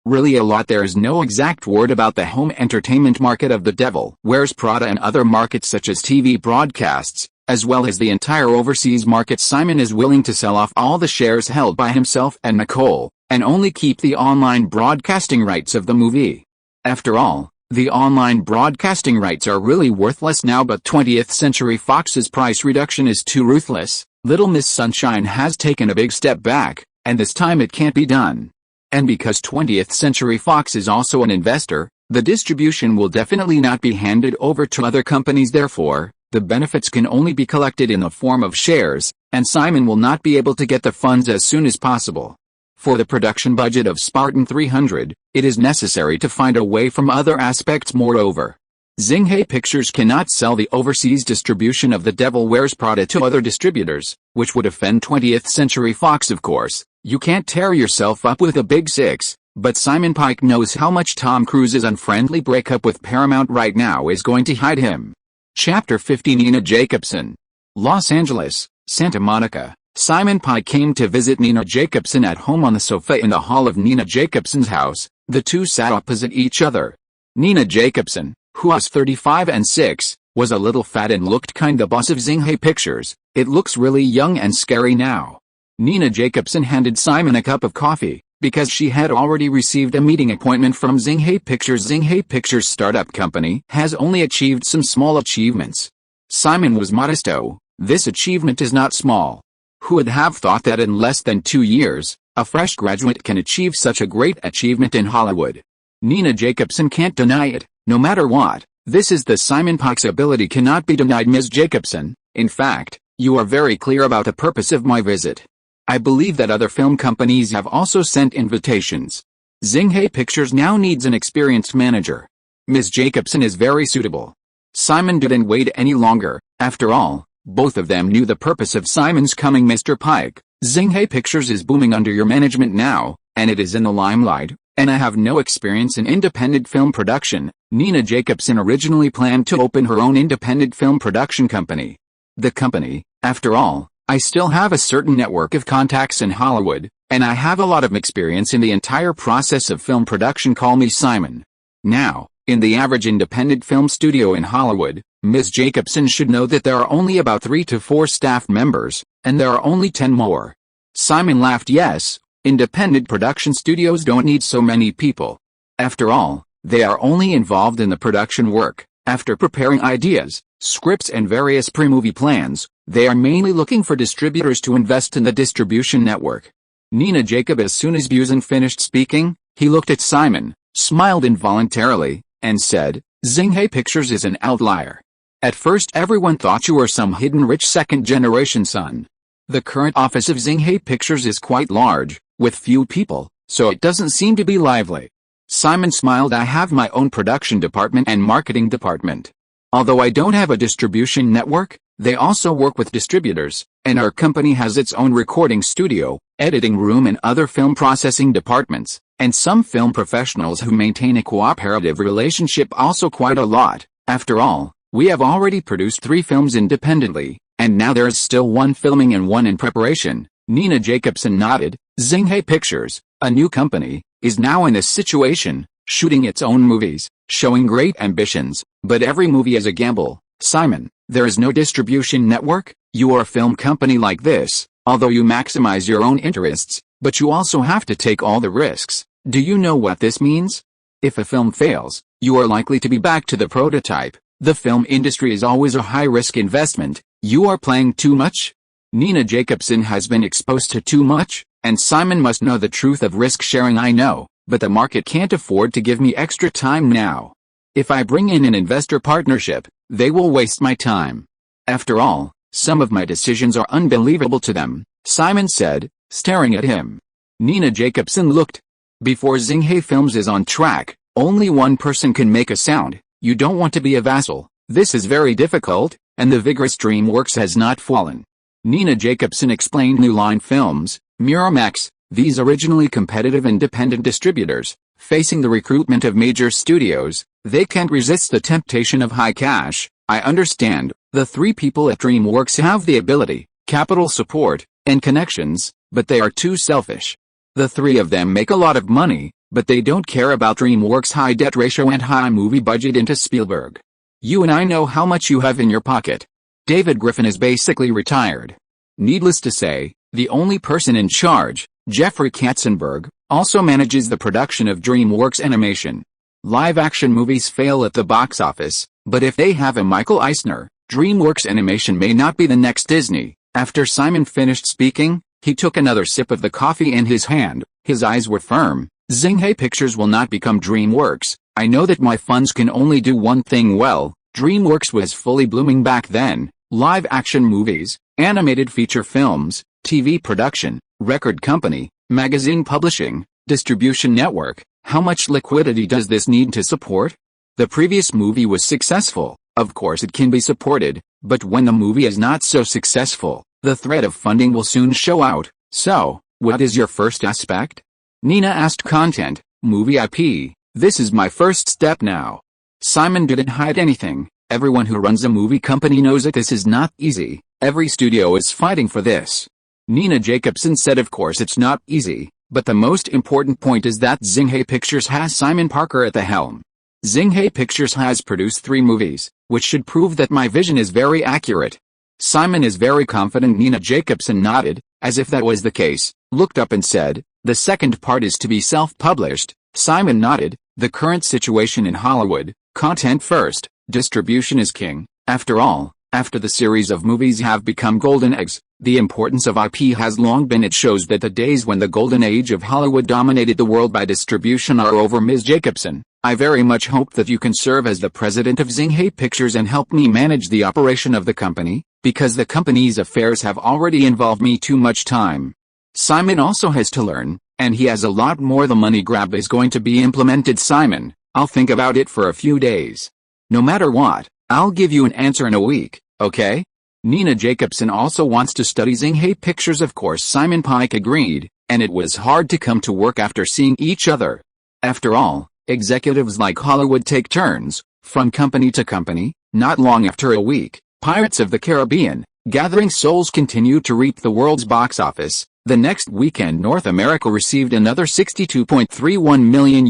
really a lot. There is no exact word about the home entertainment market of The Devil Wears Prada and other markets such as TV broadcasts, as well as the entire overseas market. Simon is willing to sell off all the shares held by himself and Nicole, and only keep the online broadcasting rights of the movie. After all, the online broadcasting rights are really worthless now, but 20th Century Fox's price reduction is too ruthless. Little Miss Sunshine has taken a big step back, and this time it can't be done. And because 20th Century Fox is also an investor, the distribution will definitely not be handed over to other companies. Therefore, the benefits can only be collected in the form of shares, and Simon will not be able to get the funds as soon as possible. For the production budget of Spartan 300, it is necessary to find a way from other aspects. Moreover, Xinghe Pictures cannot sell the overseas distribution of The Devil Wears Prada to other distributors, which would offend 20th Century Fox. Of course, you can't tear yourself up with a big six, but Simon Pike knows how much Tom Cruise's unfriendly breakup with Paramount right now is going to hide him. Chapter 50. Nina Jacobson. Los Angeles, Santa Monica. Simon Pike came to visit Nina Jacobson at home. On the sofa in the hall of Nina Jacobson's house, the two sat opposite each other. Nina Jacobson, who was 35 and 6, was a little fat and looked kinda boss of Xinghe Pictures. It looks really young and scary now. Nina Jacobson handed Simon a cup of coffee, because she had already received a meeting appointment from Xinghe Pictures. Xinghe Pictures' startup company has only achieved some small achievements. Simon was modest. Oh, this achievement is not small. Who would have thought that in less than 2 years, a fresh graduate can achieve such a great achievement in Hollywood? Nina Jacobson can't deny it, no matter what. This is the Simon Pike's ability cannot be denied. Ms. Jacobson, in fact, you are very clear about the purpose of my visit. I believe that other film companies have also sent invitations. Xinghe Pictures now needs an experienced manager. Ms. Jacobson is very suitable. Simon didn't wait any longer. After all, both of them knew the purpose of Simon's coming. Mr. Pike, Xinghe Pictures is booming under your management now, and it is in the limelight, and I have no experience in independent film production. Nina Jacobson originally planned to open her own independent film production company. The company, after all, I still have a certain network of contacts in Hollywood, and I have a lot of experience in the entire process of film production. Call me Simon. Now, in the average independent film studio in Hollywood, Ms. Jacobson should know that there are only about 3 to 4 staff members, and there are only 10 more. Simon laughed. Yes, independent production studios don't need so many people. After all, they are only involved in the production work. After preparing ideas, scripts and various pre-movie plans, they are mainly looking for distributors to invest in the distribution network. Nina Jacob. As soon as Busen finished speaking, he looked at Simon, smiled involuntarily, and said, Xinghe Pictures is an outlier. At first everyone thought you were some hidden rich second-generation son. The current office of Xinghe Pictures is quite large, with few people, so it doesn't seem to be lively. Simon smiled. I have my own production department and marketing department. Although I don't have a distribution network, they also work with distributors, and our company has its own recording studio, editing room and other film processing departments, and some film professionals who maintain a cooperative relationship. Also quite a lot. After all, we have already produced 3 films independently, and now there is still 1 filming and 1 in preparation. Nina Jacobson nodded. Xinghe Pictures, a new company, is now in this situation, shooting its own movies, showing great ambitions, but every movie is a gamble. Simon, there is no distribution network. You are a film company like this, although you maximize your own interests, but you also have to take all the risks. Do you know what this means? If a film fails, you are likely to be back to the prototype. The film industry is always a high-risk investment. You are playing too much? Nina Jacobson has been exposed to too much, and Simon must know the truth of risk sharing. I know, but the market can't afford to give me extra time now. If I bring in an investor partnership, they will waste my time. After all, some of my decisions are unbelievable to them, Simon said, staring at him. Nina Jacobson looked. Before Xinghe Films is on track, only one person can make a sound. You don't want to be a vassal. This is very difficult, and the vigorous DreamWorks has not fallen. Nina Jacobson explained New Line Films, Miramax, these originally competitive independent distributors, facing the recruitment of major studios, they can't resist the temptation of high cash. I understand, the three people at DreamWorks have the ability, capital support, and connections, but they are too selfish. The three of them make a lot of money, but they don't care about DreamWorks' high debt ratio and high movie budget into Spielberg. You and I know how much you have in your pocket. David Griffin is basically retired. Needless to say, the only person in charge, Jeffrey Katzenberg, also manages the production of DreamWorks Animation. Live-action movies fail at the box office, but if they have a Michael Eisner, DreamWorks Animation may not be the next Disney. After Simon finished speaking, he took another sip of the coffee in his hand. His eyes were firm. Xinghai Pictures will not become DreamWorks. I know that my funds can only do one thing well. DreamWorks was fully blooming back then. Live-action movies, animated feature films, TV production, record company, magazine publishing, distribution network. How much liquidity does this need to support? The previous movie was successful. Of course it can be supported, but when the movie is not so successful, the threat of funding will soon show out. So, what is your first aspect? Nina asked. Content, movie IP. This is my first step now. Simon didn't hide anything. Everyone who runs a movie company knows that this is not easy. Every studio is fighting for this. Nina Jacobson said of course it's not easy, but the most important point is that Xinghai Pictures has Simon Parker at the helm. Xinghai Pictures has produced 3 movies, which should prove that my vision is very accurate. Simon is very confident. Nina Jacobson nodded, as if that was the case, looked up and said, the second part is to be self-published. Simon nodded, the current situation in Hollywood, content first, distribution is king. After all, after the series of movies have become golden eggs, the importance of IP has long been. It shows that the days when the golden age of Hollywood dominated the world by distribution are over. Ms. Jacobson, I very much hope that you can serve as the president of Xinghai Pictures and help me manage the operation of the company, because the company's affairs have already involved me too much time. Simon also has to learn, and he has a lot more. The money grab is going to be implemented. Simon, I'll think about it for a few days. No matter what, I'll give you an answer in a week, okay? Nina Jacobson also wants to study Xinghai Pictures. Of course Simon Pike agreed, and it was hard to come to work after seeing each other. After all, executives like Hollywood take turns, from company to company. Not long after a week, Pirates of the Caribbean, Gathering Souls continued to reap the world's box office. The next weekend North America received another $62.31 million,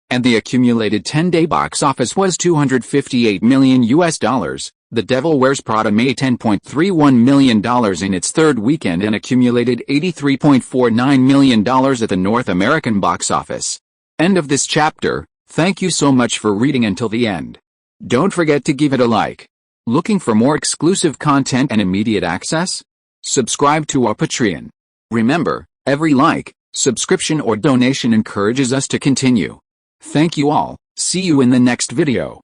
and the accumulated 10-day box office was $258 million. The Devil Wears Prada made $10.31 million in its third weekend and accumulated $83.49 million at the North American box office. End of this chapter. Thank you so much for reading until the end. Don't forget to give it a like. Looking for more exclusive content and immediate access? Subscribe to our Patreon. Remember, every like, subscription or donation encourages us to continue. Thank you all. See you in the next video.